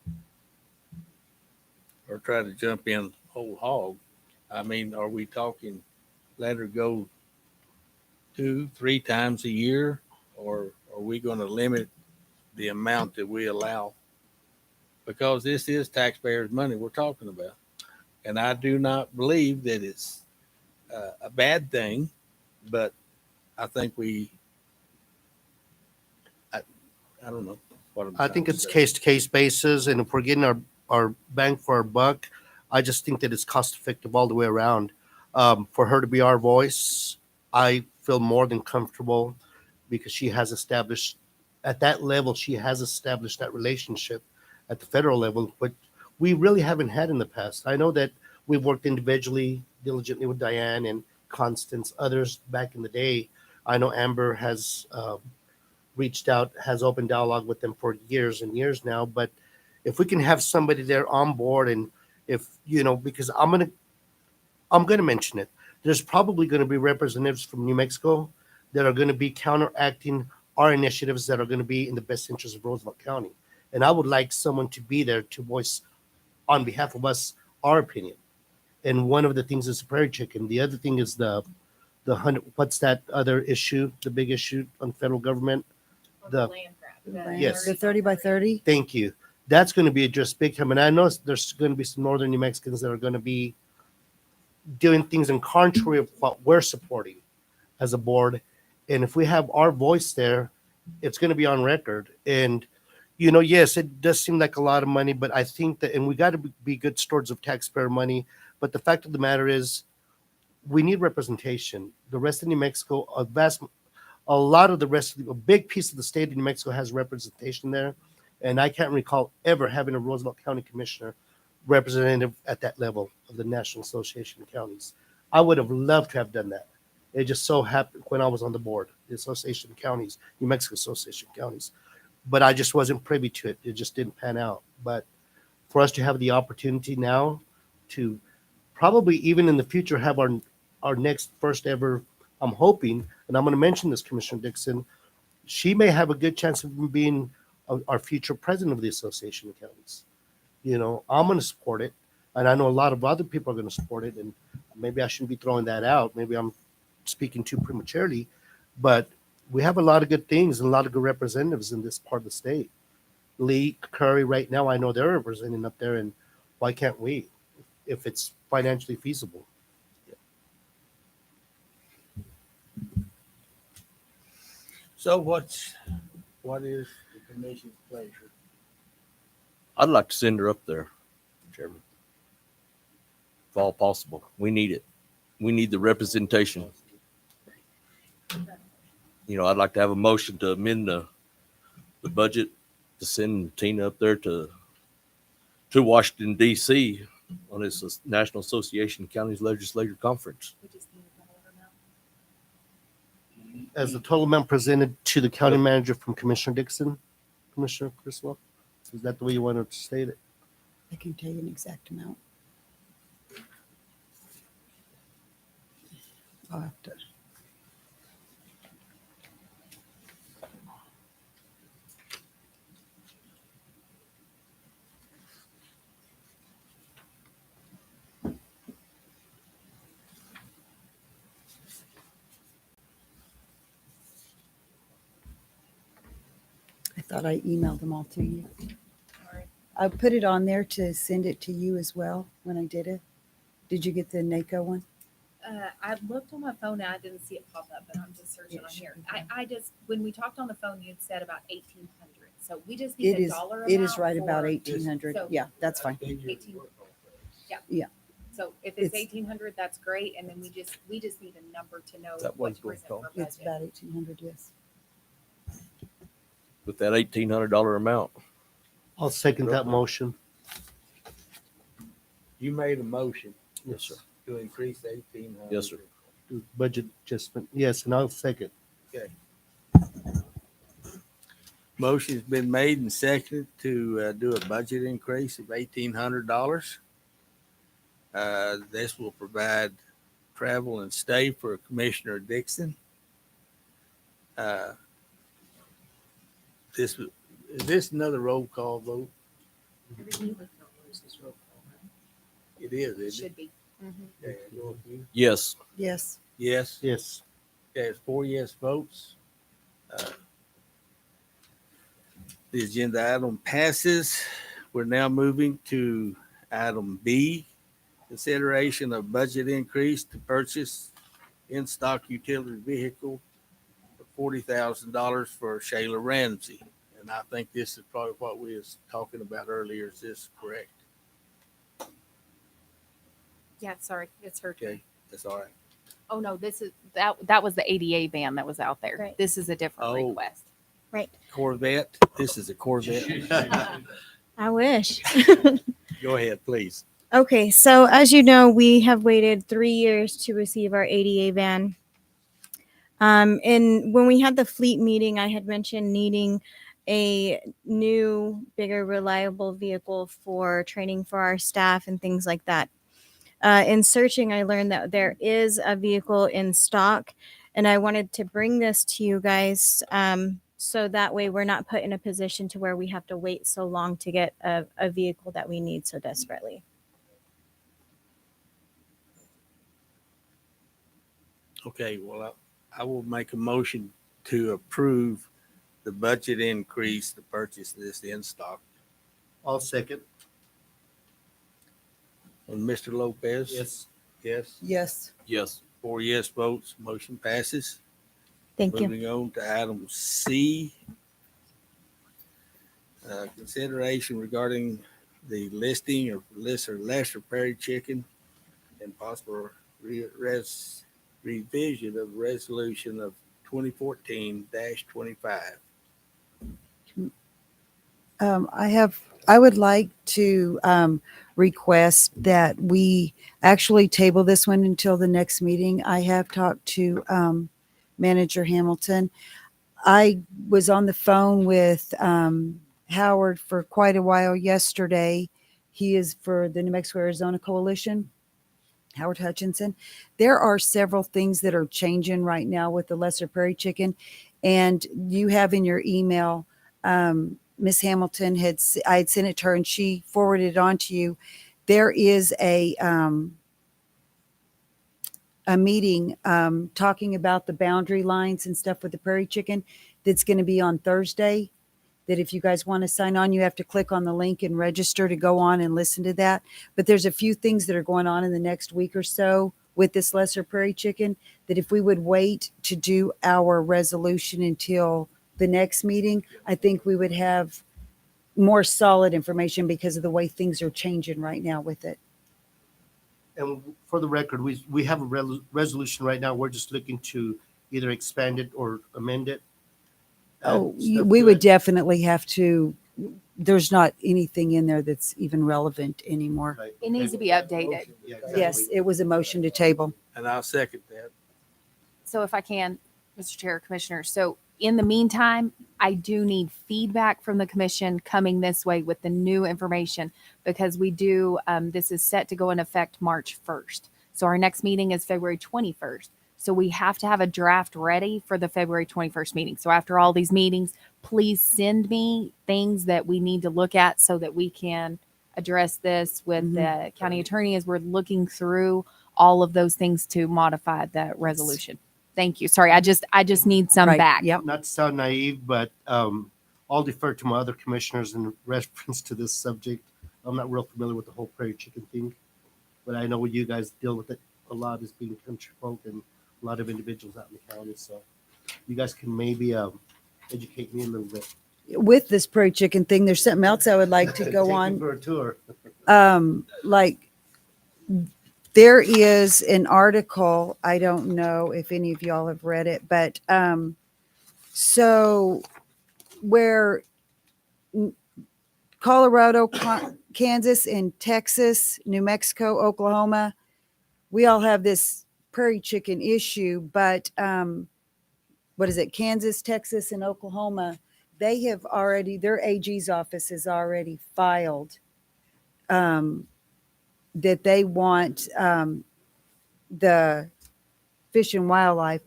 or try to jump in whole hog. I mean, are we talking let her go 2-3 times a year, or are we going to limit the amount that we allow? Because this is taxpayers' money we're talking about. And I do not believe that it's a bad thing, but I think I don't know what I think it's case-to-case basis, and if we're getting our bang for our buck, I just think that it's cost-effective all the way around. For her to be our voice, I feel more than comfortable because she has established, at that level, she has established that relationship at the federal level, but we really haven't had in the past. I know that we've worked individually, diligently with Diane and Constance, others back in the day. I know Amber has reached out, has open dialogue with them for years and years now. But if we can have somebody there on board, and if, because I'm gonna mention it, there's probably going to be representatives from New Mexico that are going to be counteracting our initiatives that are going to be in the best interest of Roosevelt County. And I would like someone to be there to voice on behalf of us our opinion. And one of the things is the prairie chicken. The other thing is the 100. What's that other issue? The big issue on federal government. Yes. The 30 by 30. Thank you. That's going to be addressed big time. And I know there's going to be some northern New Mexicans that are going to be doing things in contrary of what we're supporting as a board. And if we have our voice there, it's going to be on record. And, yes, it does seem like a lot of money, but I think that, and we got to be good stewards of taxpayer money. But the fact of the matter is, we need representation. The rest of New Mexico, a big piece of the state of New Mexico has representation there. And I can't recall ever having a Roosevelt County commissioner representative at that level of the National Association of Counties. I would have loved to have done that. It just so happened when I was on the board, the Association of Counties, New Mexico Association of Counties, but I just wasn't privy to it. It just didn't pan out. But for us to have the opportunity now to probably even in the future have our next first ever, I'm hoping, and I'm going to mention this, Commissioner Dixon, she may have a good chance of being our future president of the Association of Counties. I'm going to support it. And I know a lot of other people are going to support it. And maybe I shouldn't be throwing that out. Maybe I'm speaking too prematurely. But we have a lot of good things and a lot of good representatives in this part of the state. Lee, Curry, right now, I know they're representing up there. And why can't we, if it's financially feasible? So what is the commission's pleasure? I'd like to send her up there, Chairman. If all possible. We need it. We need the representation. I'd like to have a motion to amend the budget to send Tina up there to Washington, D.C. on this National Association of Counties Legislature Conference. As the total amount presented to the county manager from Commissioner Dixon, Commissioner Criswell, is that the way you want to state it? I can tell you an exact amount. I'll have to. I thought I emailed them all to you. I put it on there to send it to you as well when I did it. Did you get the NACO one? I looked on my phone and I didn't see it pop up, but I'm just searching on here. I just, when we talked on the phone, you had said about 1,800. So we just need a dollar amount. It is right about for- 1,800. So- Yeah, that's fine. 18. Yeah. Yeah. So if it's It's- 1,800, that's great. And then we just need a number to know That what one's to going present for It's budget. about 1,800, yes. With that $1,800 amount. I'll second that motion. You made a motion Yes, sir. to increase 1,800. Yes, sir. Do budget adjustment. Yes, and I'll second. Motion's been made and seconded to do a budget increase of $1,800. This will provide travel and stay for Commissioner Dixon. Is this another roll call vote? It is, isn't it? Should be. Okay, go with you. Yes. Yes. Yes. Yes. Okay, it's 4 yes votes. The agenda item passes. We're now moving to item B, consideration of budget increase to purchase in-stock utility vehicle for $40,000 for Shayla Ramsey. And I think this is probably what we was talking about earlier. Is this correct? Yeah, sorry, it's her. Okay, that's all right. Oh, no, this is, that was the ADA van that was out there. Right. This is a different Oh. request. Right. Corvette. This is a Corvette. I wish. Go ahead, please. Okay, so as you know, we have waited 3 years to receive our ADA van. And when we had the fleet meeting, I had mentioned needing a new, bigger, reliable vehicle for training for our staff and things like that. In searching, I learned that there is a vehicle in stock, and I wanted to bring this to you guys so that way we're not put in a position to where we have to wait so long to get a vehicle that we need so desperately. Okay, well, I will make a motion to approve the budget increase to purchase this in stock. I'll second. And Mr. Lopez? Yes. Yes. Yes. Yes. 4 yes votes, motion passes. Thank you. Moving on to item C. Consideration regarding the listing of Lesser Prairie Chicken and possible revision of resolution of 2014-25. I would like to request that we actually table this one until the next meeting. I have talked to Manager Hamilton. I was on the phone with Howard for quite a while yesterday. He is for the New Mexico Arizona Coalition, Howard Hutchinson. There are several things that are changing right now with the Lesser Prairie Chicken. And you have in your email, Miss Hamilton I had sent it to her and she forwarded it on to you. There is a meeting talking about the boundary lines and stuff with the prairie chicken that's going to be on Thursday, that if you guys want to sign on, you have to click on the link and register to go on and listen to that. But there's a few things that are going on in the next week or so with this Lesser Prairie Chicken that if we would wait to do our resolution until the next meeting, I think we would have more solid information because of the way things are changing right now with it. And for the record, we have a resolution right now. We're just looking to either expand it or amend it. Oh, Stuff we to would it. definitely have to, there's not anything in there that's even relevant anymore. Right. It needs to be updated. Yeah, exactly. Yes, it was a motion to table. And I'll second that. So if I can, Mr. Chair, Commissioner, so in the meantime, I do need feedback from the commission coming this way with the new information because we do, this is set to go in effect March 1st. So our next meeting is February 21st. So we have to have a draft ready for the February 21st meeting. So after all these meetings, please send me things that we need to look at so that we can address this with the county attorney as we're looking through all of those things to modify the resolution. Thank you. Sorry, I just need some Right, back. Yep. Not to sound naive, but I'll defer to my other commissioners in reference to this subject. I'm not real familiar with the whole prairie chicken thing, but I know you guys deal with it a lot as being country folk and a lot of individuals out in the county. So you guys can maybe educate me a little bit. With this prairie chicken thing, there's something else I would like to go Take me on. for a tour. Like there is an article, I don't know if any of y'all have read it, but so where Colorado Kansas and Texas, New Mexico, Oklahoma, we all have this prairie chicken issue, but what is it? Kansas, Texas, and Oklahoma, they have already, their AG's office has already filed that they want the Fish and Wildlife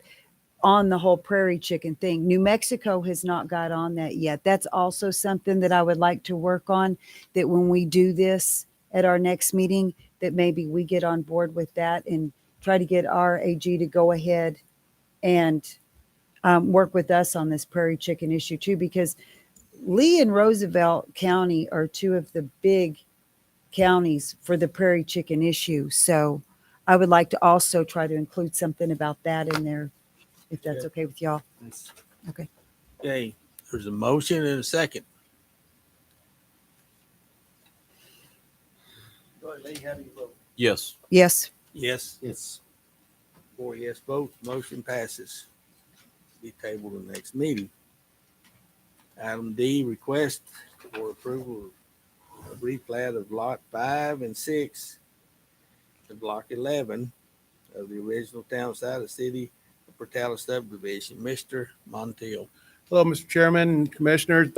on the whole prairie chicken thing. New Mexico has not got on that yet. That's also something that I would like to work on, that when we do this at our next meeting, that maybe we get on board with that and try to get our AG to go ahead and work with us on this prairie chicken issue too, because Lee and Roosevelt County are two of the big counties for the prairie chicken issue. So I would like to also try to include something about that in there, if that's okay with y'all. Okay. Okay, there's a motion and a second. Go ahead, Lee, how do you vote? Yes. Yes. Yes. Yes. 4 yes votes, motion passes. Be tabled in the next meeting. Item D, request for approval of replat of lot 5 and 6 to block 11 of the original town side of city of Portales subdivision. Mr. Montiel. Hello, Mr. Chairman and Commissioners.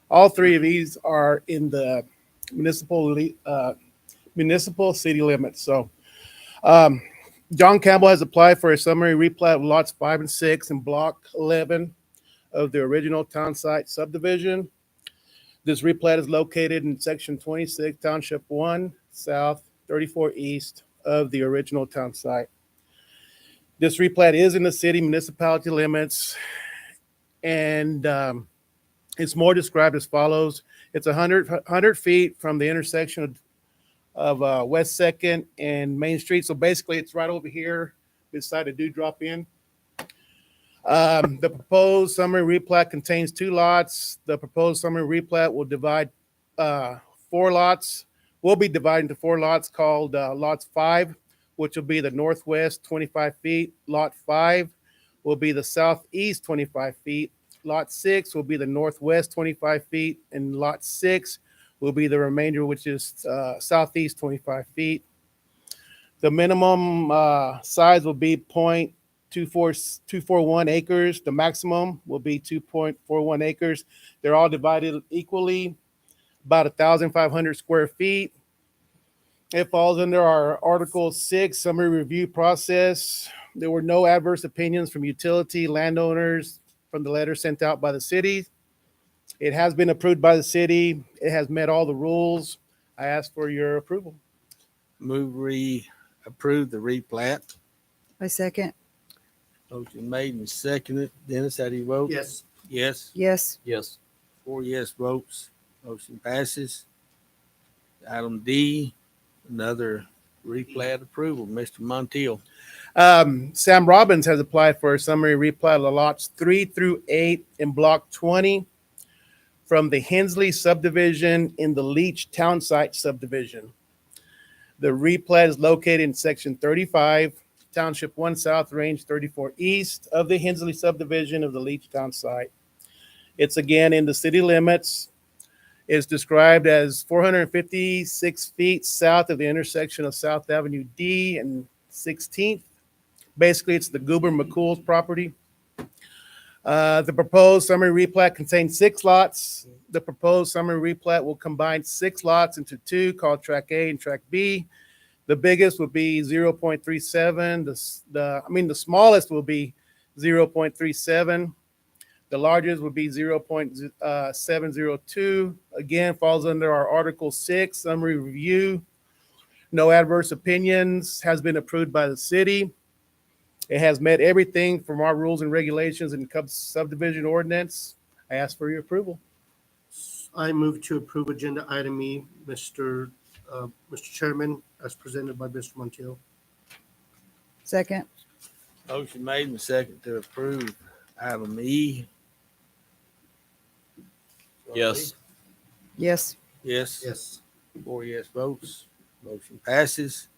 All three of these are in the municipal city limits. So John Campbell has applied for a summary replat of lots 5 and 6 in block 11 of the original town site subdivision. This replat is located in section 26, township 1 south, 34 east of the original town site. This replat is in the city municipality limits, and it's more described as follows. It's 100 feet from the intersection of West 2nd and Main Street. So basically, it's right over here beside a Dewdrop Inn. The proposed summary replat contains 2 lots. The proposed summary replat will divide 4 lots. Will be divided into 4 lots called lots 5, which will be the northwest 25 feet. Lot 5 will be the southeast 25 feet. Lot 6 will be the northwest 25 feet, and lot 6 will be the remainder, which is southeast 25 feet. The minimum size will be 241 acres. The maximum will be 2.41 acres. They're all divided equally, about 1,500 square feet. It falls under our Article 6 summary review process. There were no adverse opinions from utility landowners from the letter sent out by the city. It has been approved by the city. It has met all the rules. I ask for your approval. Move approve the replat. I second. Motion made and seconded. Dennis, how do you vote? Yes. Yes. Yes. Yes. 4 yes votes, motion passes. Item D, another replat approval. Mr. Montiel. Sam Robbins has applied for a summary replat of lots 3 through 8 in block 20 from the Hensley subdivision in the Leach Townsite subdivision. The replat is located in section 35, township 1 south, range 34 east of the Hensley subdivision of the Leach Townsite. It's again in the city limits. It's described as 456 feet south of the intersection of South Avenue D and 16th. Basically, it's the Goober McCool's property. The proposed summary replat contains 6 lots. The proposed summary replat will combine 6 lots into 2 called Track A and Track B. The biggest would be 0.37. The smallest will be 0.37. The largest would be 0.702. Again, falls under our Article 6 summary review. No adverse opinions, has been approved by the city. It has met everything from our rules and regulations and subdivision ordinance. I ask for your approval. I move to approve agenda item E, Mr. Chairman, as presented by Mr. Montiel. Second. Motion made and second to approve item E. Yes. Yes. Yes. Yes. 4 yes votes, motion passes.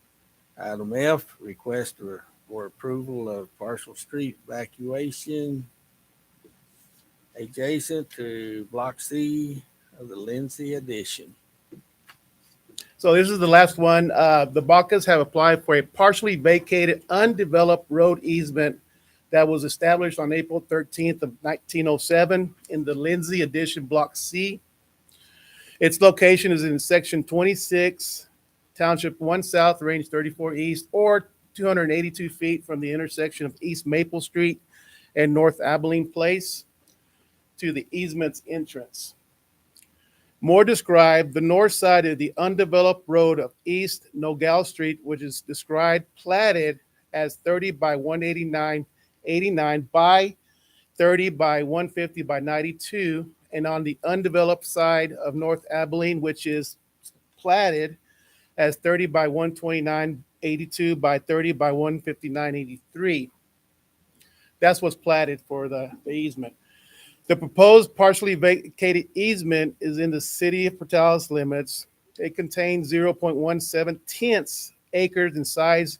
Item F, request for approval of partial street evacuation adjacent to Block C of the Lindsay addition. So this is the last one. The Bacas have applied for a partially vacated, undeveloped road easement that was established on April 13th of 1907 in the Lindsay Addition Block C. Its location is in Section 26, Township 1 South, Range 34 East, or 282 feet from the intersection of East Maple Street and North Abilene Place to the easement's entrance. More described, the north side of the undeveloped road of East Nogales Street, which is described platted as 30 by 189 by 30 by 150 by 92, and on the undeveloped side of North Abilene, which is platted as 30 by 129.82 by 30 by 159.83. That's what's platted for the easement. The proposed partially vacated easement is in the city of Portales limits. It contains 0.17 acres in size.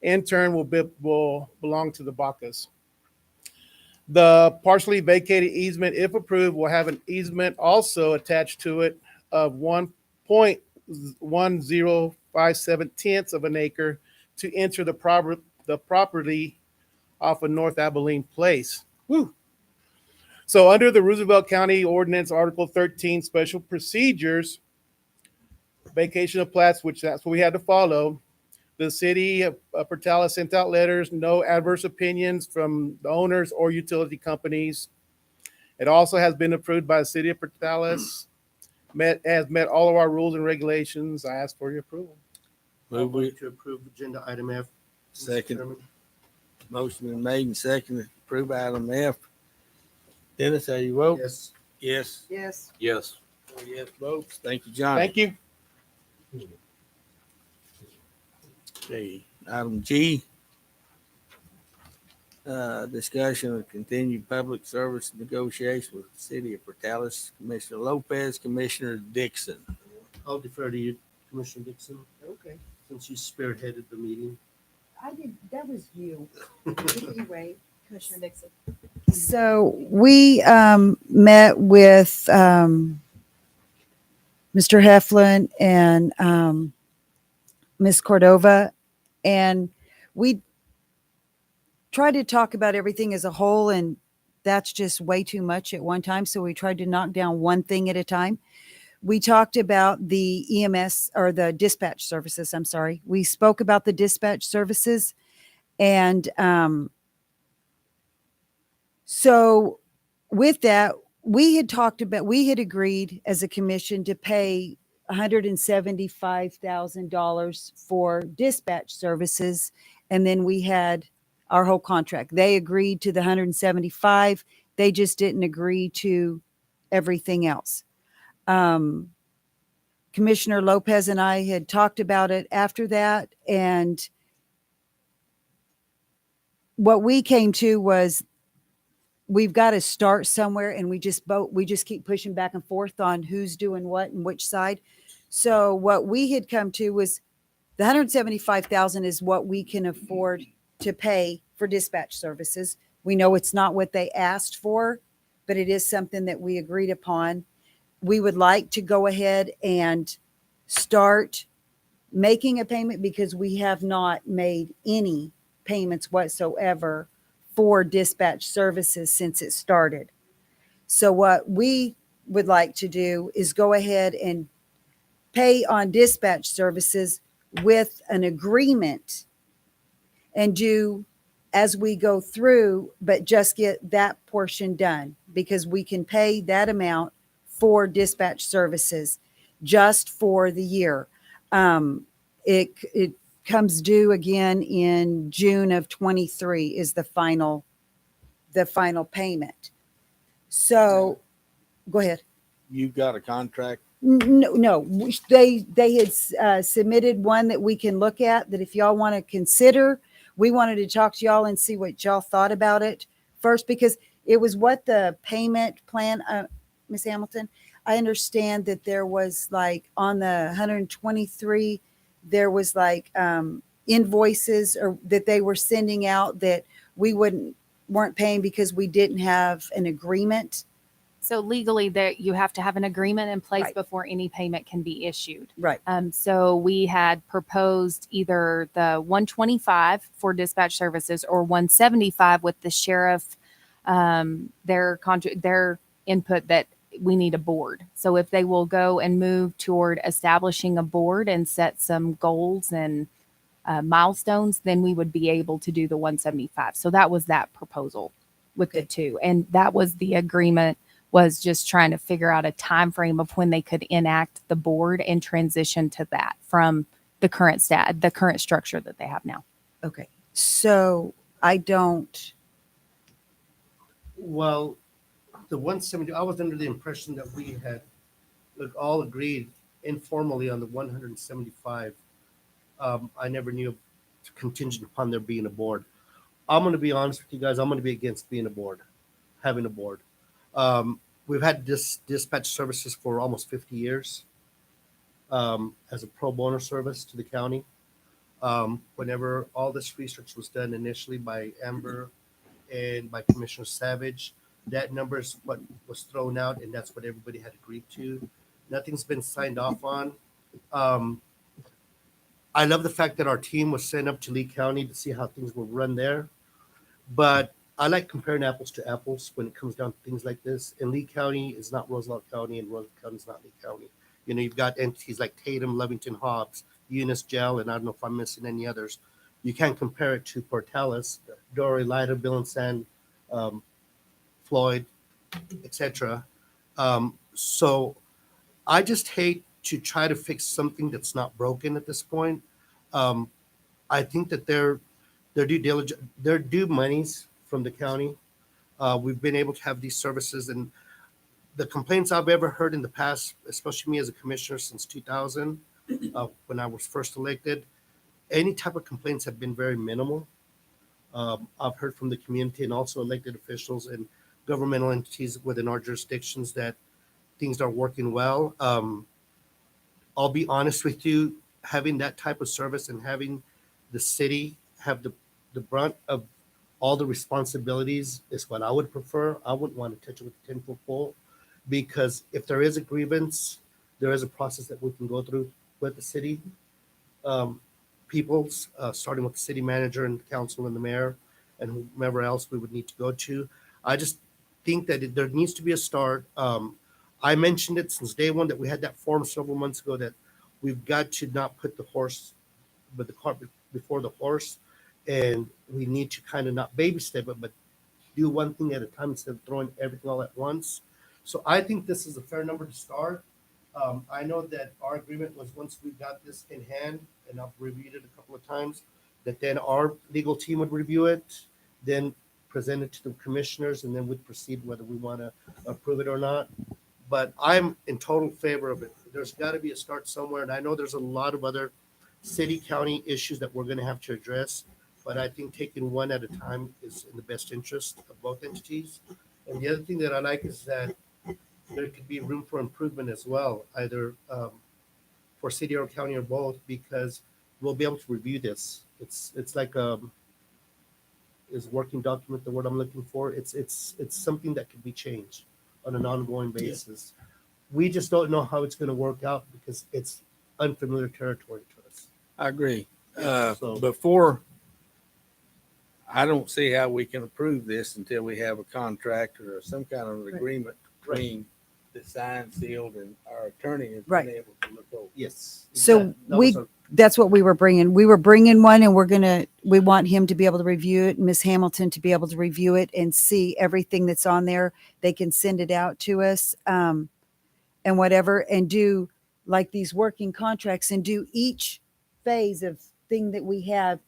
In turn, will belong to the Bacas. The partially vacated easement, if approved, will have an easement also attached to it of 1.1057 of an acre to enter the property off of North Abilene Place. Woo. So under the Roosevelt County Ordinance, Article 13, Special Procedures, vacation of plats, which that's what we had to follow, the city of Portales sent out letters, no adverse opinions from the owners or utility companies. It also has been approved by the city of Portales, has met all of our rules and regulations. I ask for your approval. Move to approve agenda item F. Second. Motion been made and seconded to approve item F. Dennis, how you vote? Yes. Yes. Yes. Yes. 4 yes votes. Thank you, John. Thank you. Okay, item G. Discussion of continued public service negotiation with the city of Portales, Commissioner Lopez, Commissioner Dixon. I'll defer to you, Commissioner Dixon. Okay. Since you spearheaded the meeting. I did, that was you. Anyway, Commissioner Dixon. so we met with Mr. Heflin and Ms. Cordova, and we tried to talk about everything as a whole, and that's just way too much at one time. So we tried to knock down one thing at a time. We talked about the EMS or the dispatch services. I'm sorry. We spoke about the dispatch services. And so with that, we had agreed as a commission to pay $175,000 for dispatch services. And then we had our whole contract. They agreed to the 175. They just didn't agree to everything else. Commissioner Lopez and I had talked about it after that, and what we came to was we've got to start somewhere, and we just keep pushing back and forth on who's doing what and which side. So what we had come to was the 175,000 is what we can afford to pay for dispatch services. We know it's not what they asked for, but it is something that we agreed upon. We would like to go ahead and start making a payment because we have not made any payments whatsoever for dispatch services since it started. So what we would like to do is go ahead and pay on dispatch services with an agreement and do as we go through, but just get that portion done because we can pay that amount for dispatch services just for the year. It comes due again in June of 23 is the final payment. So go ahead. You've got a contract. No, they had submitted one that we can look at that if y'all want to consider. We wanted to talk to y'all and see what y'all thought about it first, because it was what the payment plan, Ms. Hamilton, I understand that there was like on the 123, there was like invoices or that they were sending out that we weren't paying because we didn't have an agreement. So legally, that you have to have an agreement in place Right. before any payment can be issued. Right. So we had proposed either the 125 for dispatch services or 175 with the sheriff, their input that we need a board. So if they will go and move toward establishing a board and set some goals and milestones, then we would be able to do the 175. So that was that proposal with the two, and that was the agreement. Was just trying to figure out a time frame of when they could enact the board and transition to that from the current structure that they have now. Okay. So I don't, Well, the 170, I was under the impression that we had all agreed informally on the 175. I never knew contingent upon there being a board. I'm going to be honest with you guys. I'm going to be against being a board, having a board. We've had dispatch services for almost 50 years as a pro bono service to the county. Whenever all this research was done initially by Amber and by Commissioner Savage, that number is what was thrown out, and that's what everybody had agreed to. Nothing's been signed off on. I love the fact that our team was sent up to Lee County to see how things were run there. But I like comparing apples to apples when it comes down to things like this. And Lee County is not Roosevelt County, and Roosevelt County is not Lee County. You know, you've got entities like Tatum, Lovington, Hobbs, Eunice, Gel, and I don't know if I'm missing any others. You can't compare it to Portales, Dory, Lida, Bill and San, Floyd, etc. So I just hate to try to fix something that's not broken at this point. I think that their due diligence, their due monies from the county. We've been able to have these services, and the complaints I've ever heard in the past, especially me as a commissioner since 2000, when I was first elected, any type of complaints have been very minimal. I've heard from the community and also elected officials and governmental entities within our jurisdictions that things are working well. I'll be honest with you, having that type of service and having the city have the brunt of all the responsibilities is what I would prefer. I wouldn't want to touch it with a 10-foot pole, because if there is a grievance, there is a process that we can go through with the city peoples, starting with the city manager and council and the mayor and whomever else we would need to go to. I just think that there needs to be a start. I mentioned it since day one that we had that form several months ago that we've got to not put the horse, but the cart before the horse. And we need to kind of not baby step it, but do one thing at a time instead of throwing everything all at once. So I think this is a fair number to start. I know that our agreement was once we got this in hand, and I've reviewed it a couple of times, that then our legal team would review it, then present it to the commissioners, and then we'd proceed whether we want to approve it or not. But I'm in total favor of it. There's got to be a start somewhere, and I know there's a lot of other city county issues that we're going to have to address, but I think taking one at a time is in the best interest of both entities. And the other thing that I like is that there could be room for improvement as well, either for city or county or both, because we'll be able to review this. It's like is working document the word I'm looking for? It's something that could be changed on an ongoing basis. We just don't know how it's going to work out because it's unfamiliar territory to us. I agree. So- Before, I don't see how we can approve this until we have a contract or some kind of an agreement between the signed, sealed, and our attorney has Right. been able to look over. Yes. So that's what we were bringing. We were bringing one, and we want him to be able to review it, Miss Hamilton to be able to review it and see everything that's on there. They can send it out to us, and whatever, and do like these working contracts and do each phase of thing that we have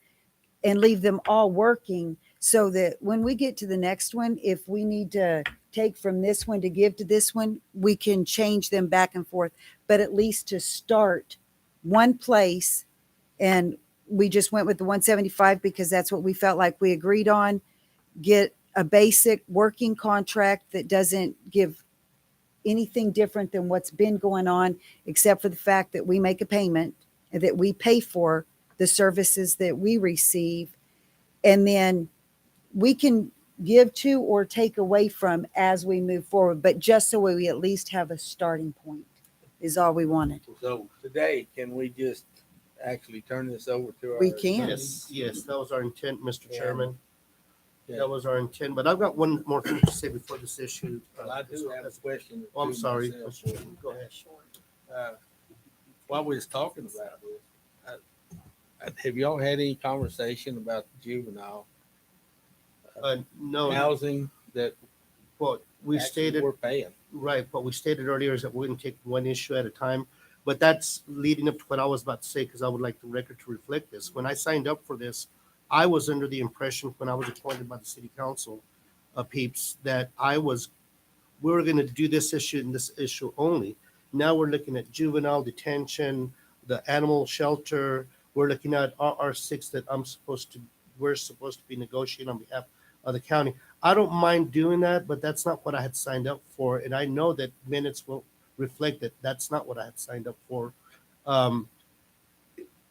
and leave them all working, so that when we get to the next one, if we need to take from this one to give to this one, we can change them back and forth, but at least to start one place. And we just went with the 175 because that's what we felt like we agreed on. Get a basic working contract that doesn't give anything different than what's been going on, except for the fact that we make a payment and that we pay for the services that we receive. And then we can give to or take away from as we move forward, but just so we at least have a starting point is all we wanted. So today, can we just actually turn this over to our? We can. Yes, that was our intent, Mr. Yeah. Chairman. Yeah. That was our intent, but I've got one more thing to say before this issue. Well, I do have a question. or Oh, I'm two sorry. myself. Mr. Chairman, go ahead. While we was talking about this, have y'all had any conversation about the juvenile No, housing that well, we actually stated, we're paying? right, what we stated earlier is that we're going to take one issue at a time. But that's leading up to what I was about to say, because I would like the record to reflect this. When I signed up for this, I was under the impression when I was appointed by the city council, peeps, that we were going to do this issue and this issue only. Now we're looking at juvenile detention, the animal shelter. We're looking at RR6 that we're supposed to be negotiating on behalf of the county. I don't mind doing that, but that's not what I had signed up for. And I know that minutes will reflect that that's not what I had signed up for. And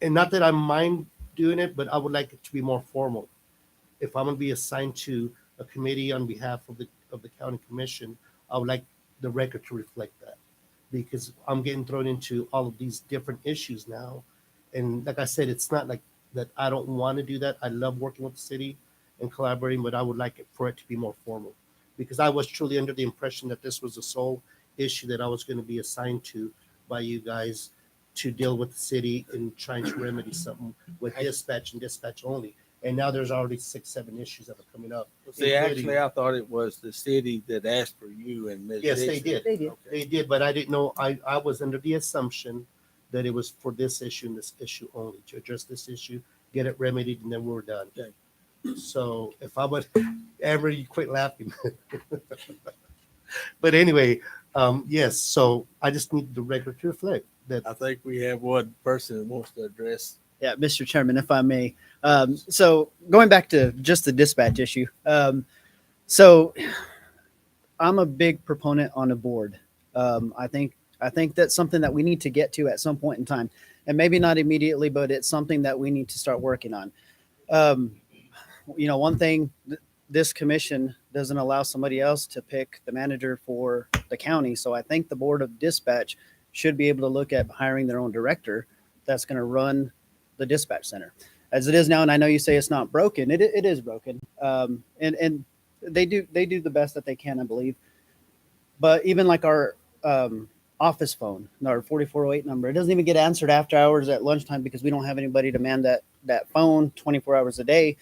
not that I mind doing it, but I would like it to be more formal. If I'm going to be assigned to a committee on behalf of the county commission, I would like the record to reflect that, because I'm getting thrown into all of these different issues now. And like I said, it's not like that I don't want to do that. I love working with the city and collaborating, but I would like it for it to be more formal, because I was truly under the impression that this was the sole issue that I was going to be assigned to by you guys to deal with the city and trying to remedy something with dispatch and dispatch only. And now there's already 6-7 issues that are coming up. See, including- actually, I thought it was the city that asked for you and Ms. Yes, they Dixon. did. They did. Okay. They did, but I didn't know, I was under the assumption that it was for this issue and this issue only, to address this issue, get it remedied, and then we're done. Okay. So if I would ever, you quit laughing. But anyway, yes, so I just need the record to reflect that. I think we have one person that wants to address. Yeah, Mr. Chairman, if I may. So going back to just the dispatch issue. So I'm a big proponent on a board. I think that's something that we need to get to at some point in time, and maybe not immediately, but it's something that we need to start working on. One thing, this commission doesn't allow somebody else to pick the manager for the county. So I think the Board of Dispatch should be able to look at hiring their own director that's going to run the dispatch center as it is now. And I know you say it's not broken. It is broken. And they do the best that they can, I believe. But even like our office phone, our 4408 number, it doesn't even get answered after hours at lunchtime because we don't have anybody to man that phone 24 hours a day.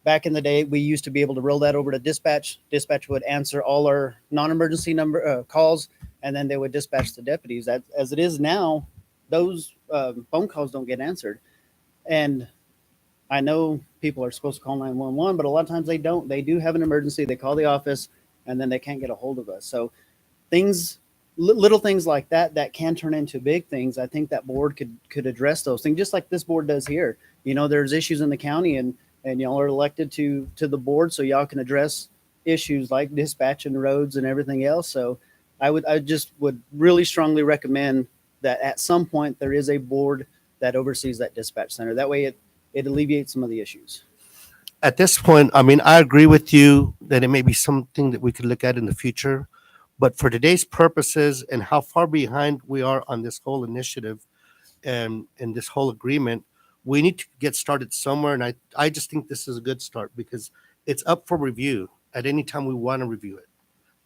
Back in the day, we used to be able to roll that over to dispatch. Dispatch would answer all our non-emergency number calls, and then they would dispatch the deputies. As it is now, those phone calls don't get answered. And I know people are supposed to call 911, but a lot of times they don't. They do have an emergency. They call the office, and then they can't get a hold of us. So little things like that can turn into big things. I think that board could address those things, just like this board does here. There's issues in the county, and y'all are elected to the board, so y'all can address issues like dispatch and roads and everything else. So I just would really strongly recommend that at some point there is a board that oversees that dispatch center. That way it alleviates some of the issues. At this point, I mean, I agree with you that it may be something that we could look at in the future. But for today's purposes and how far behind we are on this whole initiative and this whole agreement, we need to get started somewhere. And I just think this is a good start because it's up for review at any time we want to review it.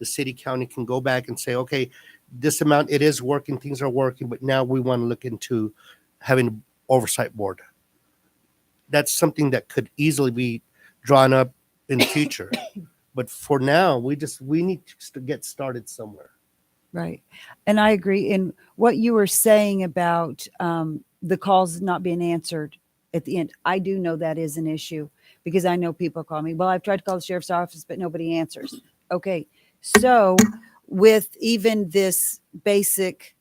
The city county can go back and say, okay, this amount, it is working, things are working, but now we want to look into having an oversight board. That's something that could easily be drawn up in the future. But for now, we need to get started somewhere. Right. And I agree. And what you were saying about the calls not being answered at the end, I do know that is an issue because I know people call me. Well, I've tried to call the sheriff's office, but nobody answers. Okay. So with even this basic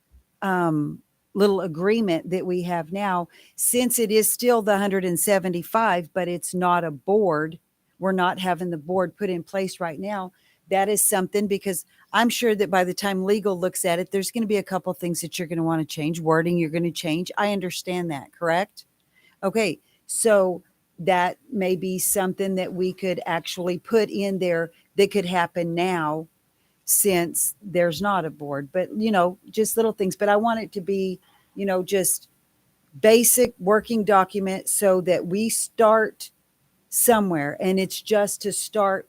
little agreement that we have now, since it is still the 175, but it's not a board, we're not having the board put in place right now. That is something because I'm sure that by the time legal looks at it, there's going to be a couple things that you're going to want to change. Wording you're going to change. I understand that, correct? Okay. So that may be something that we could actually put in there that could happen now since there's not a board, but just little things. But I want it to be, just basic working document so that we start somewhere, and it's just to start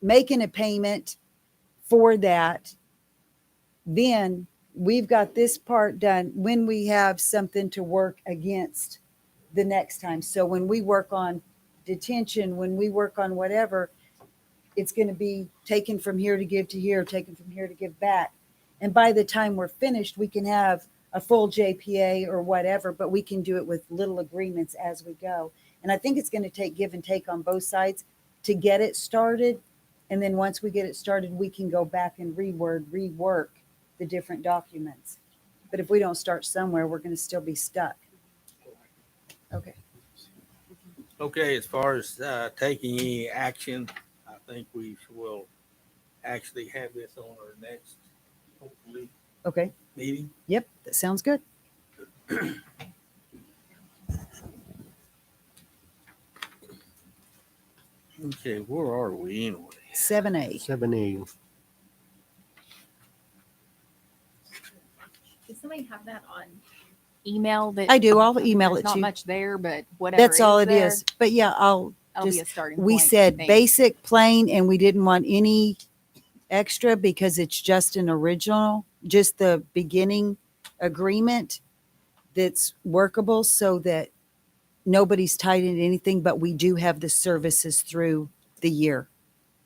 making a payment for that. Then we've got this part done when we have something to work against the next time. So when we work on detention, when we work on whatever, it's going to be taken from here to give to here, taken from here to give back. And by the time we're finished, we can have a full JPA or whatever, but we can do it with little agreements as we go. And I think it's going to take give and take on both sides to get it started. And then once we get it started, we can go back and rework the different documents. But if we don't start somewhere, we're going to still be stuck. Okay. Okay, as far as taking any action, I think we will actually have this on our next, hopefully, Okay. meeting. Yep. That sounds good. Okay, where are we anyway? 7A. 7A. Does somebody have that on email? That I do. I'll email there's it not to you. much there, but whatever. That's all it there, is. But yeah, That'll be a just, starting we point, I said think. basic, plain, and we didn't want any extra because it's just an original, just the beginning agreement that's workable so that nobody's tied into anything, but we do have the services through the year.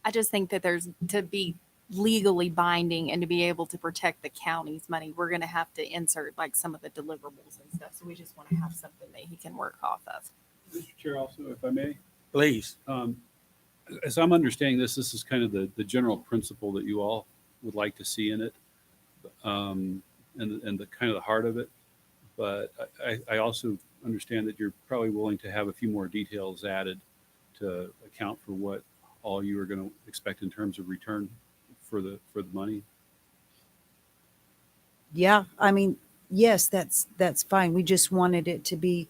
I just think that there's to be legally binding and to be able to protect the county's money, we're going to have to insert like some of the deliverables and stuff. So we just want to have something that he can work off of. Mr. Chair, also, if I may, Please. as I'm understanding this is kind of the general principle that you all would like to see in it, and the kind of the heart of it. But I also understand that you're probably willing to have a few more details added to account for what all you are going to expect in terms of return for the money. Yeah, I mean, yes, that's fine. We just wanted it to be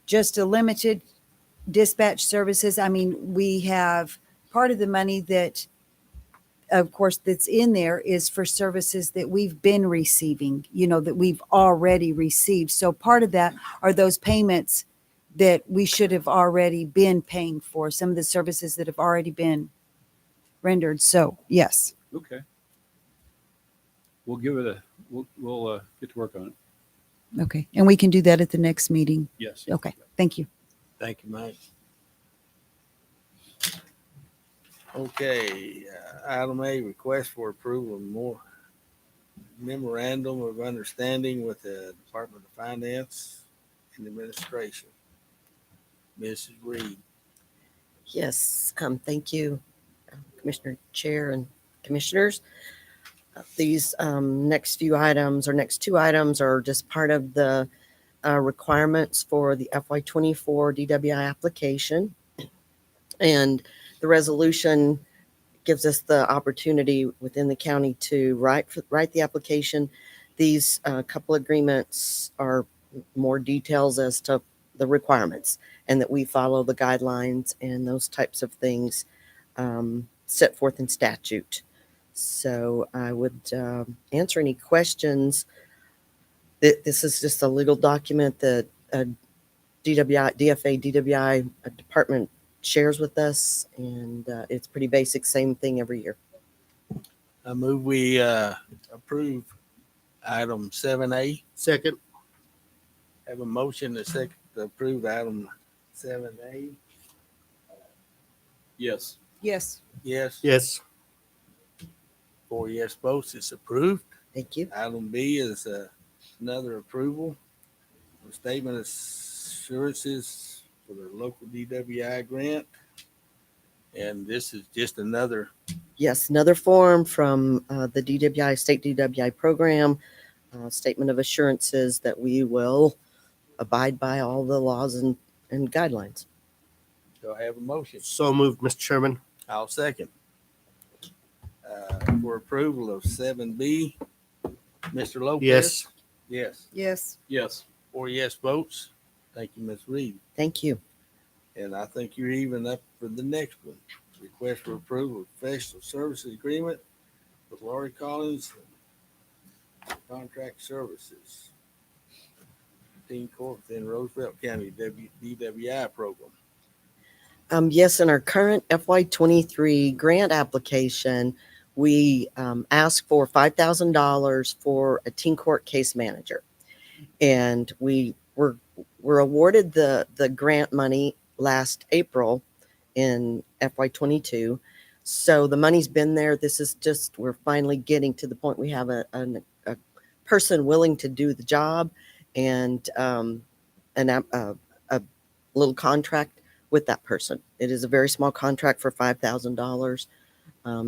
just a limited dispatch services. I mean, we have part of the money that, of course, that's in there is for services that we've been receiving, that we've already received. So part of that are those payments that we should have already been paying for, some of the services that have already been rendered. So yes. Okay. We'll give it we'll get to work on it. Okay. And we can do that at the next meeting. Yes. Okay. Thank you. Thank you, Mike. Okay, item A, request for approval of more memorandum of understanding with the Department of Finance and Administration. Mrs. Reed. Yes, thank you, Commissioner Chair and Commissioners. These next two items are just part of the requirements for the FY24 DWI application. And the resolution gives us the opportunity within the county to write the application. These couple agreements are more details as to the requirements and that we follow the guidelines and those types of things set forth in statute. So I would answer any questions. This is just a legal document that DFA department shares with us, and it's pretty basic, same thing every year. I move we approve item 7A. Second. Have a motion to second to approve item 7A. Yes. Yes. Yes. Yes. 4 yes votes. It's approved. Thank you. Item B is another approval. A statement of assurances for the local DWI grant. And this is just another. Yes, another form from the DWI, state DWI program, statement of assurances that we will abide by all the laws and guidelines. Do I have a motion? So moved, Mr. Chairman. I'll second. For approval of 7B, Mr. Lopez? Yes. Yes. Yes. Yes. 4 yes votes. Thank you, Ms. Reed. Thank you. And I think you're even up for the next one. Request for approval of professional services agreement with Laurie Collins, contract services. Teen Court within Roosevelt County DWI program. Yes, in our current FY23 grant application, we asked for $5,000 for a teen court case manager. And we were awarded the grant money last April in FY22. So the money's been there. This is just, we're finally getting to the point we have a person willing to do the job and a little contract with that person. It is a very small contract for $5,000.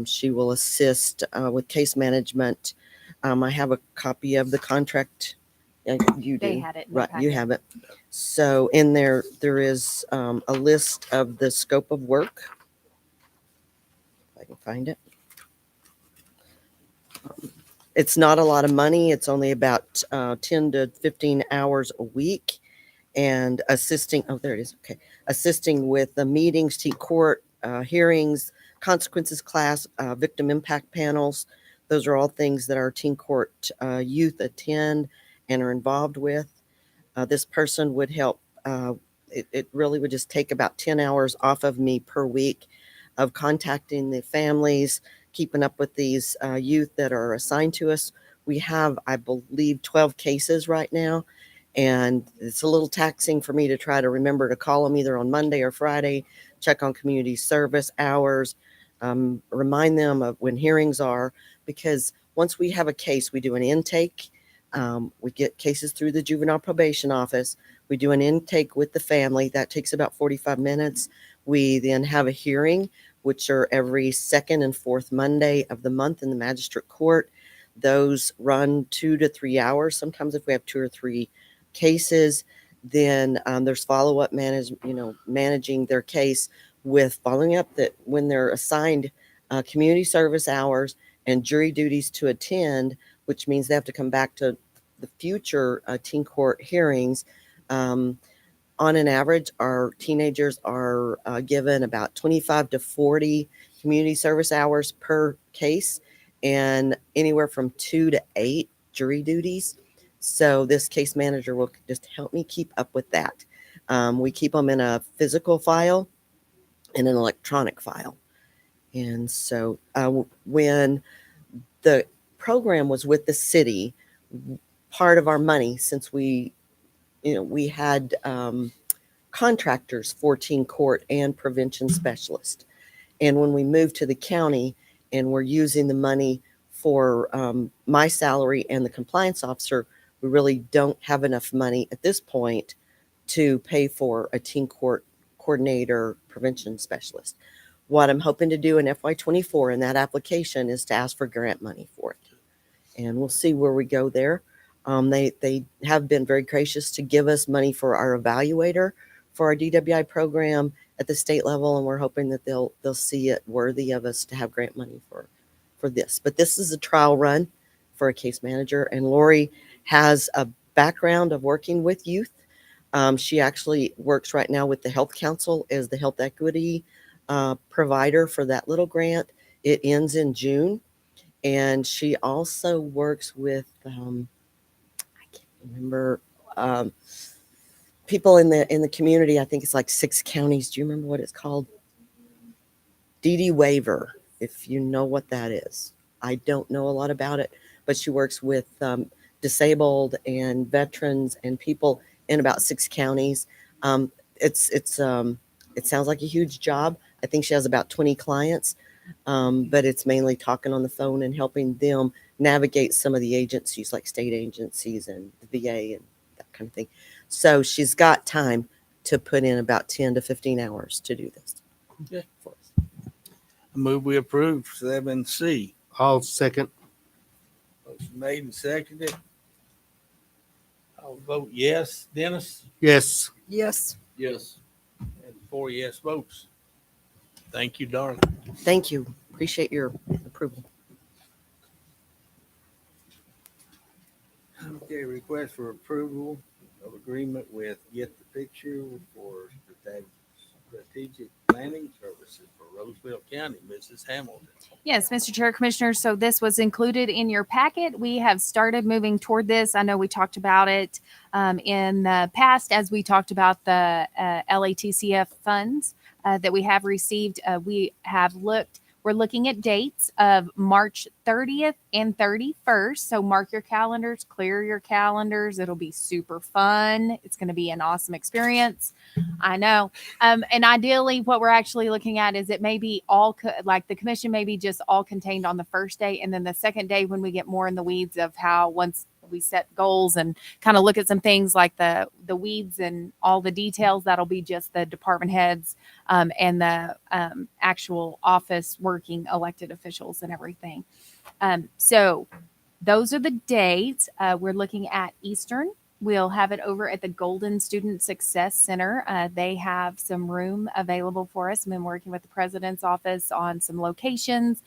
She will assist with case management. I have a copy of the contract. You do. They had it in the Right, you packet. have it. So in there is a list of the scope of work. If I can find it. It's not a lot of money. It's only about 10 to 15 hours a week. And assisting, oh, there it is. Okay. Assisting with the meetings, teen court hearings, consequences class, victim impact panels. Those are all things that our teen court youth attend and are involved with. This person would help. It really would just take about 10 hours off of me per week of contacting the families, keeping up with these youth that are assigned to us. We have, I believe, 12 cases right now. And it's a little taxing for me to try to remember to call them either on Monday or Friday, check on community service hours, remind them of when hearings are, because once we have a case, we do an intake. We get cases through the juvenile probation office. We do an intake with the family. That takes about 45 minutes. We then have a hearing, which are every second and fourth Monday of the month in the magistrate court. Those run 2 to 3 hours. Sometimes if we have 2 or 3 cases, then there's follow-up managing their case with following up that when they're assigned community service hours and jury duties to attend, which means they have to come back to the future teen court hearings. On an average, our teenagers are given about 25 to 40 community service hours per case and anywhere from 2 to 8 jury duties. So this case manager will just help me keep up with that. We keep them in a physical file and an electronic file. And so when the program was with the city, part of our money, since we had contractors for teen court and prevention specialist. And when we moved to the county and we're using the money for my salary and the compliance officer, we really don't have enough money at this point to pay for a teen court coordinator prevention specialist. What I'm hoping to do in FY24 in that application is to ask for grant money for it. And we'll see where we go there. They have been very gracious to give us money for our evaluator for our DWI program at the state level, and we're hoping that they'll see it worthy of us to have grant money for this. But this is a trial run for a case manager, and Lori has a background of working with youth. She actually works right now with the Health Council as the health equity provider for that little grant. It ends in June, and she also works with I can't remember people in the community. I think it's like 6 counties. Do you remember what it's called? DD Waiver, if you know what that is. I don't know a lot about it, but she works with disabled and veterans and people in about 6 counties. It sounds like a huge job. I think she has about 20 clients, but it's mainly talking on the phone and helping them navigate some of the agencies like state agencies and the VA and that kind of thing. So she's got time to put in about 10 to 15 hours to do this. Okay. I move we approve 7C. I'll second. Motion made and seconded. I'll vote yes. Dennis? Yes. Yes. Yes. And 4 yes votes. Thank you, darling. Thank you. Appreciate your approval. Okay, request for approval of agreement with Get the Picture for Strategic Planning Services for Roseville County, Mrs. Hamilton. Yes, Mr. Chair, Commissioners, so this was included in your packet. We have started moving toward this. I know we talked about it in the past as we talked about the LATCF funds that we have received. We're looking at dates of March 30th and 31st. So mark your calendars, clear your calendars. It'll be super fun. It's going to be an awesome experience. I know. And ideally, what we're actually looking at is it may be all like the commission may be just all contained on the first day. And then the second day, when we get more in the weeds of how once we set goals and kind of look at some things like the weeds and all the details, that'll be just the department heads and the actual office working elected officials and everything. So those are the dates. We're looking at Eastern. We'll have it over at the Golden Student Success Center. They have some room available for us. I've been working with the president's office on some locations.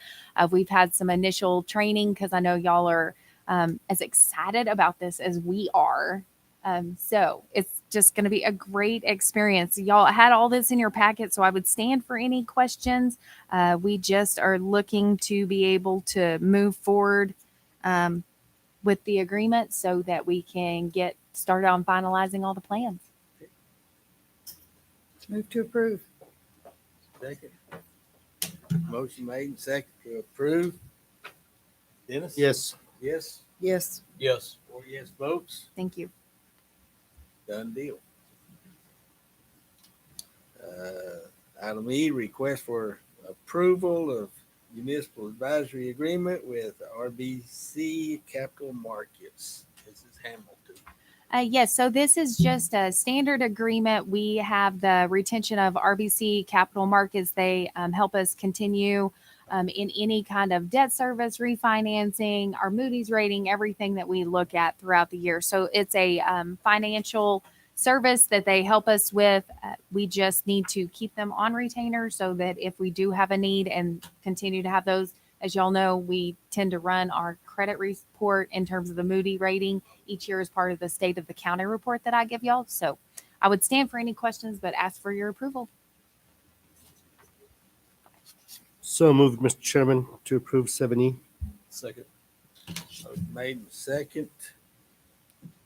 We've had some initial training because I know y'all are as excited about this as we are. So it's just going to be a great experience. Y'all had all this in your packet, so I would stand for any questions. We just are looking to be able to move forward with the agreement so that we can get started on finalizing all the plans. Move to approve. Second. Motion made and second to approve. Dennis? Yes. Yes. Yes. Yes. 4 yes votes. Thank you. Done deal. Item E, request for approval of municipal advisory agreement with RBC Capital Markets. Mrs. Hamilton. Yes, so this is just a standard agreement. We have the retention of RBC Capital Markets. They help us continue in any kind of debt service, refinancing, our Moody's rating, everything that we look at throughout the year. So it's a financial service that they help us with. We just need to keep them on retainer so that if we do have a need and continue to have those, as y'all know, we tend to run our credit report in terms of the Moody rating each year as part of the state of the county report that I give y'all. So I would stand for any questions, but ask for your approval. So moved, Mr. Chairman, to approve 7E. Second. Motion made and second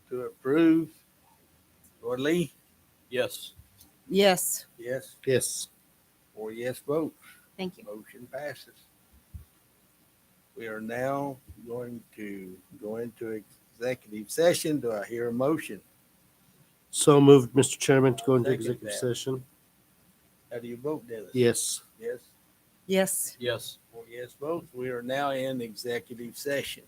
to approve. Lord Lee? Yes. Yes. Yes. Yes. 4 yes votes. Thank you. Motion passes. We are now going to go into executive session. Do I hear a motion? So moved, Mr. Chairman, to go into Second executive that. session. How do you vote, Dennis? Yes. Yes. Yes. Yes. 4 yes votes. We are now in executive session.